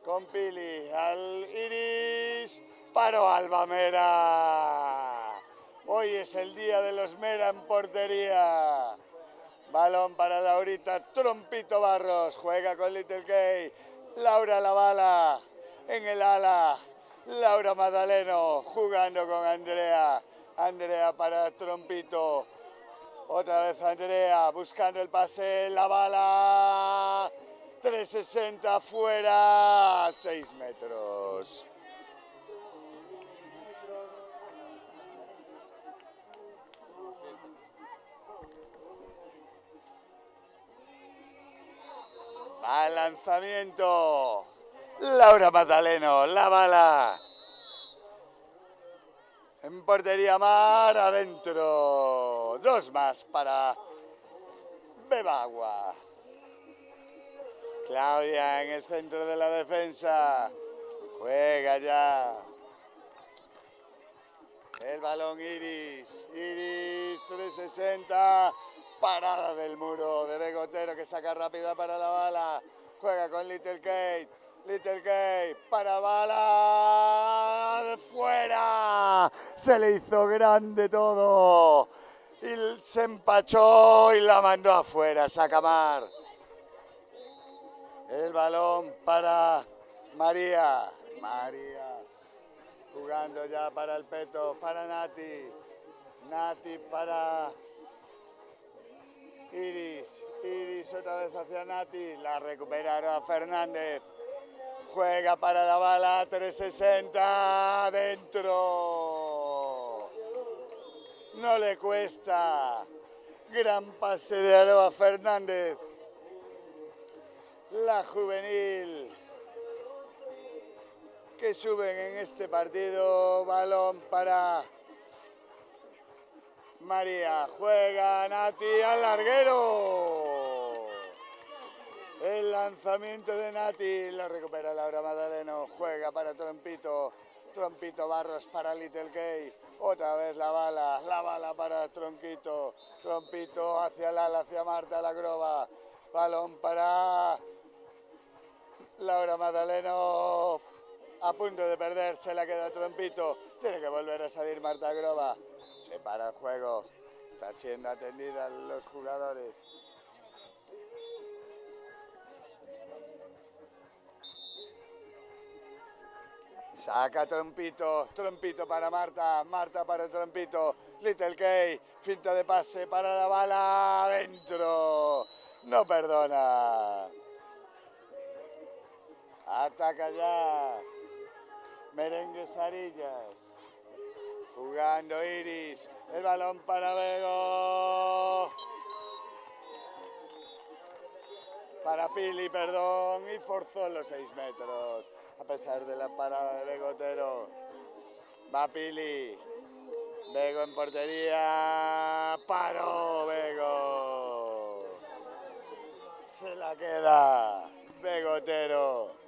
con Pili. Al Iris. Paró Alba Mera. Hoy es el día de los Mera en portería. Balón para Laurita. Trompito Barros. Juega con Little Key. Laura la bala. En el ala. Laura Magdaleno. Jugando con Andrea. Andrea para Trompito. Otra vez Andrea. Buscando el pase. La bala. 360 fuera. 6 metros. Al lanzamiento. Laura Magdaleno, la bala. En portería Mar, adentro. 2 más para Bebagua. Claudia en el centro de la defensa. Juega ya. El balón Iris. Iris 360. Parada del muro de Begotero que saca rápida para la bala. Juega con Little Kate. Little Kate para bala. De fuera. Se le hizo grande todo. Y se empachó y la mandó afuera. Saca Mar. El balón para María. María. Jugando ya para el peto. Para Nati. Nati para Iris. Iris otra vez hacia Nati. La recupera Fernández. Juega para la bala. 360. Dentro. No le cuesta. Gran pase de Aroa Fernández. La juvenil que suben en este partido. Balón para María. Juega Nati al larguero. El lanzamiento de Nati. Lo recupera Laura Magdaleno. Juega para Trompito. Trompito Barros para Little Key. Otra vez la bala. La bala para Tronquito. Trompito hacia el ala, hacia Marta la Grova. Balón para Laura Magdaleno. A punto de perder. Se la queda Trompito. Tiene que volver a salir Marta Grova. Se para el juego. Está siendo atendida los jugadores. Saca Trompito. Trompito para Marta. Marta para Trompito. Little Key. Finta de pase para la bala. Dentro. No perdona. Ataca ya. Merengues Arillas. Jugando Iris. El balón para Bego. Para Pili, perdón. Y forzó los 6 metros. A pesar de la parada de Begotero. Va Pili. Bego en portería. Paró Bego. Se la queda Begotero.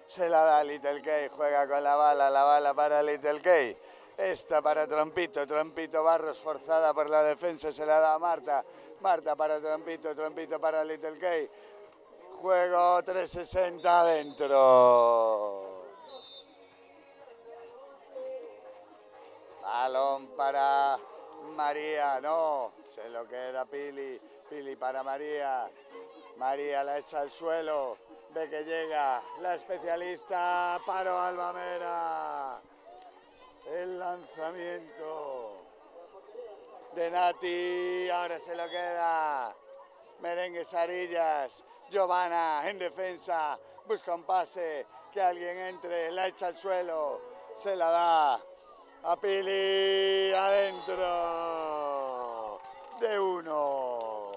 Se la da Little Key, juega con la bala para Little Key. Esta para Trompito, Trompito Barros forzada por la defensa, se la da a Marta. Marta para Trompito, Trompito para Little Key. Juego 360 adentro. Balón para María, no, se lo queda Pili. Pili para María. María la echa al suelo. Ve que llega la especialista. Paró Alba Mera. El lanzamiento de Nati. Ahora se lo queda Merengues Arillas. Giovanna en defensa. Busca un pase. Que alguien entre. La echa al suelo. Se la da A Pili, adentro. De 1.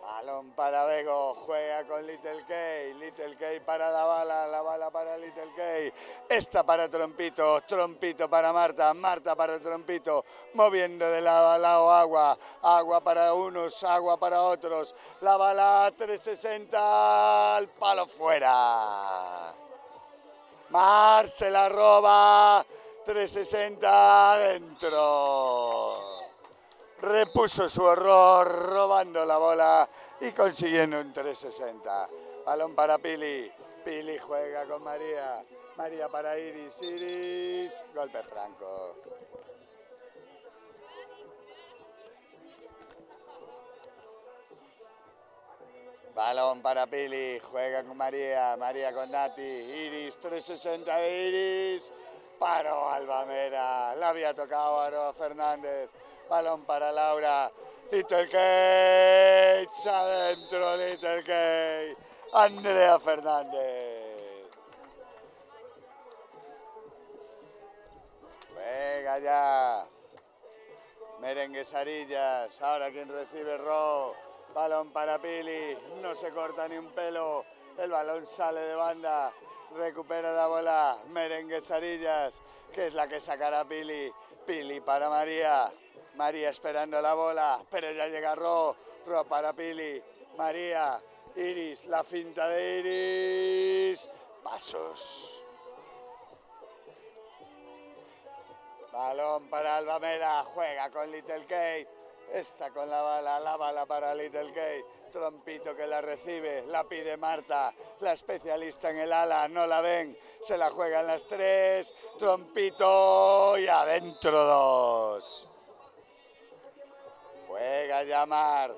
Balón para Bego, juega con Little K para la bala para Little K, esta para Trompito, Trompito para Marta, Marta para Trompito, moviendo de lado a lado agua para unos, agua para otros, la bala 360 al palo fuera. Mar se la roba, 360 adentro. Repuso su horror robando la bola y consiguiendo un 360. Balón para Pili. Pili juega con María. María para Iris. Iris. Golpe franco. Balón para Pili. Juega con María. María con Nati. Iris. 360 de Iris. Paró Albamera. La había tocado Aroa Fernández. Balón para Laura. Little Cage. Adentro Little Cage. Andrea Fernández. Juega ya. Merengues Arillas. Ahora quien recibe Ro. Balón para Pili. No se corta ni un pelo. El balón sale de banda. Recupera la bola. Merengues Arillas, que es la que sacará Pili. Pili para María. María esperando la bola, pero ya llega Ro. Ro para Pili. María. Iris. La finta de Iris. Pasos. Balón para Albamera. Juega con Little Kate. Esta con la bala para Little Kate. Trompito que la recibe, la pide Marta, la especialista en el ala, no la ven, se la juegan las 3, Trompito y adentro 2. Juega ya Mar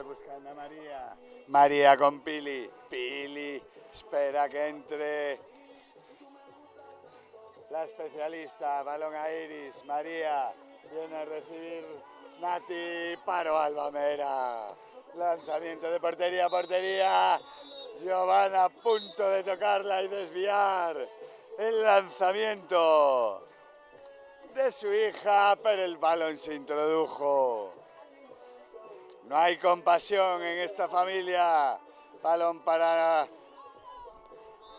buscando a María, María con Pili, Pili espera que entre la especialista, balón a Iris, María viene a recibir Nati, paro Albamera. Lanzamiento de portería a portería. Giovanna a punto de tocarla y desviar el lanzamiento de su hija, pero el balón se introdujo. No hay compasión en esta familia. Balón para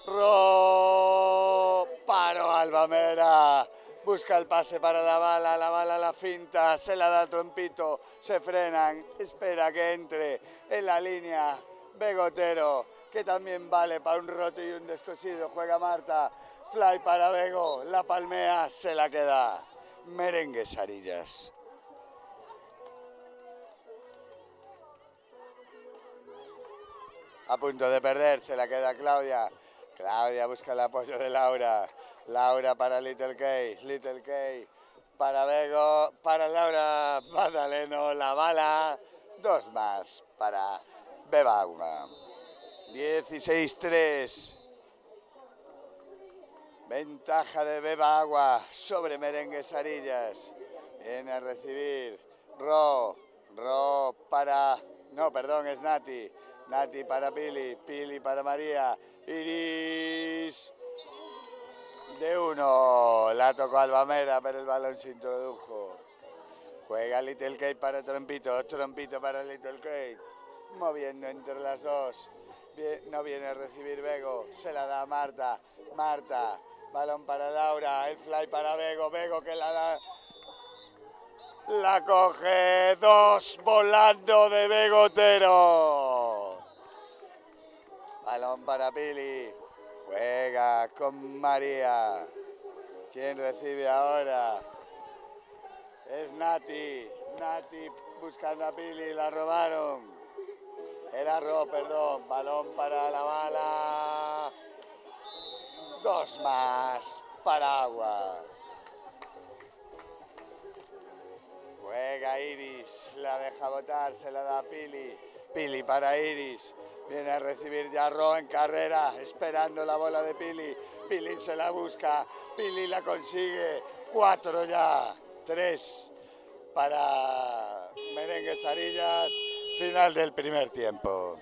Ro. Paro Albamera. Busca el pase para la bala la finta, se la da Trompito, se frenan, espera que entre en la línea Begotero, que también vale para un roto y un descosido, juega Marta, fly para Bego, la palmea, se la queda. Merengues Arillas. A punto de perder, se la queda Claudia. Claudia busca el apoyo de Laura. Laura para Little K para Bego, para Laura Magdaleno, la bala, 2 más para Beba Agua. 16-3. Ventaja de Beba Agua sobre Merengues Arillas. Viene a recibir Ro para... No, perdón, es Nati. Nati para Pili, Pili para María. Iris... De 1, la tocó Albamera, pero el balón se introdujo. Juega Little Kate para Trompito, Trompito para Little Kate. Moviendo entre las dos. No viene a recibir Bego, se la da a Marta. Marta, balón para Laura, el fly para Bego, Bego que la coge, 2 volando de Begotero. Balón para Pili. Juega con María. ¿Quién recibe ahora? Es Nati. Nati buscando a Pili, la robaron. Era Ro, perdón. Balón para la bala. 2 más para Agua. Juega Iris. La deja botar, se la da a Pili. Pili para Iris. Viene a recibir ya Ro en carrera, esperando la bola de Pili. Pili se la busca, Pili la consigue. 4 ya, 3 para Merengues Arillas. Final del primer tiempo.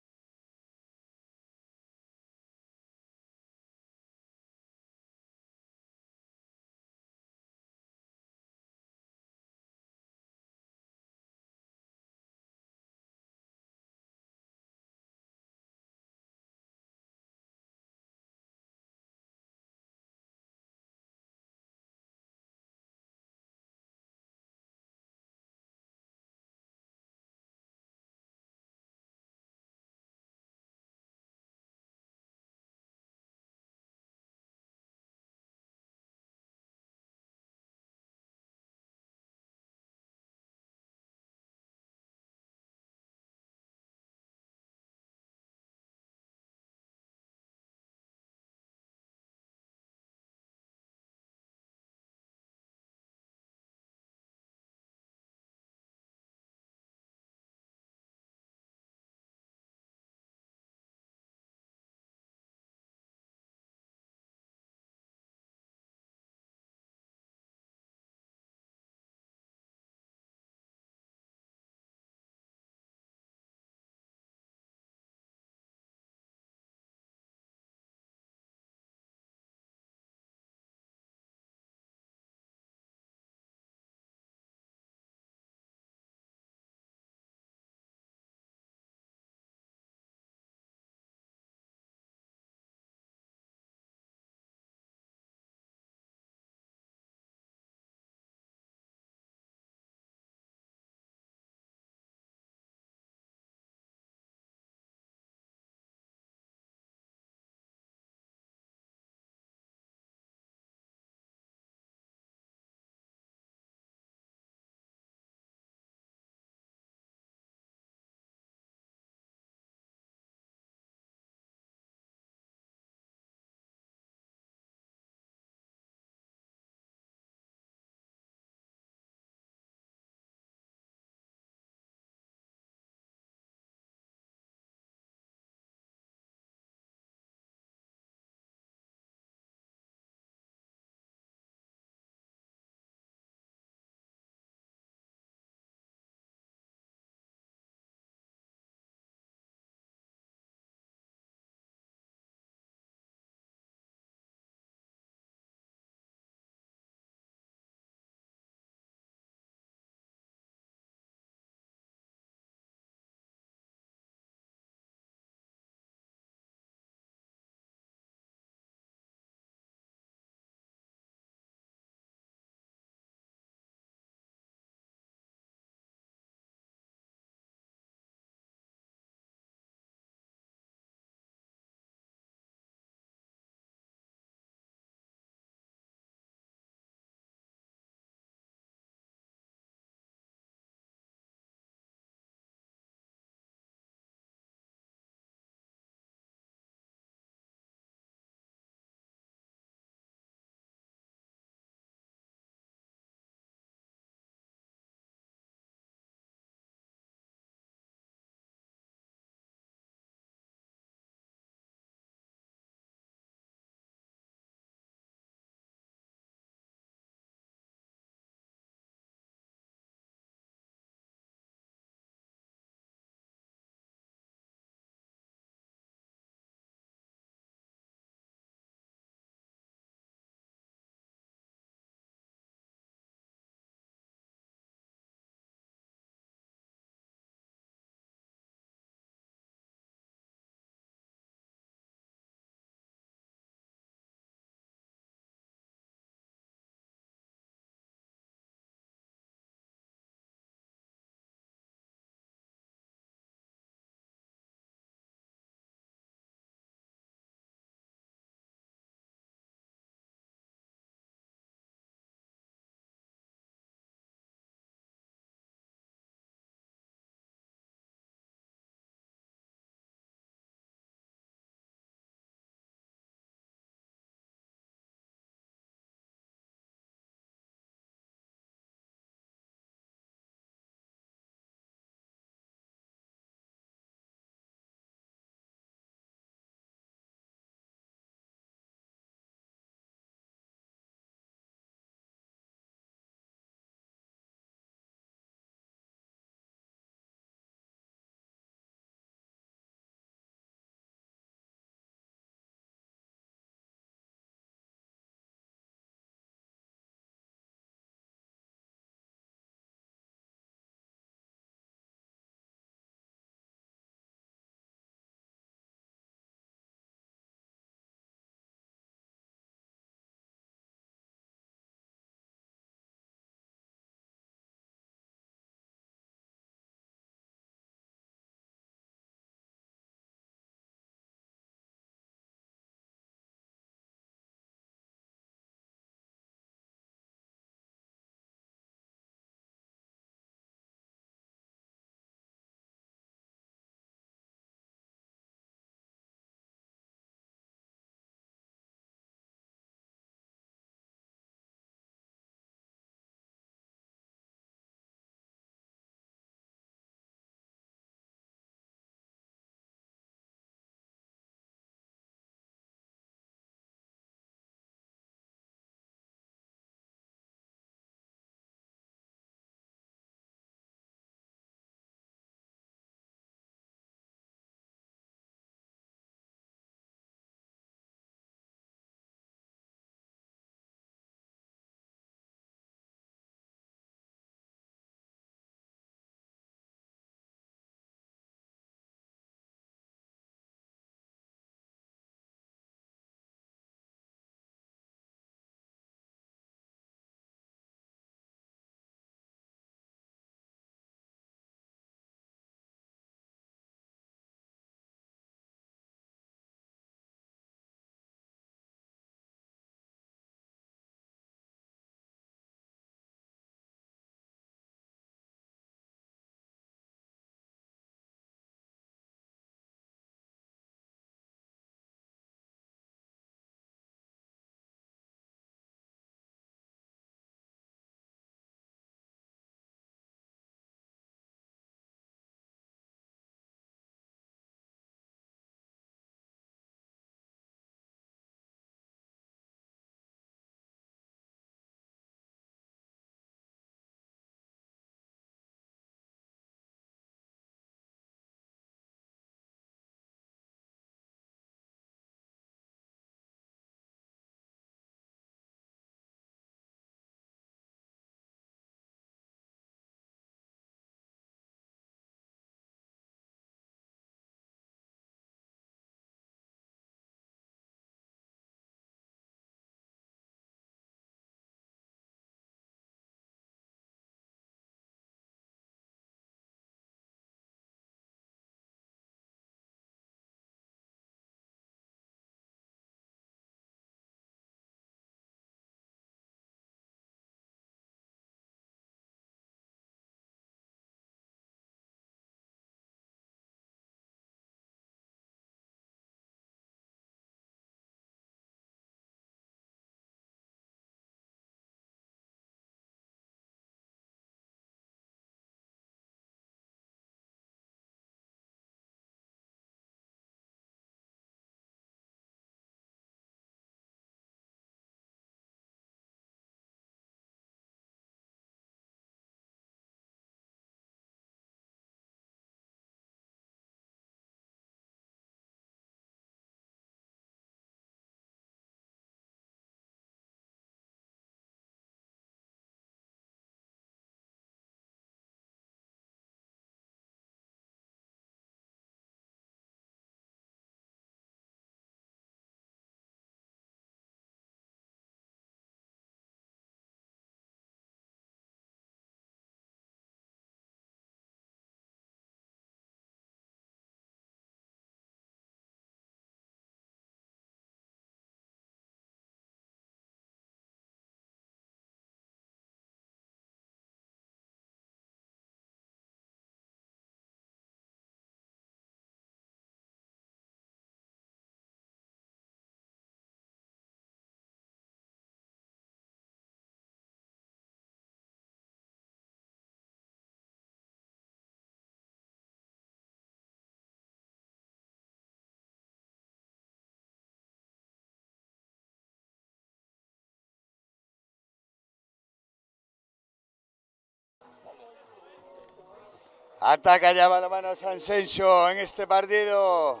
Ataca ya balonmano Sansenso en este partido.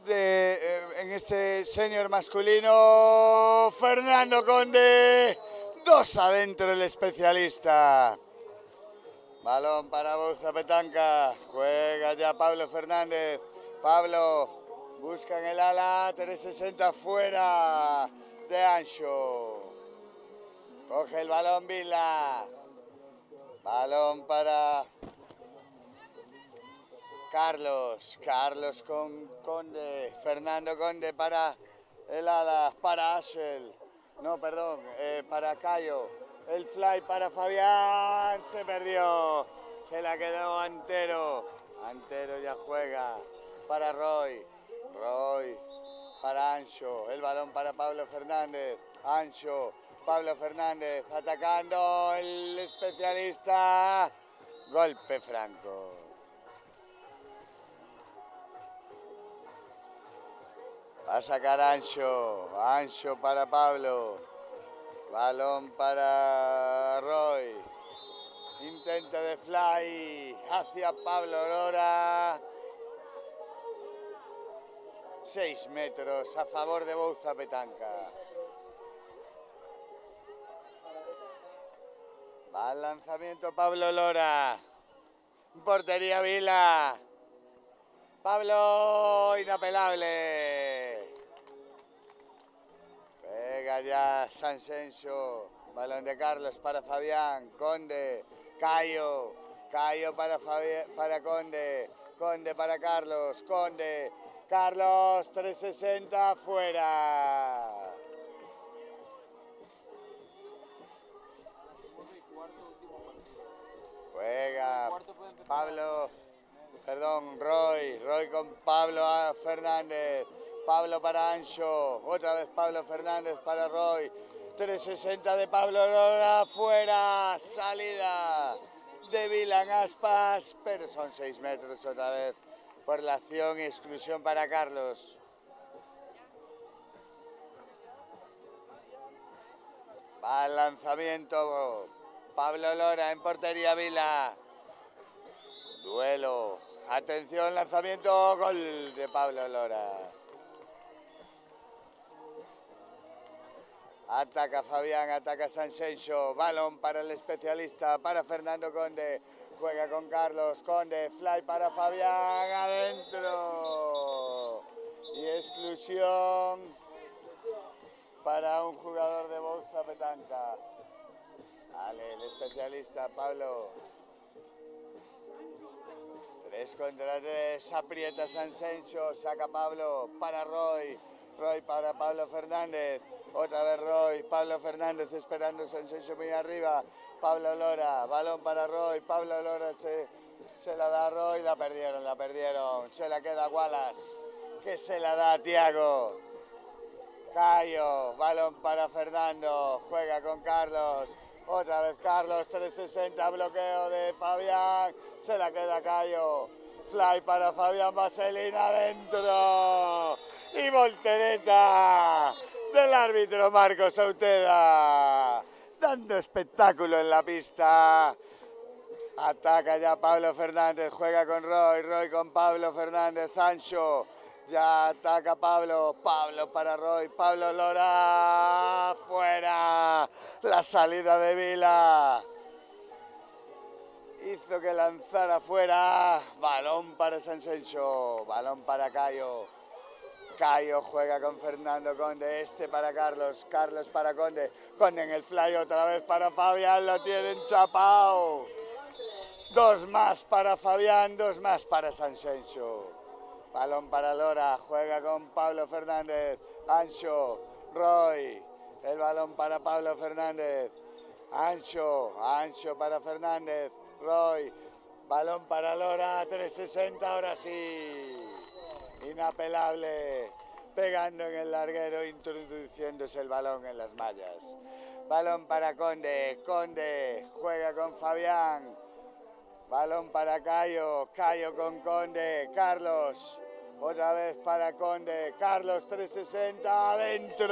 En este senior masculino, Fernando Conde, 2 adentro el especialista. Balón para Bouza Petanca, juega ya Pablo Fernández. Pablo busca en el ala, 360 fuera de Ancho. Coge el balón Vila. Balón para Carlos con Conde, Fernando Conde para el ala, para Ashel, no, perdón, para Cayo, el fly para Fabián, se perdió, se la quedó Antero ya juega para Roy para Ancho, el balón para Pablo Fernández, Ancho, Pablo Fernández atacando, el especialista, golpe franco. Va a sacar Ancho para Pablo, balón para Roy, intento de fly hacia Pablo Lora, 6 metros a favor de Bouza Petanca. Va al lanzamiento Pablo Lora, portería Vila, Pablo inapelable. Pega ya Sansenso, balón de Carlos para Fabián, Conde, Cayo para Conde, Conde para Carlos, Carlos 360 fuera. Juega Roy con Pablo Fernández, Pablo para Ancho, otra vez Pablo Fernández para Roy, 360 de Pablo Lora, fuera, salida de Vilan Aspas, pero son 6 metros otra vez por la acción y exclusión para Carlos. Va al lanzamiento Pablo Lora en portería Vila. Duelo. Atención, lanzamiento, gol de Pablo Lora. Ataca Fabián, ataca Sansenso. Balón para el especialista, para Fernando Conde. Juega con Carlos, Conde, fly para Fabián, adentro. Y exclusión para un jugador de Bouza Petanca. Sale el especialista, Pablo. 3 contra 3, aprieta Sansenso, saca Pablo para Roy para Pablo Fernández, otra vez Roy, Pablo Fernández esperando Sansenso muy arriba, Pablo Lora, balón para Roy, Pablo Lora se la da a Roy, la perdieron, se la queda Wallace, que se la da a Tiago. Cayo, balón para Fernando, juega con Carlos, otra vez Carlos, 360, bloqueo de Fabián, se la queda Cayo, fly para Fabián Vaselina adentro, y voltereta del árbitro Marcos Auteda, dando espectáculo en la pista. Ataca ya Pablo Fernández, juega con Roy con Pablo Fernández, Ancho. Ya ataca Pablo para Roy, Pablo Lora, fuera, la salida de Vila, hizo que lanzara fuera, balón para Sansenso, balón para Cayo, Cayo juega con Fernando Conde, para Carlos, Carlos para Conde, Conde en el fly otra vez para Fabián, lo tienen chapao, 2 más para Fabián, 2 más para Sansenso. Balón para Lora, juega con Pablo Fernández, Ancho, Roy, el balón para Pablo Fernández, Ancho para Fernández, Roy, balón para Lora, 360, ahora sí, inapelable, pegando en el larguero, introduciéndose el balón en las mallas. Balón para Conde, Conde juega con Fabián, balón para Cayo, Cayo con Conde, Carlos, otra vez para Conde, Carlos 360, adentro,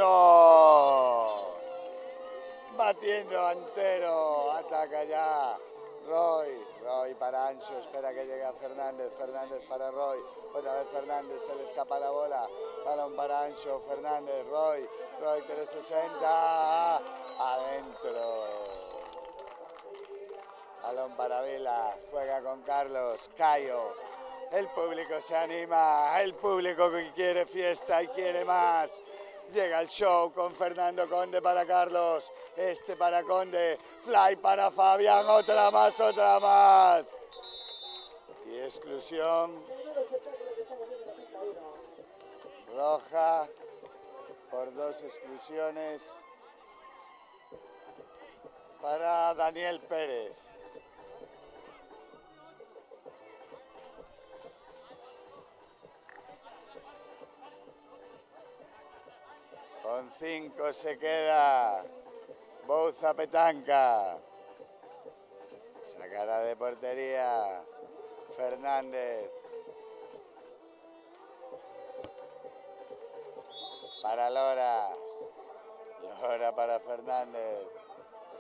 batiendo Antero, ataca ya Roy para Ancho, espera que llegue a Fernández, Fernández para Roy, otra vez Fernández, se le escapa la bola, balón para Ancho, Fernández, Roy 360, adentro. Balón para Vila, juega con Carlos, Cayo, el público se anima, el público que quiere fiesta y quiere más. Llega el show con Fernando Conde para Carlos, este para Conde, fly para Fabián, otra más. Y exclusión roja por 2 exclusiones para Daniel Pérez. Con 5 se queda Bouza Petanca. Sacará de portería Fernández. Para Lora. Lora para Fernández.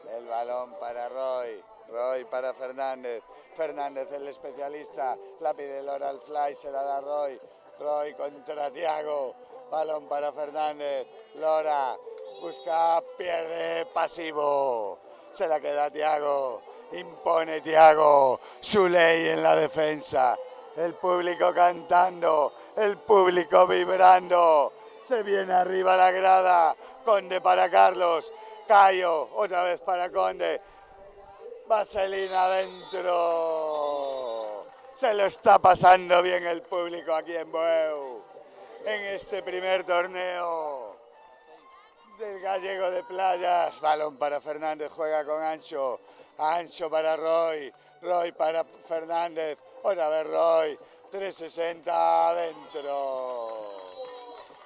El balón para Roy. Roy para Fernández. Fernández el especialista. La pide Lora al fly. Se la da Roy. Roy contra Thiago. Balón para Fernández. Lora busca, pierde, pasivo. Se la queda Thiago. Impone Thiago su ley en la defensa. El público cantando. El público vibrando. Se viene arriba la grada. Conde para Carlos. Cayo, otra vez para Conde. Vaselina adentro. Se lo está pasando bien el público aquí en Bueu. En este primer torneo del Gallego de Playas. Balón para Fernández, juega con Ancho. Ancho para Roy. Roy para Fernández. Otra vez Roy. 360 adentro.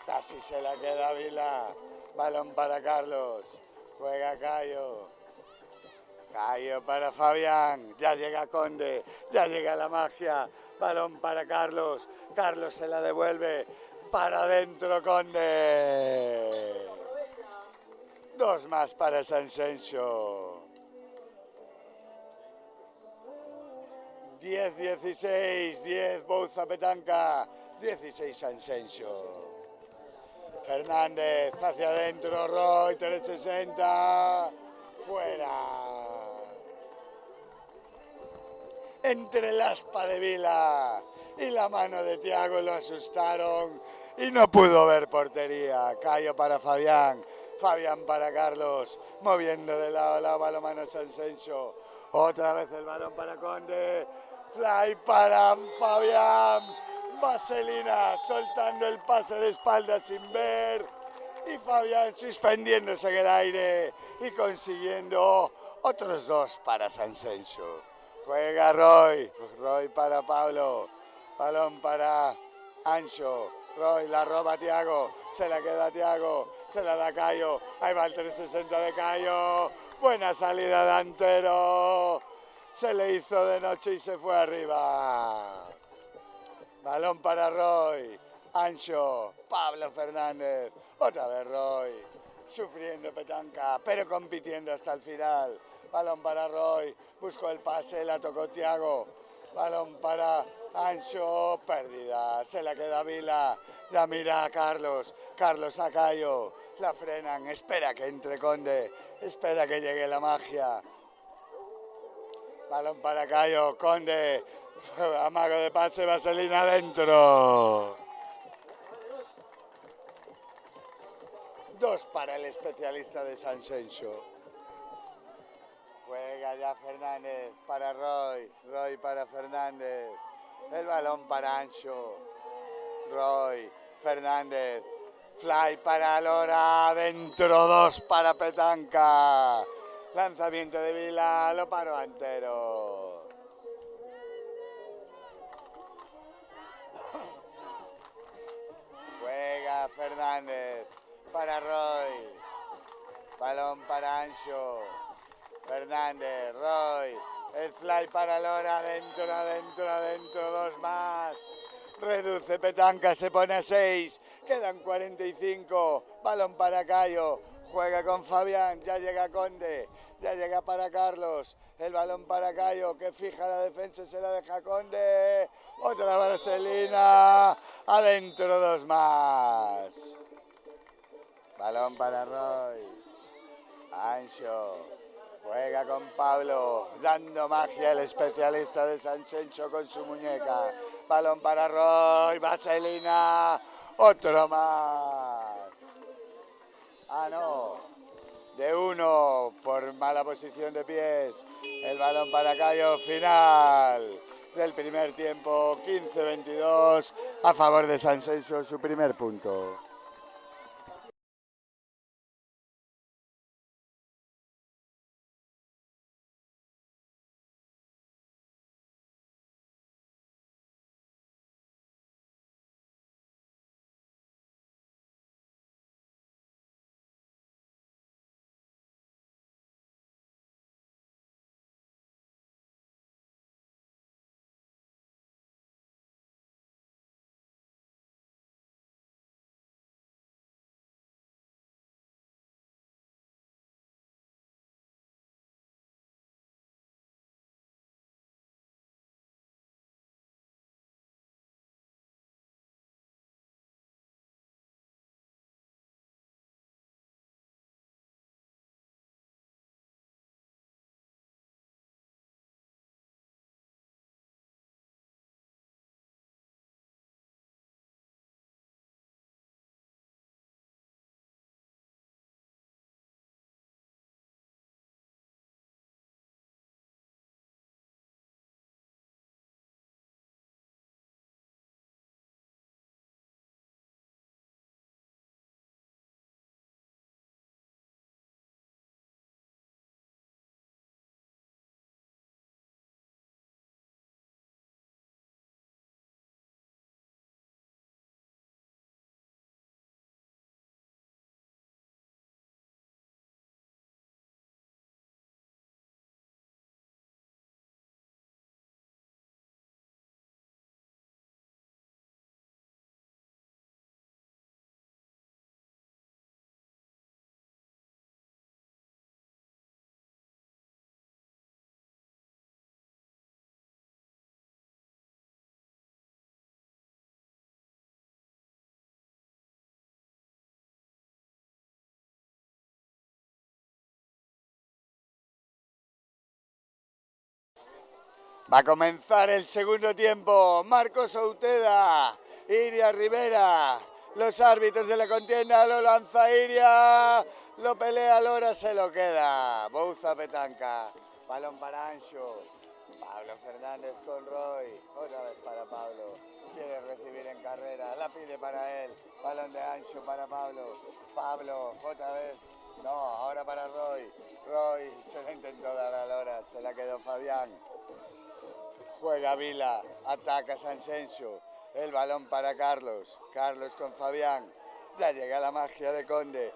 Casi se la queda Vila. Balón para Carlos. Juega Cayo. Cayo para Fabián. Ya llega Conde. Ya llega la magia. Balón para Carlos. Carlos se la devuelve. Para adentro Conde. 2 más para Sansencho. 10-16. 10 Bouza Petanca. 16 Sansencho. Fernández hacia adentro, Roy, 360, fuera. Entre el aspa de Vila y la mano de Thiago lo asustaron y no pudo ver portería. Cayo para Fabián, Fabián para Carlos, moviendo de lado a lado, balonmano Sansencho. Otra vez el balón para Conde, fly para Fabián. Vaselina soltando el pase de espalda sin ver y Fabián suspendiéndose en el aire y consiguiendo otros 2 para Sansencho. Juega Roy, Roy para Pablo, balón para Ancho, Roy la roba Thiago, se la queda Thiago, se la da Cayo, ahí va el 360 de Cayo, buena salida de Antero, se le hizo de noche y se fue arriba. Balón para Roy, Ancho, Pablo Fernández, otra vez Roy, sufriendo Petanca, pero compitiendo hasta el final. Balón para Roy, buscó el pase, la tocó Thiago, balón para Ancho, pérdida, se la queda Vila, ya mira a Carlos, Carlos a Cayo, la frenan, espera que entre Conde, espera que llegue la magia. Balón para Cayo, Conde. Amago de pase, Vaselina adentro. 2 para el especialista de Sansencho. Juega ya Fernández para Roy. Roy para Fernández. El balón para Ancho. Roy, Fernández. Fly para Lora. Adentro 2 para Petanca. Lanzamiento de Vila. Lo paró Antero. Juega Fernández para Roy, balón para Ancho, Fernández, Roy, el fly para Lora, adentro, 2 más, reduce Petanca, se pone a 6, quedan 45, balón para Cayo, juega con Fabián, ya llega Conde, ya llega para Carlos, el balón para Cayo, que fija la defensa, se la deja Conde, otra vaselina, adentro dos más. Balón para Roy, Ancho, juega con Pablo, dando magia el especialista de Sanxenxo con su muñeca. Balón para Roy, vaselina, otro más. Ah, no, de uno por mala posición de pies. El balón para Cayo, final del primer tiempo, 15-22, a favor de Sanxenxo, su primer punto. Va a comenzar el segundo tiempo. Marcos Outeda, Iria Rivera. Los árbitros de la contienda lo lanza Iria. Lo pelea Lora, se lo queda. Bouza Petanca. Balón para Ancho. Pablo Fernández con Roy. Otra vez para Pablo. Quiere recibir en carrera. La pide para él. Balón de Ancho para Pablo. Pablo, otra vez. No, ahora para Roy. Roy se la intentó dar a Lora. Se la quedó Fabián. Juega Vila, ataca Sanxenxo, el balón para Carlos, Carlos con Fabián, ya llega la magia de Conde,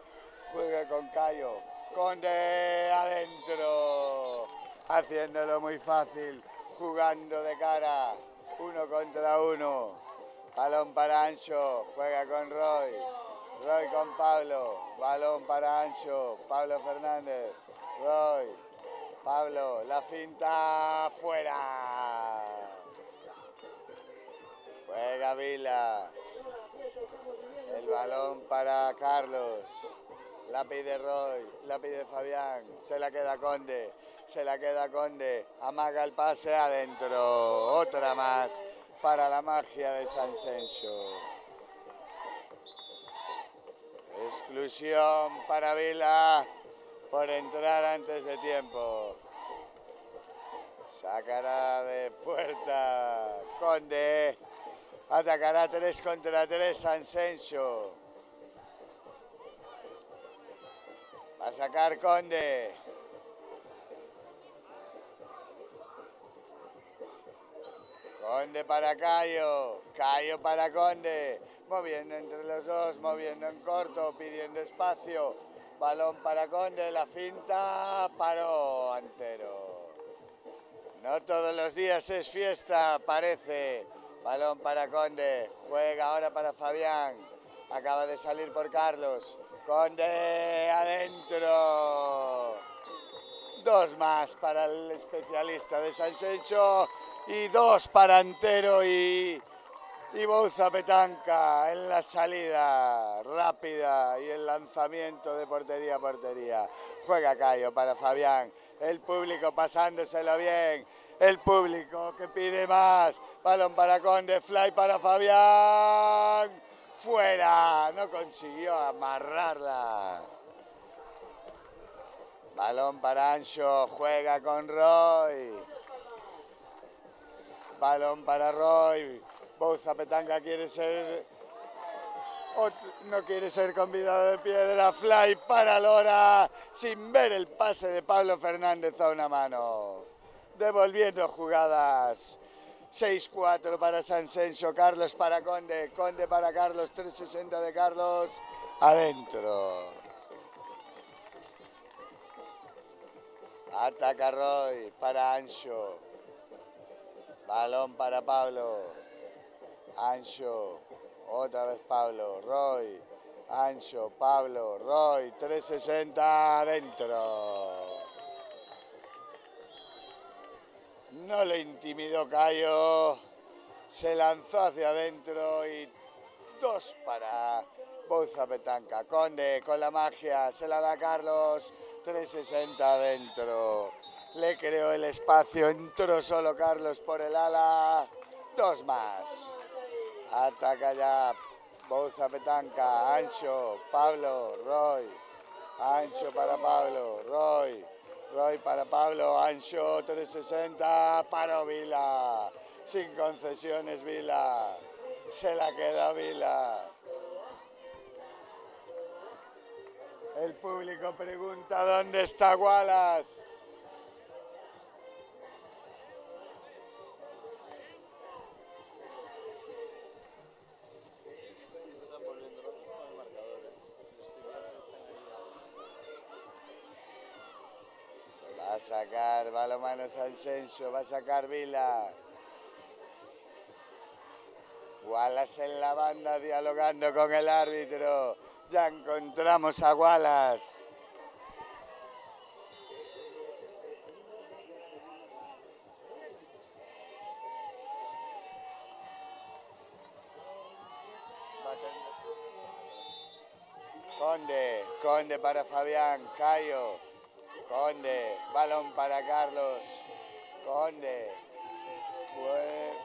juega con Cayo, Conde adentro, haciéndolo muy fácil, jugando de cara, 1 contra 1, balón para Ancho, juega con Roy, Roy con Pablo, balón para Ancho, Pablo Fernández, Roy, Pablo, la finta fuera. Juega Vila. El balón para Carlos. La pide Roy, la pide Fabián. Se la queda Conde. Se la queda Conde. Amaga el pase adentro. Otra más para la magia de Sanxenxo. Exclusión para Vila por entrar antes de tiempo. Sacará de puerta Conde. Atacará 3 contra 3 Sanxenxo. Va a sacar Conde. Conde para Cayo. Cayo para Conde. Moviendo entre los dos, moviendo en corto, pidiendo espacio. Balón para Conde, la finta, paró Antero. No todos los días es fiesta, parece. Balón para Conde, juega ahora para Fabián. Acaba de salir por Carlos. Conde adentro. 2 más para el especialista de San Sencho y 2 para Antero y Bouza Petanca en la salida rápida y el lanzamiento de portería a portería. Juega Cayo para Fabián, el público pasándoselo bien, el público que pide más. Balón para Conde, fly para Fabián. Fuera, no consiguió amarrarla. Balón para Ancho, juega con Roy. Balón para Roy. Bouza Petanca no quiere ser convidado de piedra. Fly para Lora, sin ver el pase de Pablo Fernández a una mano. Devolviendo jugadas. 6-4 para San Sencho, Carlos para Conde, Conde para Carlos, 360 de Carlos, adentro. Ataca Roy para Ancho. Balón para Pablo. Ancho. Otra vez Pablo. Roy. Ancho. Pablo. Roy. 360 adentro. No le intimidó Cayo. Se lanzó hacia adentro y 2 para Bouza Petanca. Conde con la magia. Se la da Carlos. 360 adentro. Le creó el espacio. Entró solo Carlos por el ala. 2 más. Ataca ya Bouza Petanca. Ancho. Pablo. Roy. Ancho para Pablo. Roy. Roy para Pablo. Ancho. 360. Paró Vila. Sin concesiones Vila. Se la queda Vila. El público pregunta dónde está Wallace. Se va a sacar balonmano San Sencho, va a sacar Vila. Wallace en la banda dialogando con el árbitro. Ya encontramos a Wallace. Conde para Fabián, Cayo. Conde, balón para Carlos. Conde.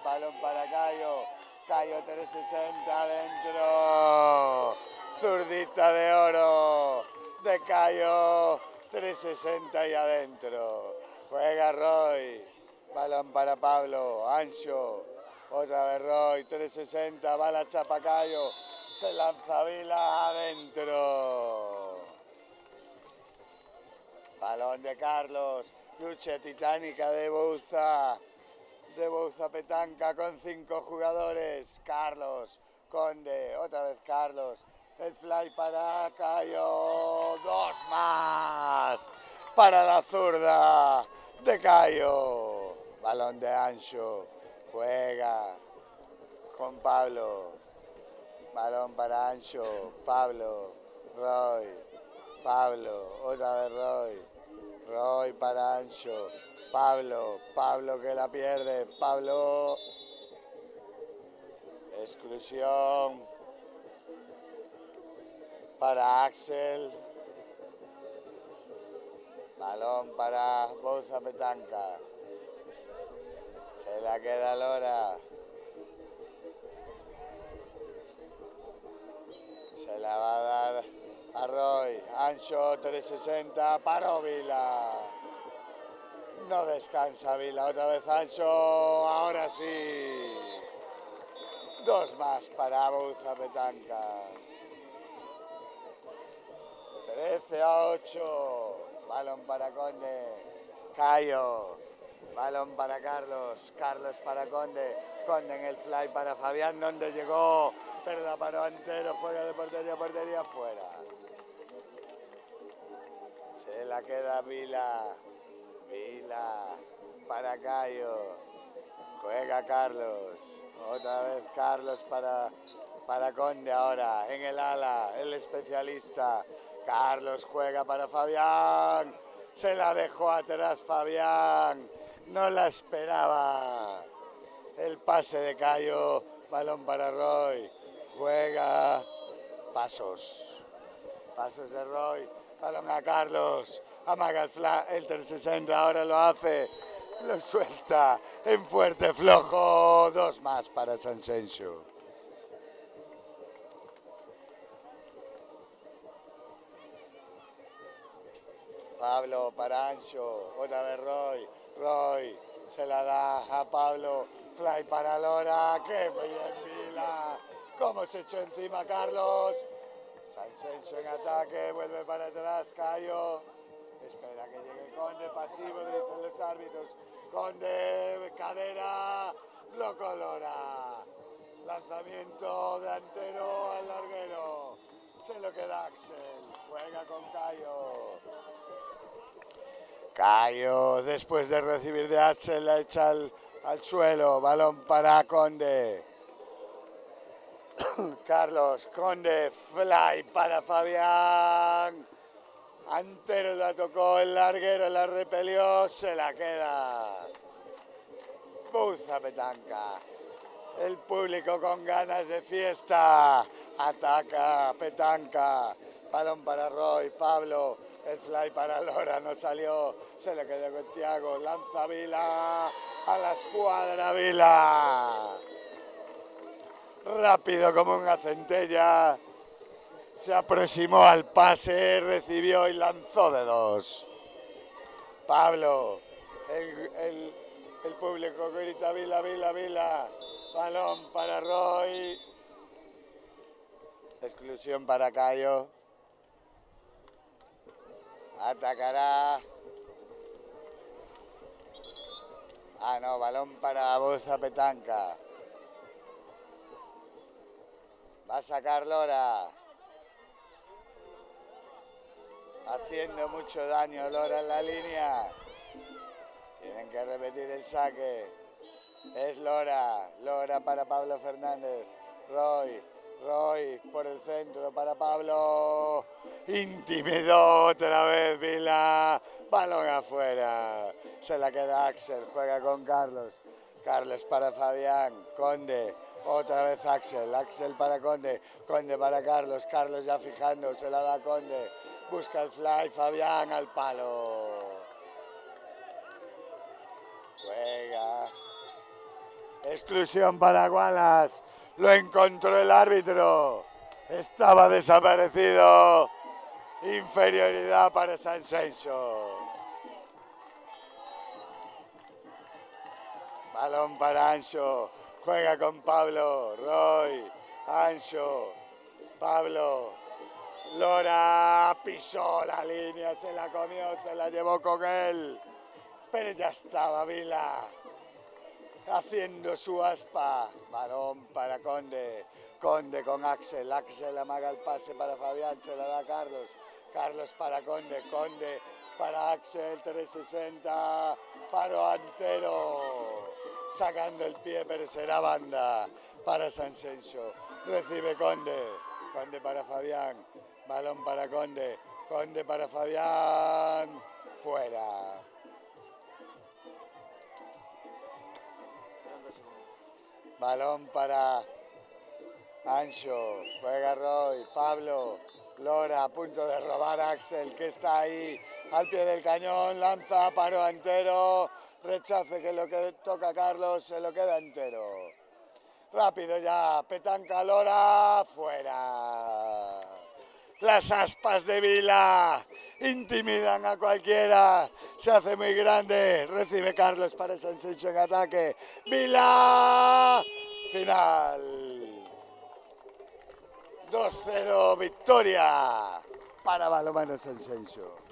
Balón para Cayo. Cayo 360 adentro. Zurdita de oro de Cayo. 360 y adentro. Juega Roy. Balón para Pablo. Ancho. Otra vez Roy. 360. Va la chapa Cayo. Se lanza Vila adentro. Balón de Carlos. Lucha titánica de Bouza. De Bouza Petanca con 5 jugadores. Carlos, Conde, otra vez Carlos. El fly para Cayo. 2 más para la zurda de Cayo. Balón de Ancho. Juega con Pablo. Balón para Ancho. Pablo. Roy. Pablo. Otra vez Roy. Roy para Ancho. Pablo que la pierde, Pablo, exclusión para Axel, balón para Bouza Petanca, se la queda Lora, se la va a dar a Roy, Ancho 360, paró Vila. No descansa Vila, otra vez Ancho, ahora sí. 2 más para Bouza Petanca. 13-8. Balón para Conde. Cayo. Balón para Carlos. Carlos para Conde. Conde en el fly para Fabián, donde llegó. Perda para Antero, juega de portería a portería, fuera. Se la queda Vila. Vila para Cayo, juega Carlos, otra vez Carlos para para Conde ahora, en el ala, el especialista. Carlos juega para Fabián. Se la dejó atrás Fabián. No la esperaba. El pase de Cayo. Balón para Roy. Juega. Pasos. Pasos de Roy. Balón a Carlos. Amaga el 360. Ahora lo hace. Lo suelta. En fuerte flojo. Dos más para Sansencio. Pablo para Ancho, otra vez Roy, Roy se la da a Pablo, fly para Lora, qué bien Vila, cómo se echó encima Carlos, Sansencio en ataque, vuelve para atrás, Cayo, espera que llegue Conde, pasivo, dicen los árbitros, Conde, cadera, lo colora, lanzamiento delantero al larguero, se lo queda Axel, juega con Cayo. Cayo, después de recibir de Axel, la echa al suelo. Balón para Conde. Carlos, Conde, fly para Fabián. Antero la tocó, el larguero la repelió, se la queda. Buza Petanca. El público con ganas de fiesta. Ataca Petanca. Balón para Roy, Pablo. El fly para Lora no salió, se le quedó con Thiago, lanza Vila, a la escuadra Vila. Rápido como una centella, se aproximó al pase, recibió y lanzó de dos. Pablo, el público grita Vila, Vila, Vila, balón para Roy, exclusión para Cayo. Atacará. Ah, no, balón para Buza Petanca. Va a sacar Lora. Haciendo mucho daño Lora en la línea. Tienen que repetir el saque. Es Lora. Lora para Pablo Fernández. Roy. Roy por el centro para Pablo. Intimidó otra vez Vila. Balón afuera. Se la queda Axel. Juega con Carlos. Carlos para Fabián. Conde. Otra vez Axel. Axel para Conde. Conde para Carlos. Carlos ya fijando. Se la da Conde. Busca el fly. Fabián al palo. Juega. Exclusión para Wallace. Lo encontró el árbitro. Estaba desaparecido. Inferioridad para Sansencio. Balón para Ancho. Juega con Pablo. Roy. Ancho. Pablo. Lora pisó la línea. Se la comió. Se la llevó con él. Pero ya estaba Vila. Haciendo su aspa. Balón para Conde. Conde con Axel. Axel amaga el pase para Fabián. Se la da a Carlos. Carlos para Conde. Conde para Axel. 360. Paro Antero. Sacando el pie, pero será banda para Sansencio. Recibe Conde. Conde para Fabián. Balón para Conde. Conde para Fabián. Fuera. Balón para Ancho, juega Roy, Pablo, Lora a punto de robar a Axel, que está ahí al pie del cañón, lanza, paro entero, rechace que lo que toca Carlos se lo queda entero. Rápido ya, Petanca, Lora, fuera. Las aspas de Vila intimidan a cualquiera. Se hace muy grande. Recibe Carlos para Sansencio en ataque. Vila. Final. 2-0 victoria para Balonmano Sansencio.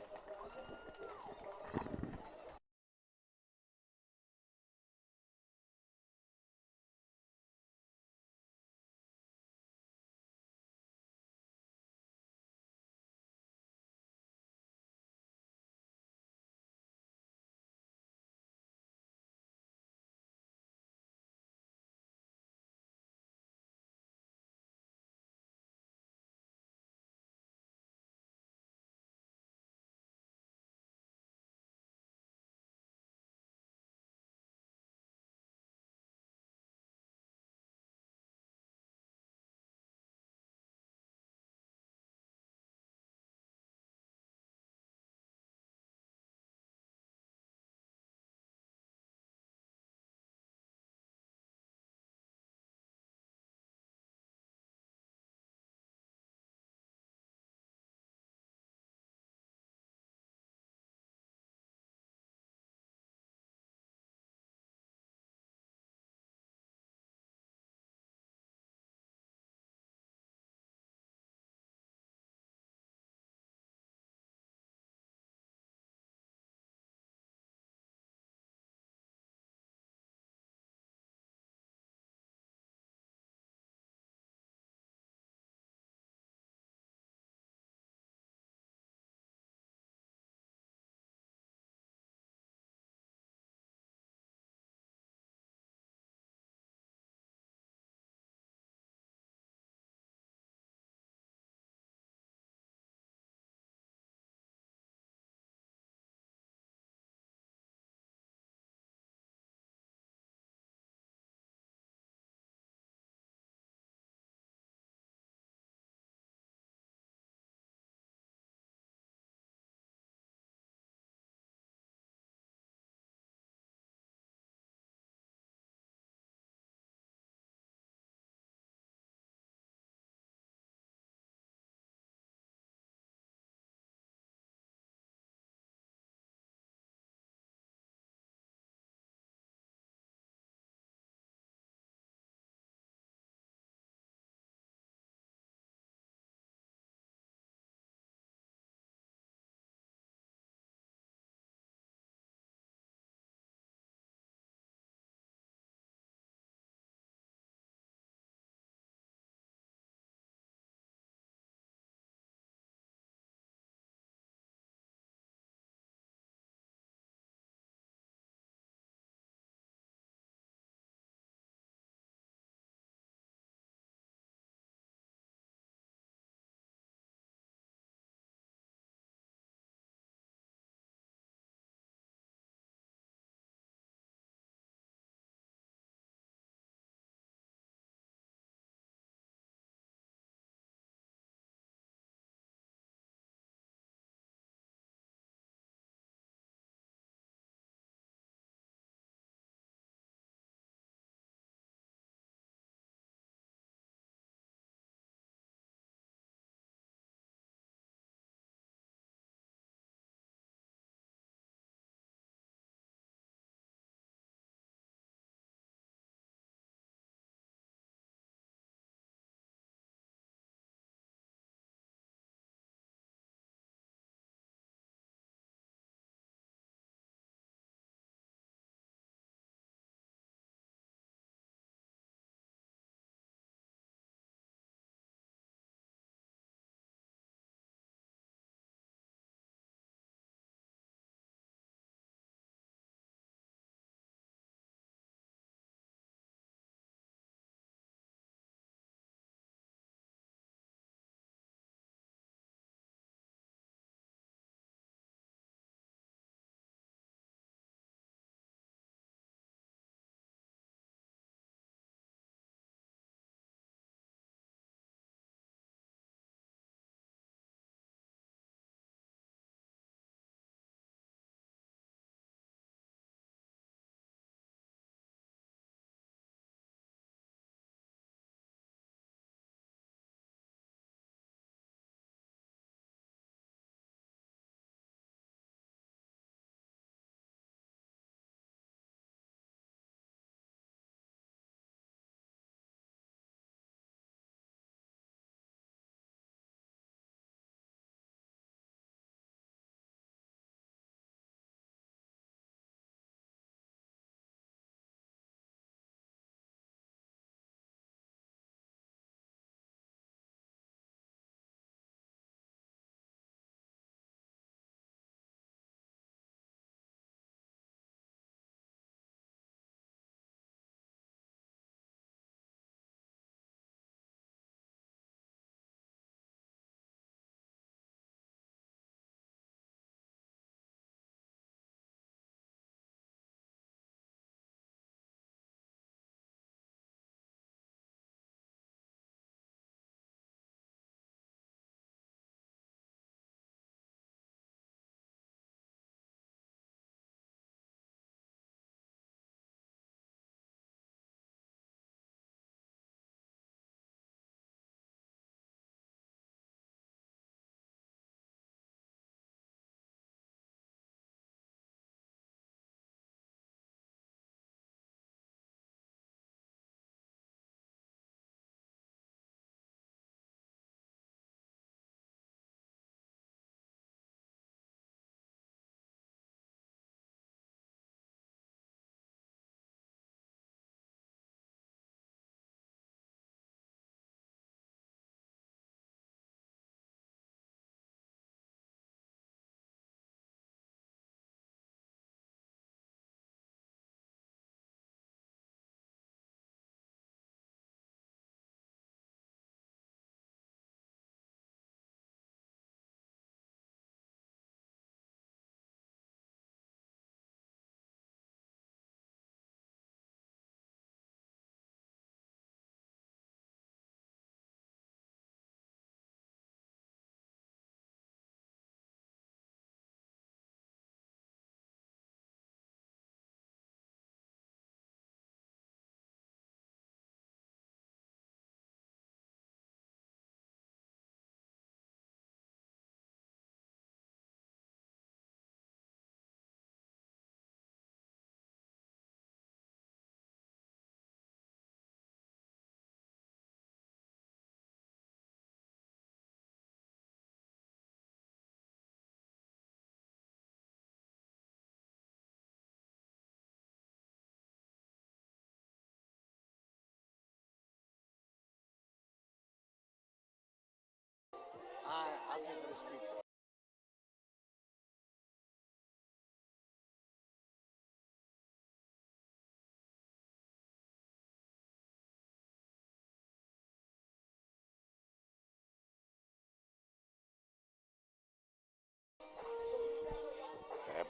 hace fresquito.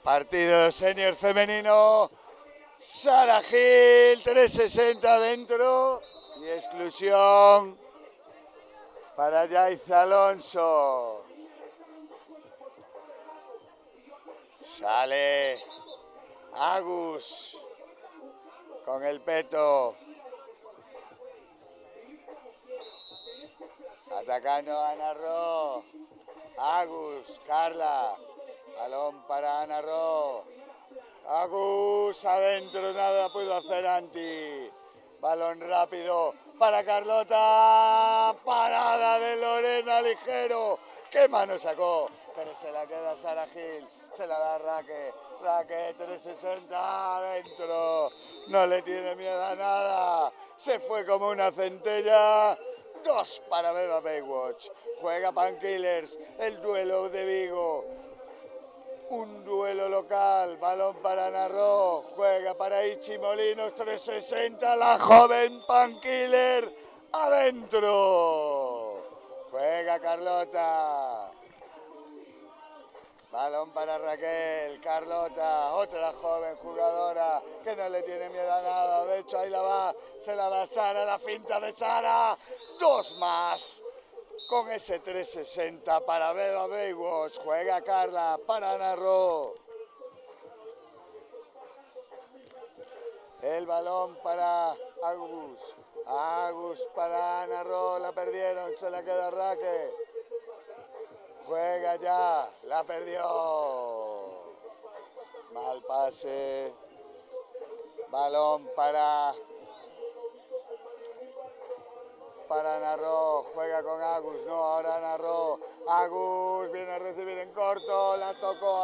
Partido senior femenino. Sara Gil, 360 dentro. Y exclusión para Yaiza Alonso. Sale Agus con el peto. Atacando Ana Ro. Agus, Carla. Balón para Ana Ro. Agus adentro, nada pudo hacer Anti. Balón rápido para Carlota. Parada de Lorena Ligero. ¿Qué mano sacó? Pero se la queda Sara Gil. Se la da Raque. Raque 360 adentro. No le tiene miedo a nada. Se fue como una centella. 2 para Beba Baywatch. Juega Painkillers. El duelo de Vigo. Un duelo local, balón para Narro, juega para Ichi Molinos, 360, la joven Painkiller, adentro. Juega Carlota. Balón para Raquel, Carlota, otra joven jugadora que no le tiene miedo a nada. De hecho, ahí la va, se la da Sara, la finta de Sara. 2 más. Con ese 360 para Beba Baywatch, juega Carla para Ana Ro. El balón para Agus. Agus para Ana Ro, la perdieron, se la queda Raque. Juega ya, la perdió. Mal pase. Balón para Narro, juega con Agus, no, ahora Narro, Agus viene a recibir en corto, la tocó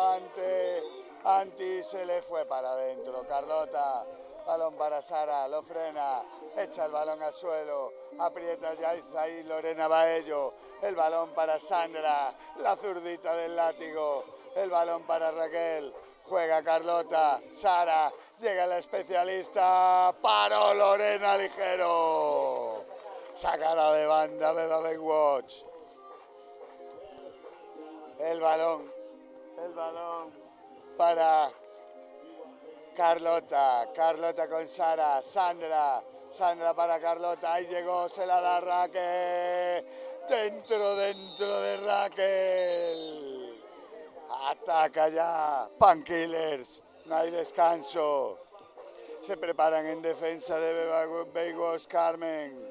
Anti se le fue para adentro, Carlota, balón para Sara, lo frena, echa el balón al suelo, aprieta Yaiza y Lorena Baello, el balón para Sandra, la zurdita del látigo, el balón para Raquel, juega Carlota, Sara, llega la especialista, paró Lorena Ligero. Sacada de banda, Beba Baywatch. El balón para Carlota. Carlota con Sara. Sandra para Carlota. Ahí llegó, se la da Raquel. Dentro de Raquel. Ataca ya. Painkillers. No hay descanso. Se preparan en defensa de Beba Baywatch, Carmen.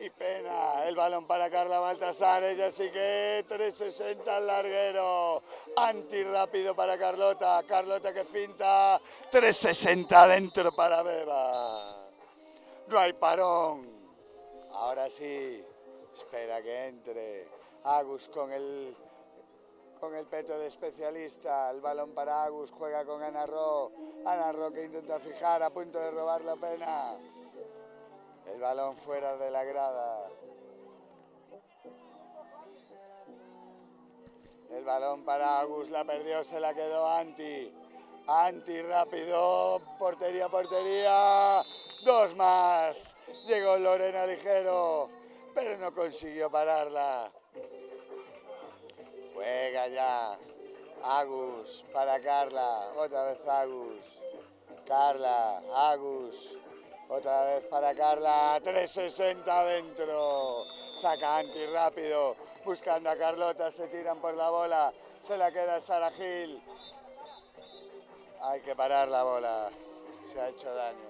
Y pena, el balón para Carla Baltasar, ella sigue 360 al larguero, Anti rápido para Carlota, Carlota que finta, 360 dentro para Beba. No hay parón, ahora sí, espera que entre, Agus con el peto de especialista, el balón para Agus, juega con Ana Ro que intenta fijar, a punto de robar la pena. El balón fuera de la grada. El balón para Agus, la perdió, se la quedó Anti. Anti rápido, portería. 2 más. Llegó Lorena Ligero, pero no consiguió pararla. Juega ya. Agus para Carla, otra vez Agus. Carla, Agus. Otra vez para Carla, 360 adentro. Saca Anti rápido, buscando a Carlota, se tiran por la bola. Se la queda Sara Gil. Hay que parar la bola, se ha hecho daño.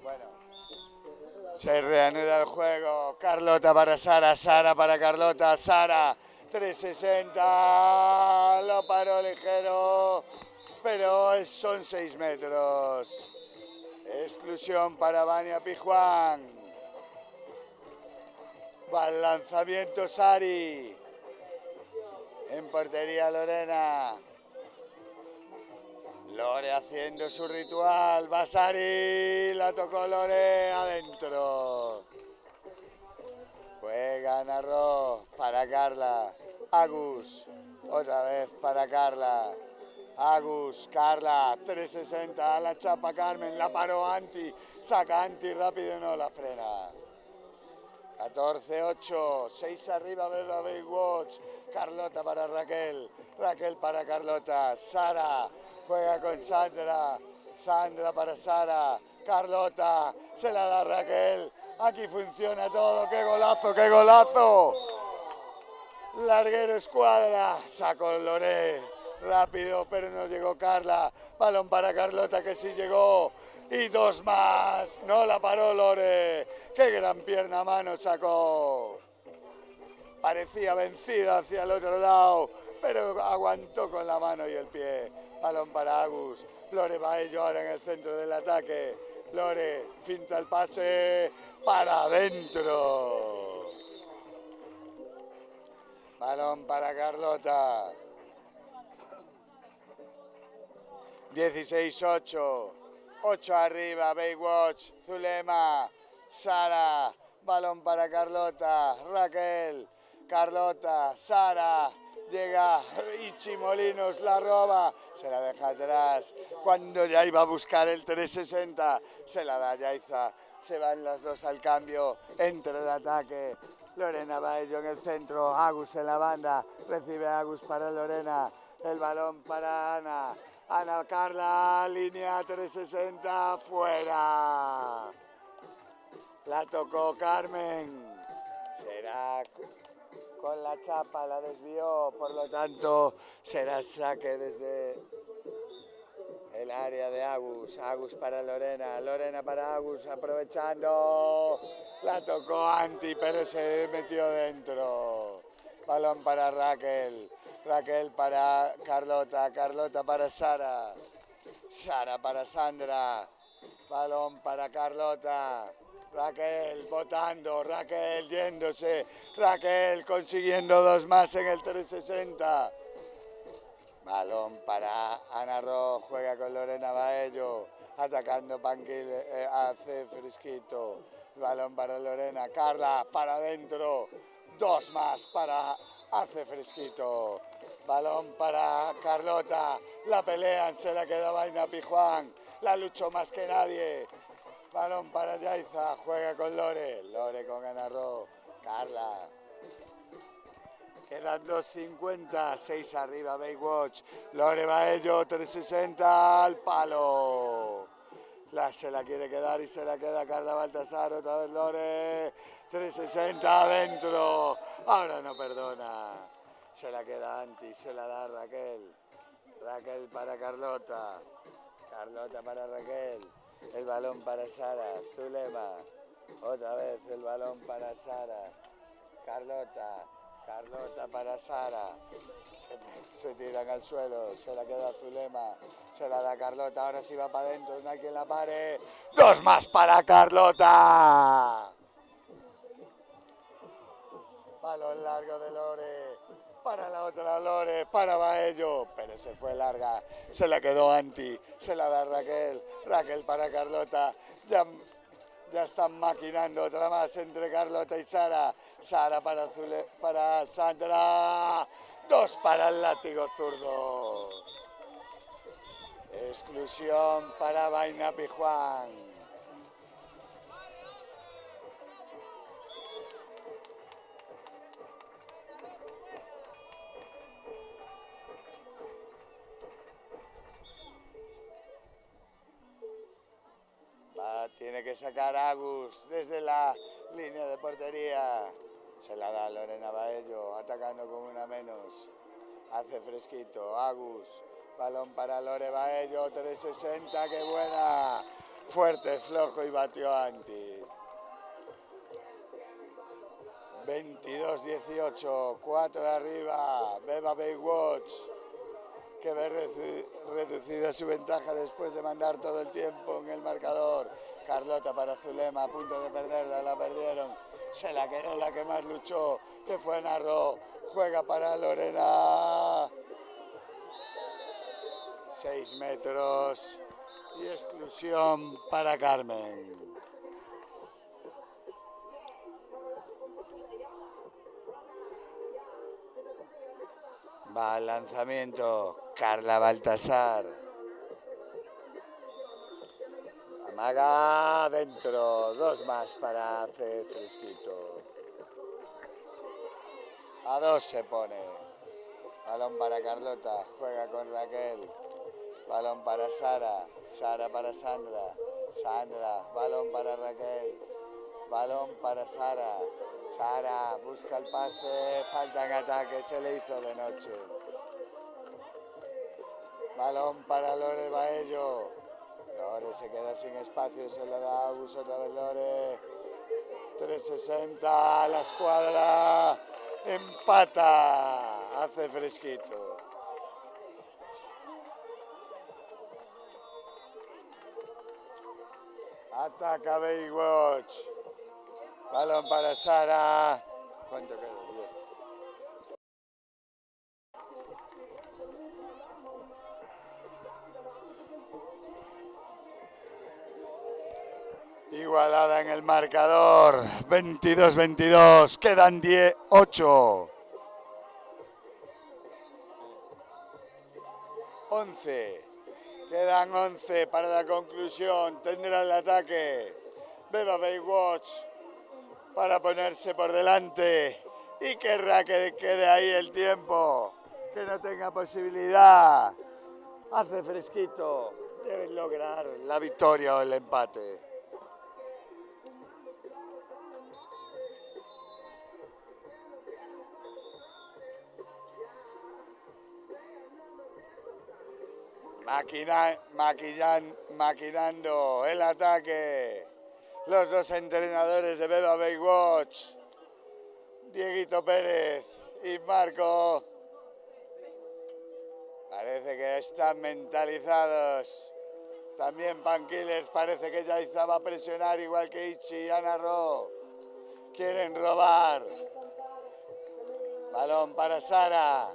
Bueno, se reanuda el juego. Carlota para Sara, Sara para Carlota, Sara 360, lo paró ligero, pero son 6 metros. Exclusión para Vania Pijuán. Va el lanzamiento Sari. En portería Lorena. Lore haciendo su ritual. Va Sari. La tocó Lore adentro. Juega Narro para Carla. Agus. Otra vez para Carla. Agus, Carla, 360 a la chapa Carmen. La paró Anti. Saca Anti rápido, no la frena. 14-8, 6 arriba, Beba Baywatch, Carlota para Raquel, Raquel para Carlota, Sara juega con Sandra, Sandra para Sara, Carlota, se la da Raquel, aquí funciona todo, ¡qué golazo, qué golazo! Larguero escuadra, sacó Loré, rápido, pero no llegó Carla, balón para Carlota que sí llegó. Y 2 más, no la paró Lore, qué gran pierna a mano sacó. Parecía vencida hacia el otro lado, pero aguantó con la mano y el pie. Balón para Agus, Lore Baello ahora en el centro del ataque. Lore finta el pase para adentro. Balón para Carlota. 16-8. 8 arriba, Baywatch, Zulema, Sara, balón para Carlota, Raquel, Carlota, Sara, llega Ichi Molinos, la roba, se la deja atrás, cuando ya iba a buscar el 360, se la da Yaiza, se van las dos al cambio, entra el ataque, Lorena Baello en el centro, Agus en la banda, recibe Agus para Lorena, el balón para Ana. Ana Carla, línea 360, fuera. La tocó Carmen. Será con la chapa, la desvió, por lo tanto será saque desde el área de Agus. Agus para Lorena, Lorena para Agus, aprovechando. La tocó Anti, pero se metió dentro. Balón para Raquel. Raquel para Carlota, Carlota para Sara, Sara para Sandra, balón para Carlota, Raquel botando, Raquel yéndose, Raquel consiguiendo 2 más en el 360. Balón para Ana Ro, juega con Lorena Baello, atacando Panquil, hace Frisquito, balón para Lorena, Carla para adentro, 2 más para hace Fresquito. Balón para Carlota. La pelean, se la queda Vaina Pijuán. La luchó más que nadie. Balón para Yaiza. Juega con Lore. Lore con Ana Ro. Carla. Quedan 2.50. 6 arriba Baywatch. Lore Baello. 360 al palo. Se la quiere quedar y se la queda Carla Baltasar. Otra vez Lore. 360 adentro. Ahora no perdona. Se la queda Anti, se la da Raquel. Raquel para Carlota. Carlota para Raquel. El balón para Sara. Zulema. Otra vez el balón para Sara. Carlota. Carlota para Sara. Se tiran al suelo. Se la queda Zulema. Se la da Carlota. Ahora sí va para adentro. No hay quien la pare. 2 más para Carlota. Balón largo de Lore. Para la otra Lore, para Baello, pero se fue larga, se la quedó Anti, se la da Raquel, Raquel para Carlota, ya están maquinando otra más entre Carlota y Sara, Sara para Sandra, 2 para el látigo zurdo, exclusión para Vaina Pijuán. Tiene que sacar Agus desde la línea de portería. Se la da Lorena Baello, atacando con una menos. Hace Fresquito, Agus. Balón para Lore Baello, 360, qué buena. Fuerte, flojo y batió Anti. 22-18, 4 de arriba, Beba Baywatch, que ve reducida su ventaja después de mandar todo el tiempo en el marcador. Carlota para Zulema, a punto de perderla, la perdieron. Se la quedó la que más luchó, que fue Narro. Juega para Lorena. 6 metros y exclusión para Carmen. Va al lanzamiento Carla Baltasar. Amaga dentro, 2 más para hacer fresquito. A 2 se pone. Balón para Carlota, juega con Raquel. Balón para Sara, Sara para Sandra, Sandra, balón para Raquel. Balón para Sara, Sara busca el pase, falta en ataque, se le hizo de noche. Balón para Lore Baello. Lore se queda sin espacio, se lo da Agus, otra vez Lore. 360, la escuadra empata, hace fresquito. Ataca Baywatch. Balón para Sara. ¿Cuánto quedó? 10. Igualada en el marcador. 22-22. Quedan 8. 11. Quedan 11 para la conclusión. Tendrá el ataque Beba Baywatch para ponerse por delante y querrá que quede ahí el tiempo, que no tenga posibilidad. Hace fresquito. Deben lograr la victoria o el empate. Maquinando el ataque. Los dos entrenadores de Beba Baywatch, Dieguito Pérez y Marco, parece que están mentalizados. También Pankillers parece que ya va a presionar igual que Ichi y Ana Ro. Quieren robar. Balón para Sara.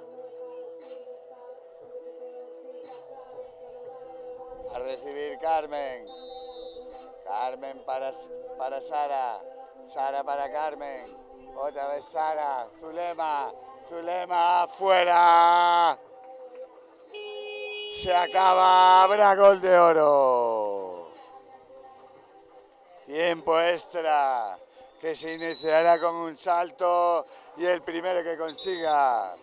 A recibir Carmen. Carmen para Sara. Sara para Carmen. Otra vez Sara. Zulema. Zulema fuera. Se acaba. Habrá gol de oro. Tiempo extra. Que se iniciará con un salto. Y el primero que consiga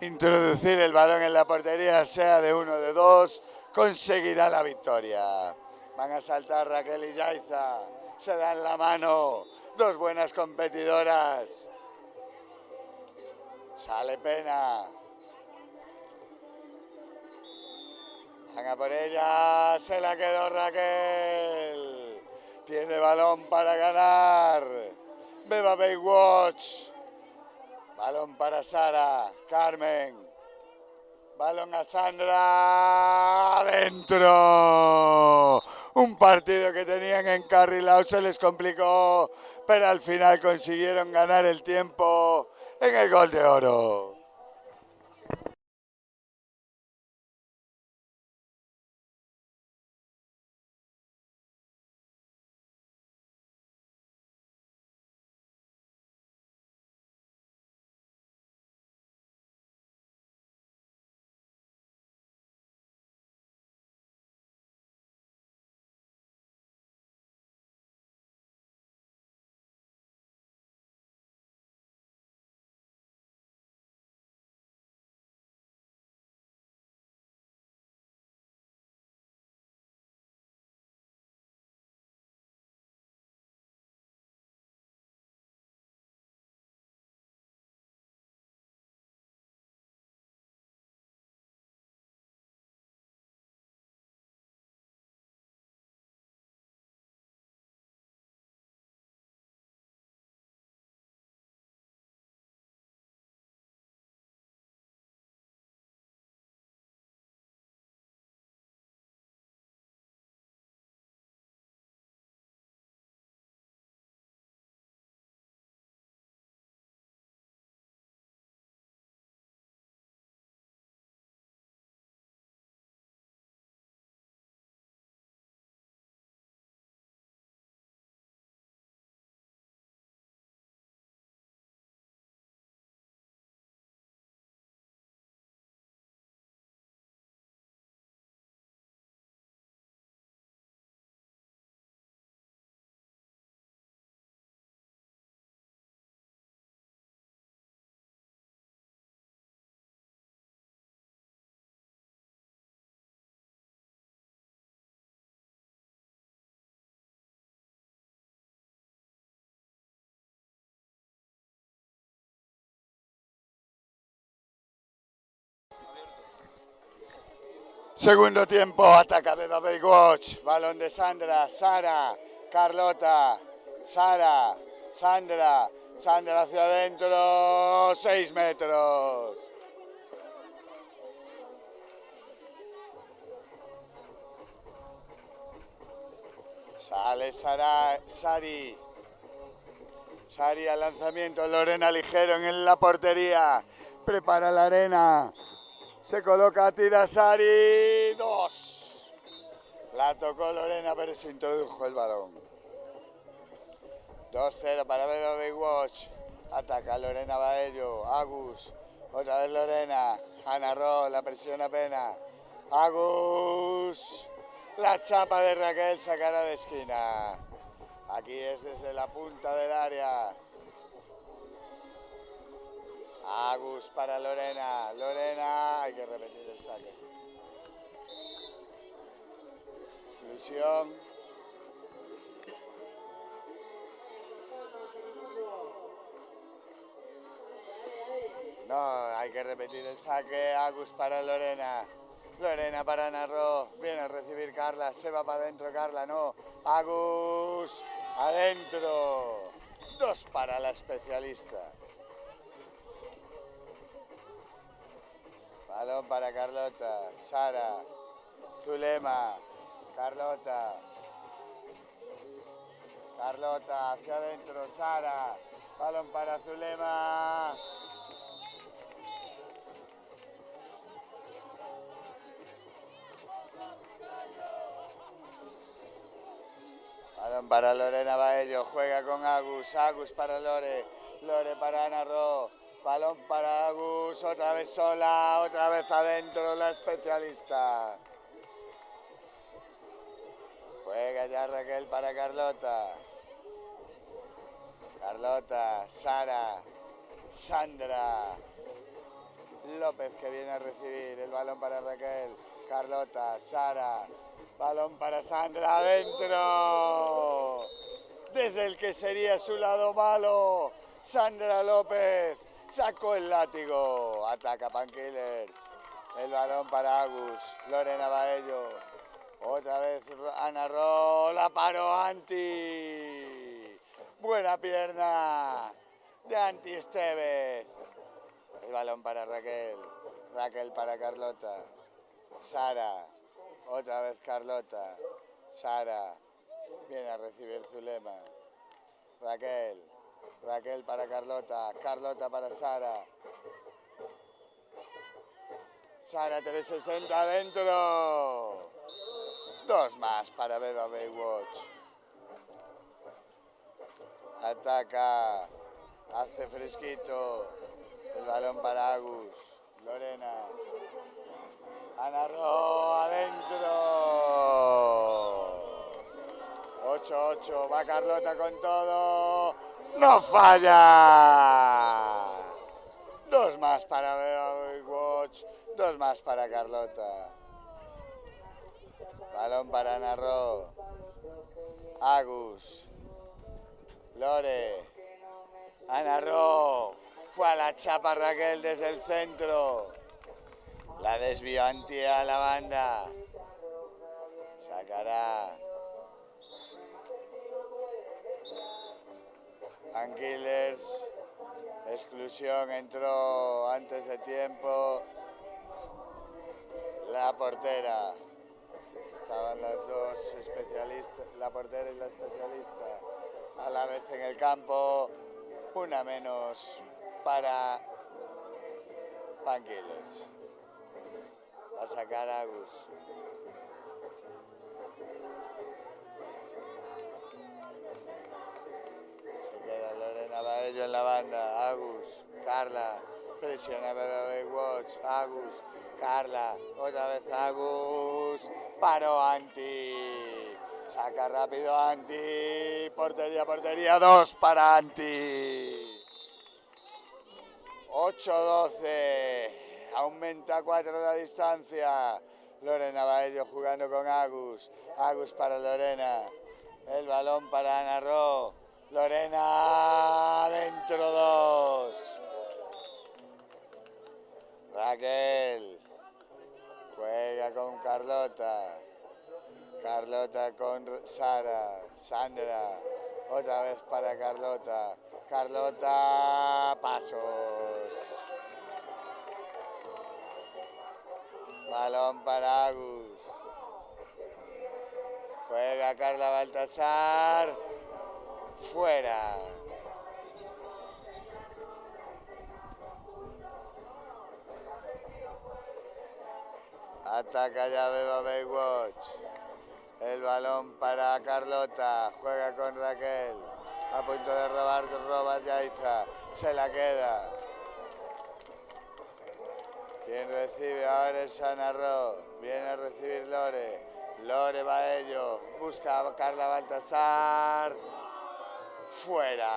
introducir el balón en la portería, sea de 1 o de 2, conseguirá la victoria. Van a saltar Raquel y Yaiza, se dan la mano, dos buenas competidoras. Sale Pena. Van a por ella, se la quedó Raquel. Tiene balón para ganar. Beba Baywatch. Balón para Sara, Carmen. Balón a Sandra. ¡Adentro! Un partido que tenían encarrilado, se les complicó, pero al final consiguieron ganar el tiempo en el gol de oro. Segundo tiempo, ataca Beba Baywatch, balón de Sandra, Sara, Carlota, Sara, Sandra, Sandra hacia adentro, 6 metros. Sale Sari. Sari al lanzamiento, Lorena ligero en la portería. Prepara la arena. Se coloca, tira Sari. 2. La tocó Lorena, pero se introdujo el balón. 2-0 para Beba Baywatch. Ataca Lorena Baello. Agus. Otra vez Lorena. Ana Ro, la presión apenas. Agus. La chapa de Raquel, sacará de esquina. Aquí es desde la punta del área. Agus para Lorena. Lorena, hay que repetir el saque. Exclusión. No, hay que repetir el saque. Agus para Lorena. Lorena para Ana Ro. Viene a recibir Carla. Se va para adentro Carla. No. Agus. Adentro. 2 para la especialista. Balón para Carlota. Sara. Zulema. Carlota. Carlota hacia adentro. Sara. Balón para Zulema. Balón para Lorena Baello, juega con Agus, Agus para Lore, Lore para Ana Ro, balón para Agus, otra vez sola, otra vez adentro la especialista. Juega ya Raquel para Carlota. Carlota, Sara, Sandra. López que viene a recibir el balón para Raquel. Carlota, Sara. Balón para Sandra, adentro. Desde el que sería su lado malo. Sandra López sacó el látigo. Ataca Painkillers. El balón para Agus. Lorena Baello. Otra vez Ana Ro. La paró Anti. Buena pierna de Anti Estevez. El balón para Raquel. Raquel para Carlota. Sara. Otra vez Carlota. Sara. Viene a recibir Zulema. Raquel. Raquel para Carlota. Carlota para Sara. Sara 360 adentro. 2 más para Beba Baywatch. Ataca. Hace fresquito. El balón para Agus. Lorena. Ana Ro adentro. 8-8. Va Carlota con todo. ¡No falla! 2 más para Beba Baywatch. 2 más para Carlota. Balón para Ana Ro. Agus. Lore. Ana Ro. Fue a la chapa Raquel desde el centro. La desvió Anti a la banda. Sacará. Painkillers. Exclusión, entró antes de tiempo. La portera. Estaban las dos especialistas, la portera y la especialista, a la vez en el campo. Una menos para Painkillers. Va a sacar Agus. Se queda Lorena Baello en la banda. Agus, Carla, presiona Beba Baywatch. Agus, Carla, otra vez Agus. Paró Anti. Saca rápido Anti. Portería, portería. 2 para Anti. 8-12. Aumenta 4 la distancia. Lorena Baello jugando con Agus. Agus para Lorena. El balón para Ana Ro. Lorena dentro 2. Raquel. Juega con Carlota. Carlota con Sara. Sandra. Otra vez para Carlota. Carlota. Pasos. Balón para Agus. Juega Carla Baltasar. Fuera. Ataca ya Beba Baywatch. El balón para Carlota. Juega con Raquel. A punto de robar, roba Yaiza. Se la queda. Quien recibe ahora es Ana Ro. Viene a recibir Lore. Lore va a ello. Busca a Carla Baltasar. Fuera.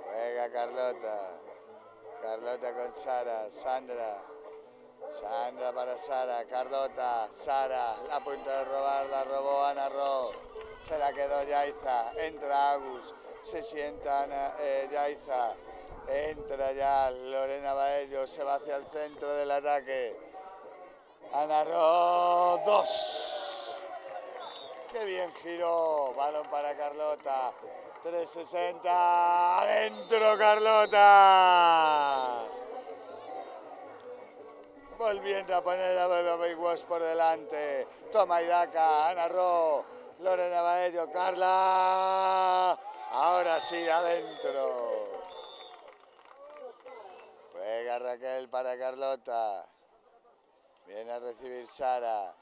Juega Carlota. Carlota con Sara. Sandra. Sandra para Sara. Carlota. Sara. A punto de robar. La robó Ana Ro. Se la quedó Yaiza. Entra Agus. Se sienta Yaiza. Entra ya Lorena Baello. Se va hacia el centro del ataque. Ana Ro. 2. Qué bien giró. Balón para Carlota. 360. Adentro Carlota. Volviendo a poner a Beba Baywatch por delante. Toma y daca. Ana Ro. Lorena Baello. Carla. Ahora sí, adentro. Juega Raquel para Carlota. Viene a recibir Sara.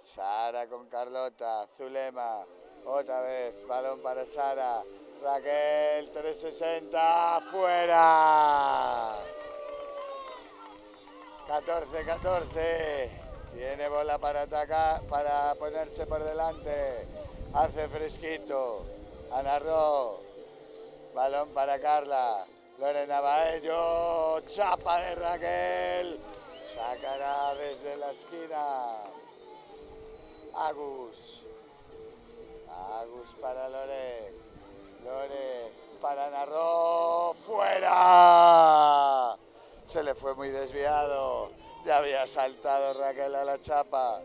Sara con Carlota. Zulema. Otra vez. Balón para Sara. Raquel. 360. Fuera. 14-14. Tiene bola para atacar, para ponerse por delante. Hace fresquito. Ana Ro. Balón para Carla. Lorena Baello. Chapa de Raquel. Sacará desde la esquina. Agus. Agus para Lore. Lore para Ana Ro. ¡Fuera! Se le fue muy desviado. Ya había saltado Raquel a la chapa.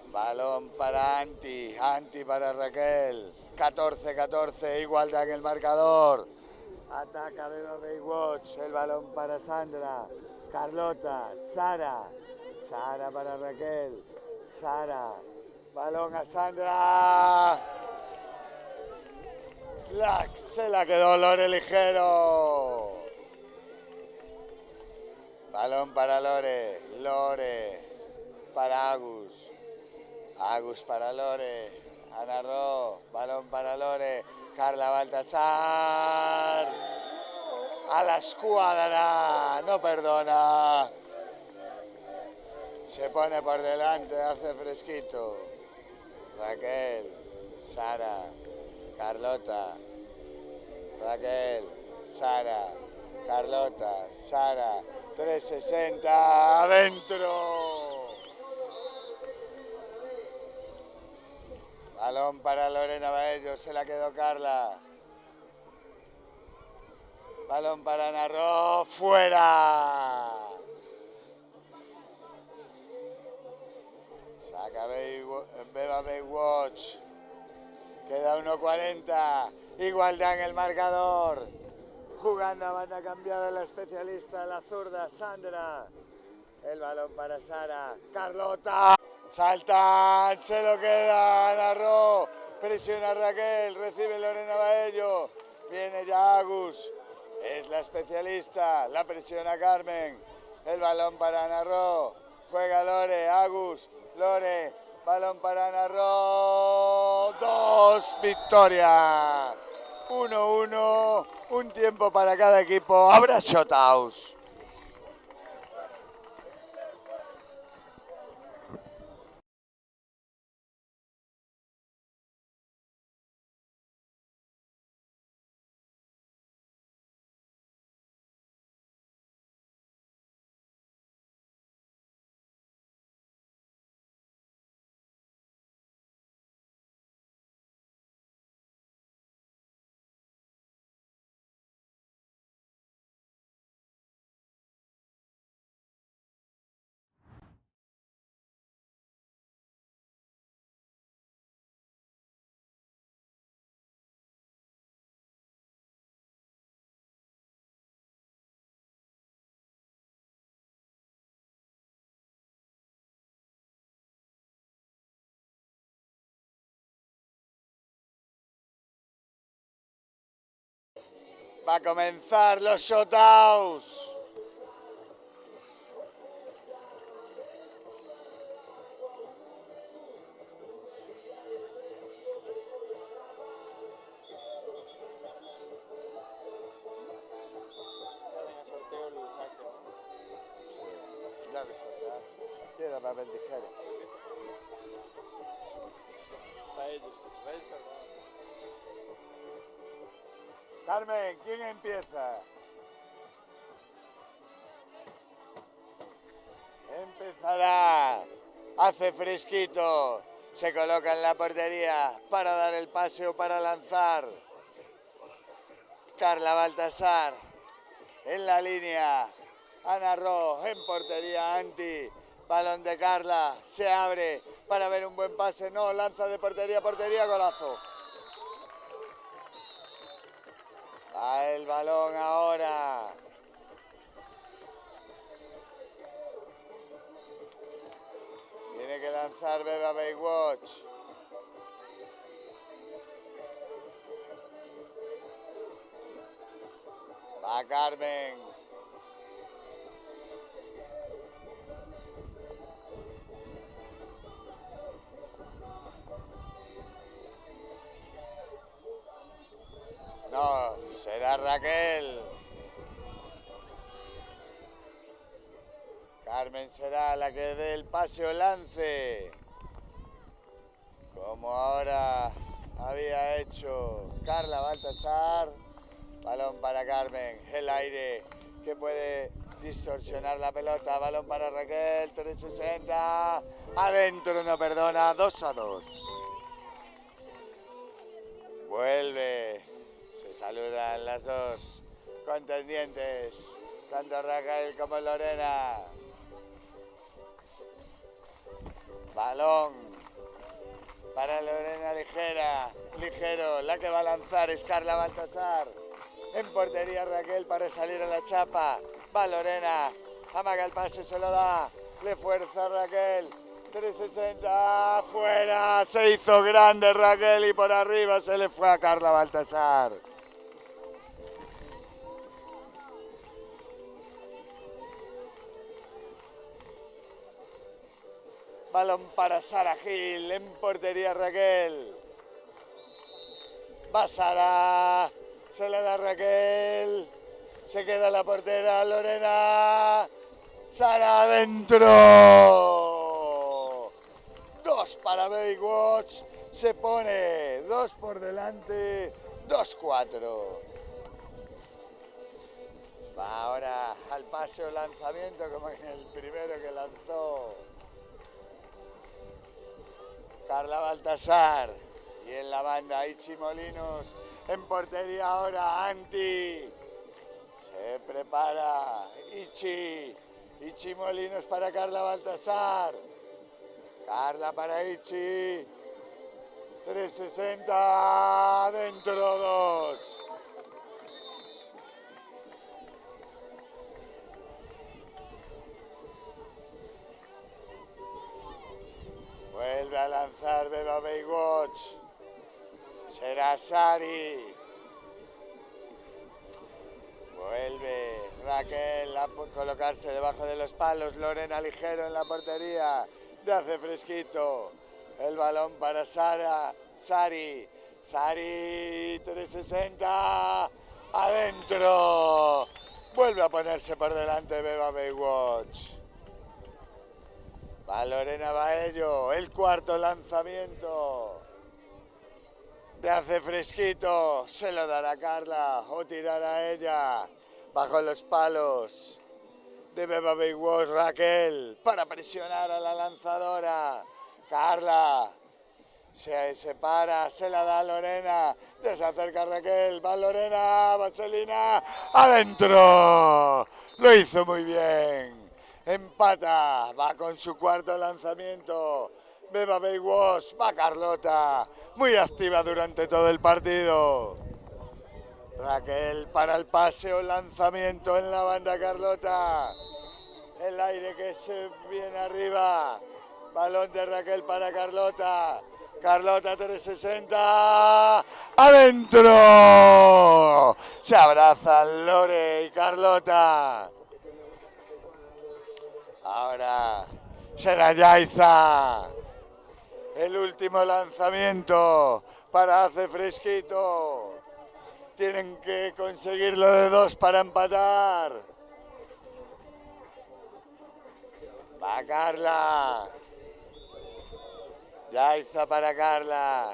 Balón para Anti. Anti para Raquel. 14-14. Igualdad en el marcador. Ataca Beba Baywatch. El balón para Sandra. Carlota. Sara. Sara para Raquel. Sara. Balón a Sandra. Se la quedó Lore ligero. Balón para Lore. Lore para Agus. Agus para Lore. Ana Ro. Balón para Lore. Carla Baltasar. A la escuadra. No perdona. Se pone por delante. Hace fresquito. Raquel. Sara. Carlota. Raquel. Sara. Carlota. Sara. 360. Adentro. Balón para Lorena Baello. Se la quedó Carla. Balón para Ana Ro. Fuera. Saca Beba Baywatch. Queda 1:40. Igualdad en el marcador. Jugando a banda cambiada la especialista, la zurda Sandra. El balón para Sara. Carlota. Saltan. Se lo queda Ana Ro. Presiona Raquel. Recibe Lorena Baello. Viene ya Agus. Es la especialista. La presiona Carmen. El balón para Ana Ro. Juega Lore. Agus. Lore. Balón para Ana Ro. 2. Victoria. 1-1. Un tiempo para cada equipo. Habrá shotouts. Va a comenzar los shotouts. Sorteo el saque, ¿no? Ya que soltar. Piedra, papel, tijera. Para ellos, ¿no? Carmen, ¿quién empieza? Empezará. Hace fresquito. Se coloca en la portería para dar el pase o para lanzar. Carla Baltasar en la línea. Ana Ro en portería. Anti. Balón de Carla. Se abre para ver un buen pase. No, lanza de portería a portería. Golazo. Va el balón ahora. Tiene que lanzar Beba Baywatch. Va Carmen. No, será Raquel. Carmen será la que dé el pase o lance. Como ahora había hecho Carla Baltasar. Balón para Carmen. El aire que puede distorsionar la pelota. Balón para Raquel. 360. Adentro, no perdona. 2-2. Vuelve. Se saludan las dos contendientes. Tanto Raquel como Lorena. Balón para Lorena Ligero, la que va a lanzar es Carla Baltasar. En portería Raquel para salir a la chapa. Va Lorena, amaga el pase, se lo da. Le fuerza Raquel. 360, fuera. Se hizo grande Raquel y por arriba se le fue a Carla Baltasar. Balón para Sara Gil, en portería Raquel. Va Sara, se le da a Raquel. Se queda la portera Lorena. Sara adentro. 2 para Baywatch. Se pone 2 por delante. 2-4. Va ahora al pase o lanzamiento como en el primero que lanzó Carla Baltasar. Y en la banda Ichi Molinos. En portería ahora Anti. Se prepara Ichi. Ichi Molinos para Carla Baltasar. Carla para Ichi. 360. Dentro 2. Vuelve a lanzar Beba Baywatch. Será Sari. Vuelve Raquel a colocarse debajo de los palos. Lorena Ligero en la portería. Le hace fresquito. El balón para Sari. Sari, 360. Adentro. Vuelve a ponerse por delante Beba Baywatch. Va Lorena Baello, el cuarto lanzamiento. Le hace fresquito, se lo dará Carla o tirará ella. Bajo los palos de Beba Baywatch, Raquel, para presionar a la lanzadora. Carla se separa, se la da a Lorena, desacerca Raquel, va Lorena, Vaselina, adentro. Lo hizo muy bien. Empata, va con su cuarto lanzamiento. Beba Baywatch, va Carlota, muy activa durante todo el partido. Raquel para el pase o lanzamiento en la banda Carlota. El aire que se viene arriba. Balón de Raquel para Carlota. Carlota 360. ¡Adentro! Se abrazan Lore y Carlota. Ahora será Yaiza. El último lanzamiento para Hace Fresquito. Tienen que conseguirlo de 2 para empatar. Va Carla. Yaiza para Carla.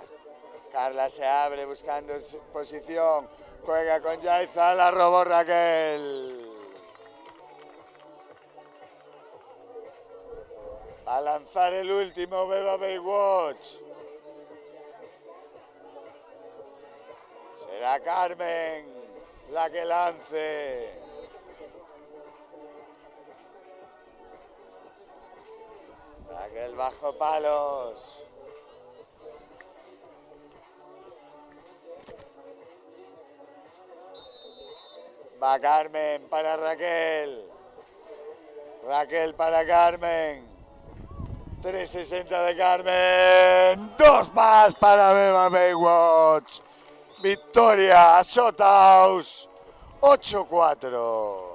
Carla se abre buscando posición. Juega con Yaiza, la robó Raquel. A lanzar el último Beba Baywatch. Será Carmen la que lance. Raquel bajo palos. Va Carmen para Raquel. Raquel para Carmen. 360 de Carmen. 2 más para Beba Baywatch. Victoria, Shothouse. 8-4.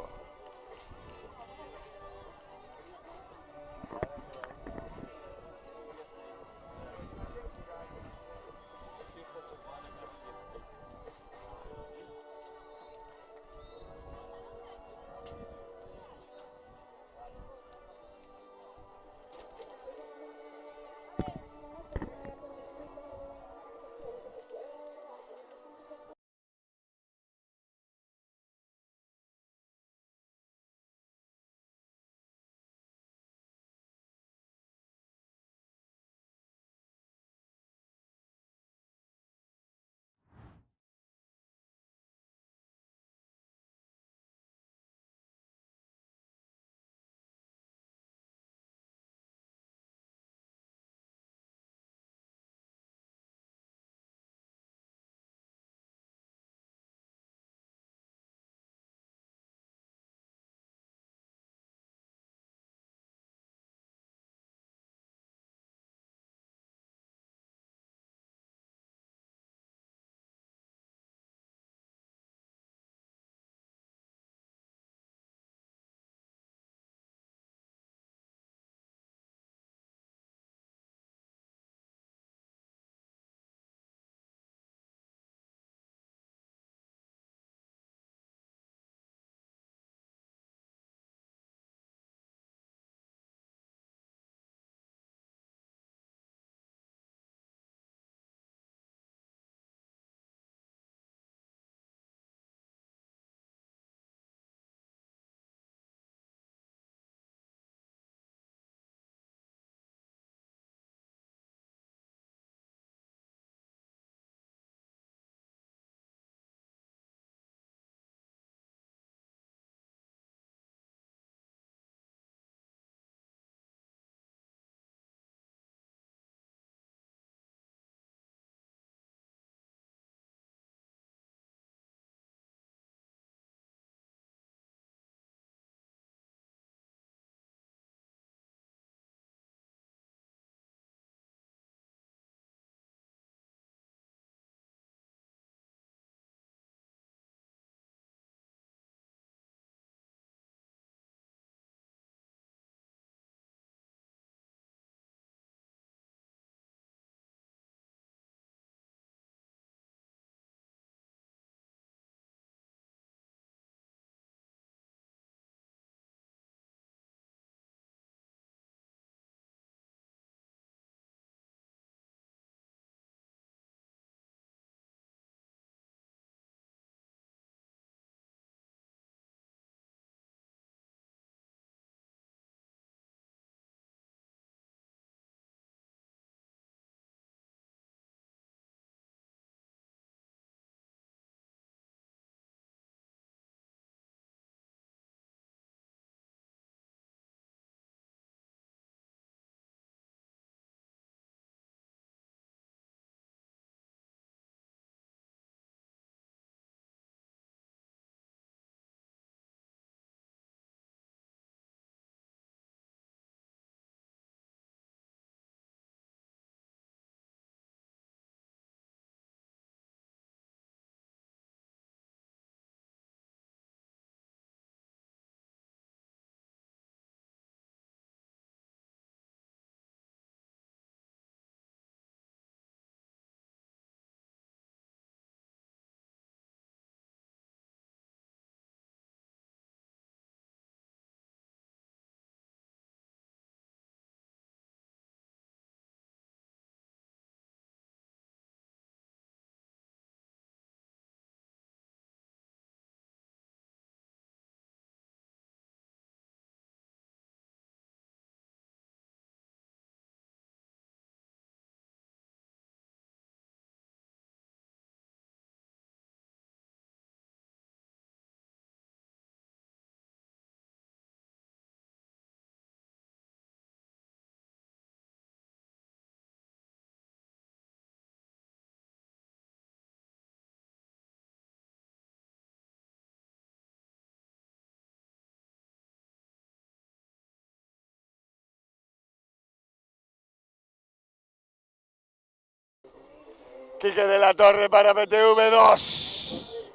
Quique de la Torre para PTV 2.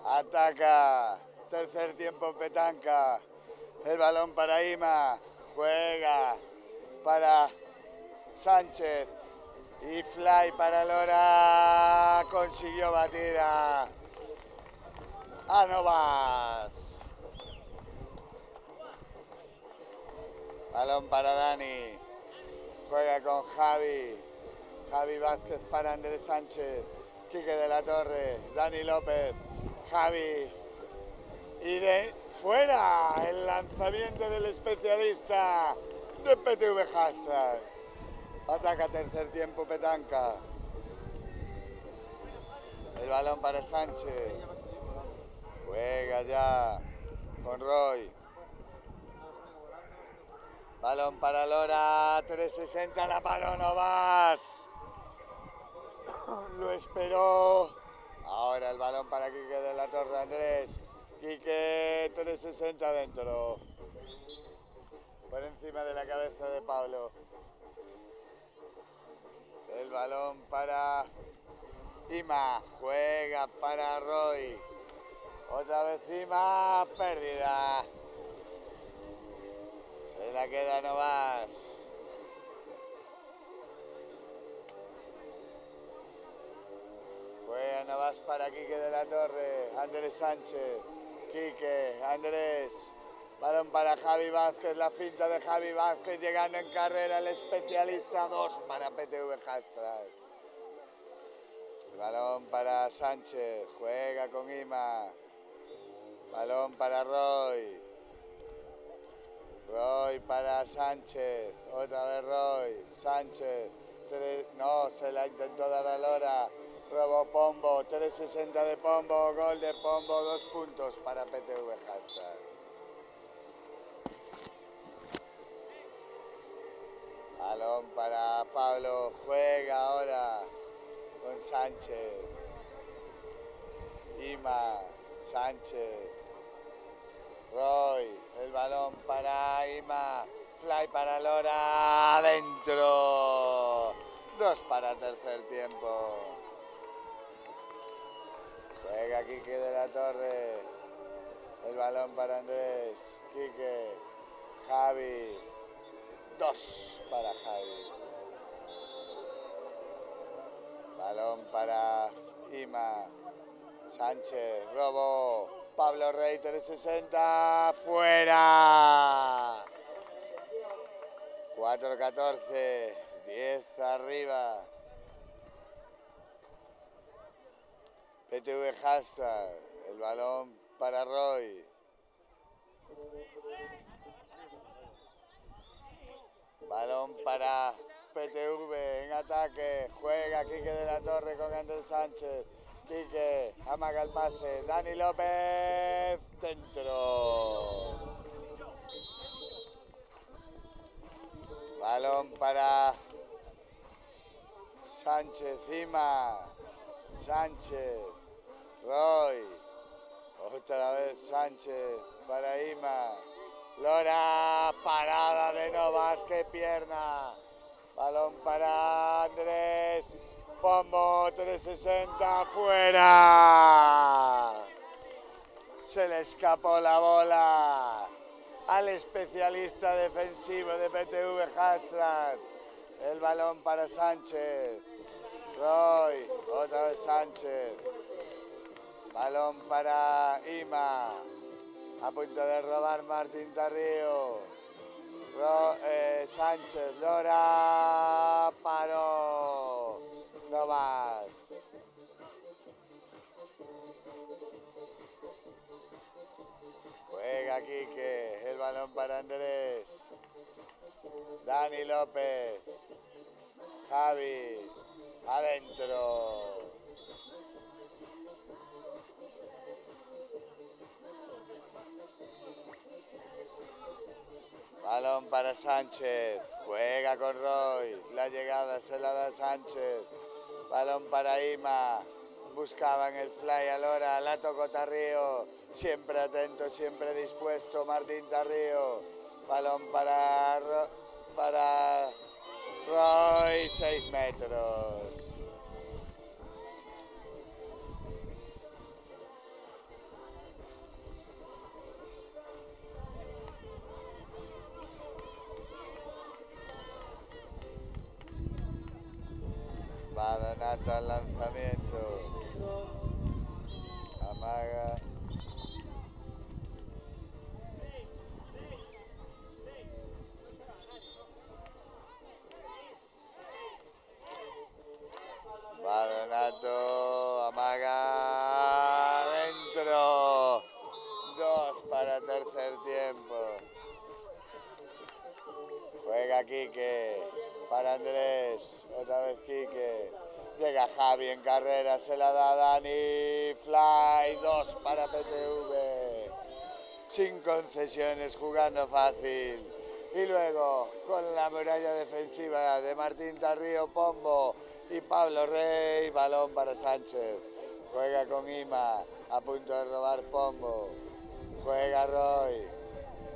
Ataca. Tercer tiempo Petanca. El balón para Ima. Juega para Sánchez. Y fly para Lora. Consiguió batir a Novas. Balón para Dani. Juega con Javi. Javi Vázquez para Andrés Sánchez. Quique de la Torre. Dani López. Javi. Y de fuera el lanzamiento del especialista de PTV Hashtag. Ataca tercer tiempo Petanca. El balón para Sánchez. Juega ya con Roy. Balón para Lora. 360 la paró Novas. Lo esperó. Ahora el balón para Quique de la Torre Andrés. Quique 360 dentro. Por encima de la cabeza de Pablo. El balón para Ima. Juega para Roy. Otra vez Ima. Pérdida. Se la queda Novas. Juega Novas para Quique de la Torre. Andrés Sánchez. Quique. Andrés. Balón para Javi Vázquez. La finta de Javi Vázquez. Llegando en carrera el especialista 2 para PTV Hashtag. El balón para Sánchez. Juega con Ima. Balón para Roy. Roy para Sánchez. Otra vez Roy. Sánchez. No, se la intentó dar a Lora. Robó Pombo. 360 de Pombo. Gol de Pombo. 2 puntos para PTV Hashtag. Balón para Pablo. Juega ahora con Sánchez. Ima. Sánchez. Roy. El balón para Ima. Fly para Lora. Adentro. 2 para tercer tiempo. Juega Quique de la Torre. El balón para Andrés. Quique. Javi. 2 para Javi. Balón para Ima. Sánchez. Robo. Pablo Rey 360. Fuera. 4-14. 10 arriba. PTV Hashtag. El balón para Roy. Balón para PTV en ataque. Juega Quique de la Torre con Andrés Sánchez. Quique amaga el pase. Dani López dentro. Balón para Sánchez. Ima. Sánchez. Roy. Otra vez Sánchez para Ima. Lora, parada de Novas, qué pierna. Balón para Andrés. Pombo, 360, fuera. Se le escapó la bola al especialista defensivo de PTV Hashtag. El balón para Sánchez. Roy, otra vez Sánchez. Balón para Ima. A punto de robar Martín Tarrío. Sánchez, Lora, paró. No más. Juega Quique, el balón para Andrés. Dani López. Javi, adentro. Balón para Sánchez, juega con Roy, la llegada se la da Sánchez, balón para Ima, buscaban el fly a Lora, la tocó Tarrío, siempre atento, siempre dispuesto Martín Tarrío, balón para Roy, 6 metros. Va Donato al lanzamiento. Amaga. Va Donato, amaga, dentro. 2 para tercer tiempo. Juega Quique, para Andrés, otra vez Quique. Llega Javi en carrera, se la da Dani. Fly, 2 para PTV. Sin concesiones, jugando fácil. Y luego, con la muralla defensiva de Martín Tarrío, Pombo y Pablo Rey, balón para Sánchez. Juega con Ima, a punto de robar Pombo. Juega Roy.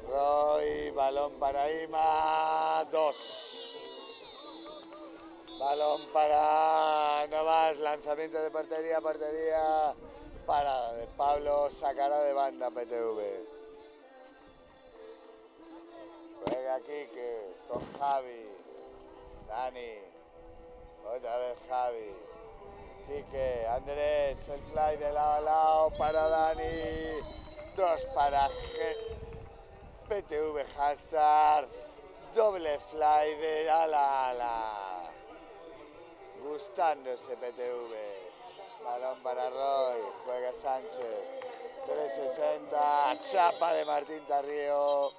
Roy, balón para Ima, 2. Balón para Novas, lanzamiento de portería, parada de Pablo, sacará de banda PTV. Juega Quique con Javi, Dani, otra vez Javi, Quique, Andrés, el fly de lado a lado para Dani, 2 para PTV Hashtag, doble fly de ala a ala, gustándose PTV, balón para Roy, juega Sánchez, 360, chapa de Martín Tarrío,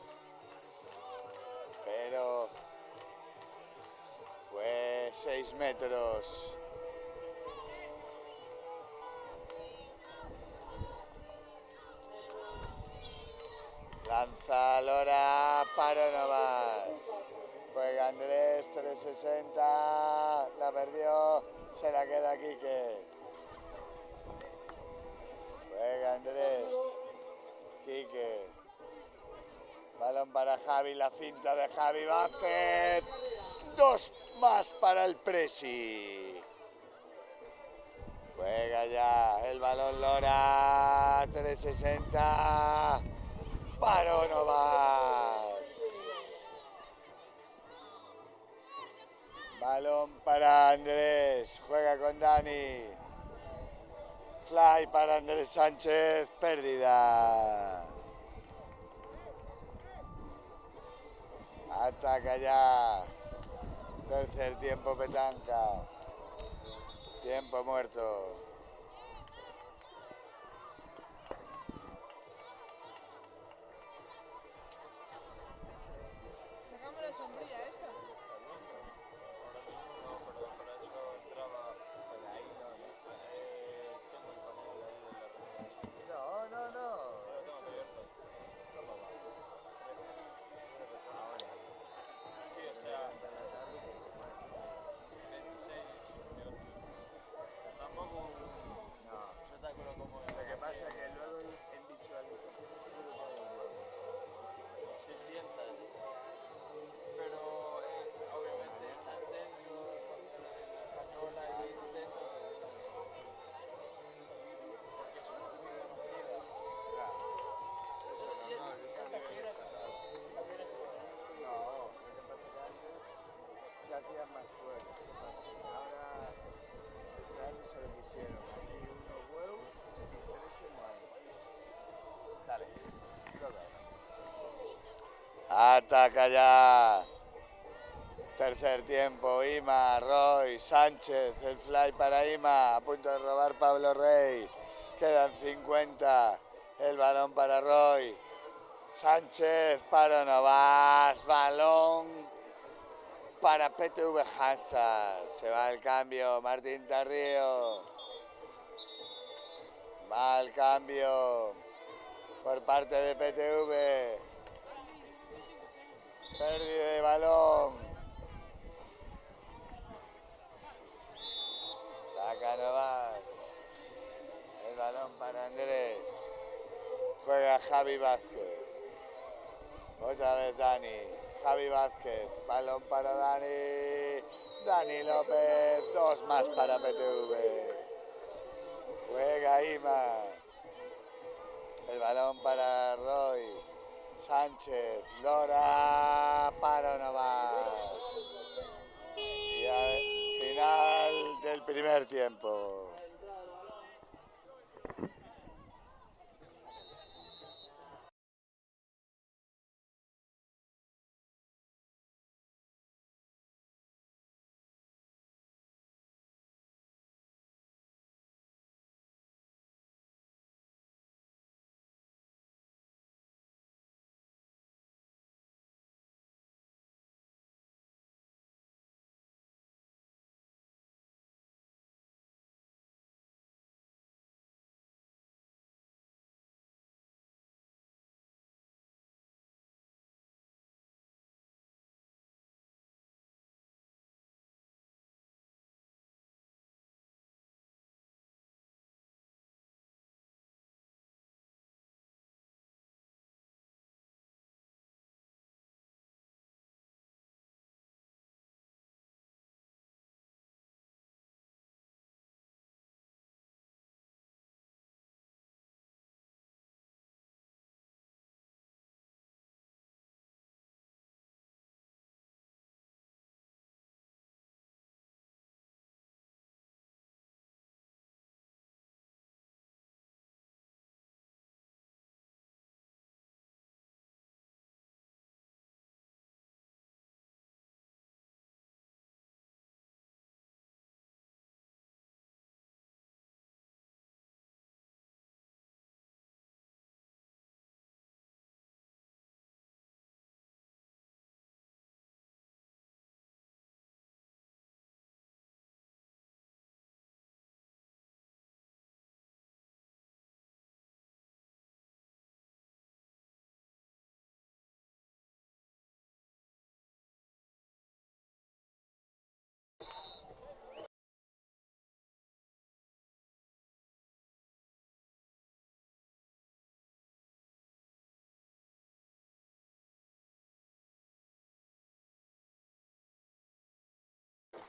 pero fue 6 metros. Lanza Lora, paro no más. Juega Andrés, 360, la perdió, se la queda Quique. Juega Andrés, Quique. Balón para Javi, la finta de Javi Vázquez. 2 más para el Presi. Juega ya el balón Lora, 360. Paro no más. Balón para Andrés, juega con Dani. Fly para Andrés Sánchez, pérdida. Ataca ya. Tercer tiempo petanca. Tiempo muerto. Sácame la sombrilla esta. Lo que pasa es que luego en visualización seguro que hay un huevo. 600, pero obviamente el ascenso, española y 20, porque es muy conocida. Claro. Eso no, eso a nivel estatal. No, lo que pasa es que antes se hacían más pruebas. ¿Qué pasa? Ahora este año se lo quisieron. Aquí uno huevo y 3 en mano. Dale, toca. Ataca ya. Tercer tiempo, Ima, Roy, Sánchez, el fly para Ima, a punto de robar Pablo Rey. Quedan 50, el balón para Roy. Sánchez, paro no vas, balón para PTV Hazard. Se va el cambio, Martín Tarrío. Mal cambio por parte de PTV. Pérdida de balón. Saca Novas. El balón para Andrés. Juega Javi Vázquez. Otra vez Dani. Javi Vázquez. Balón para Dani. Dani López. 2 más para PTV. Juega Ima. El balón para Roy. Sánchez. Lora. Para uno más. Y final del primer tiempo.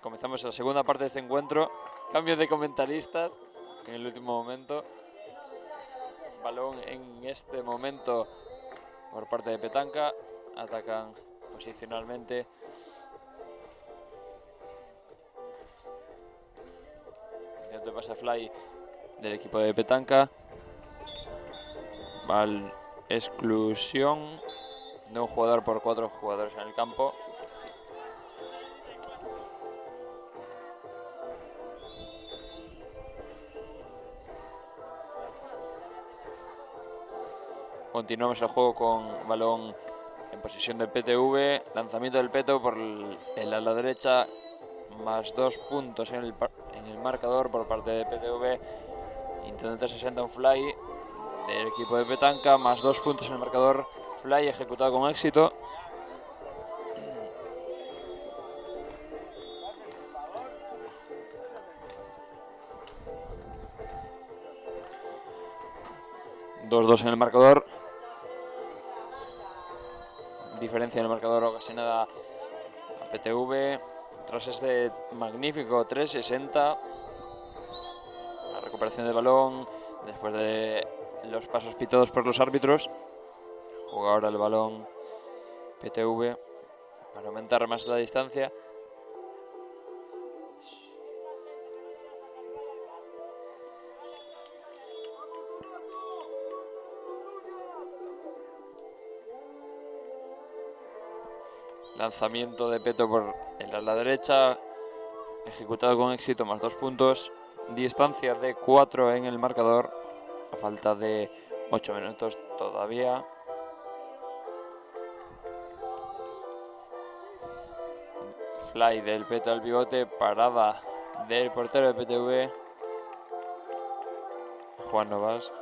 Comenzamos la segunda parte de este encuentro. Cambio de comentaristas en el último momento. Balón en este momento por parte de Petanca. Atacan posicionalmente. Intento de pase fly del equipo de Petanca. Exclusión de un jugador por 4 jugadores en el campo. Continuamos el juego con balón en posesión del PTV. Lanzamiento del Peto por el ala derecha. Más 2 puntos en el marcador por parte de PTV. Intento 360 un fly del equipo de Petanca. Más 2 puntos en el marcador. Fly ejecutado con éxito. ...2-2 en el marcador. Diferencia en el marcador ocasionada a PTV. Tras este magnífico 360. La recuperación del balón después de los pasos pitados por los árbitros. Juega ahora el balón PTV para aumentar más la distancia. Lanzamiento de Peto por el ala derecha, ejecutado con éxito, más 2 puntos. Distancia de 4 en el marcador, a falta de 8 minutos todavía. Fly del Peto al pivote, parada del portero de PTV, Juan Novas.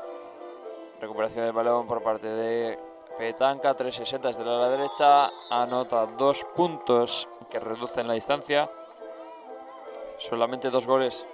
Recuperación del balón por parte de Petanca, 360 desde la derecha, anota 2 puntos que reducen la distancia. Solamente 2 goles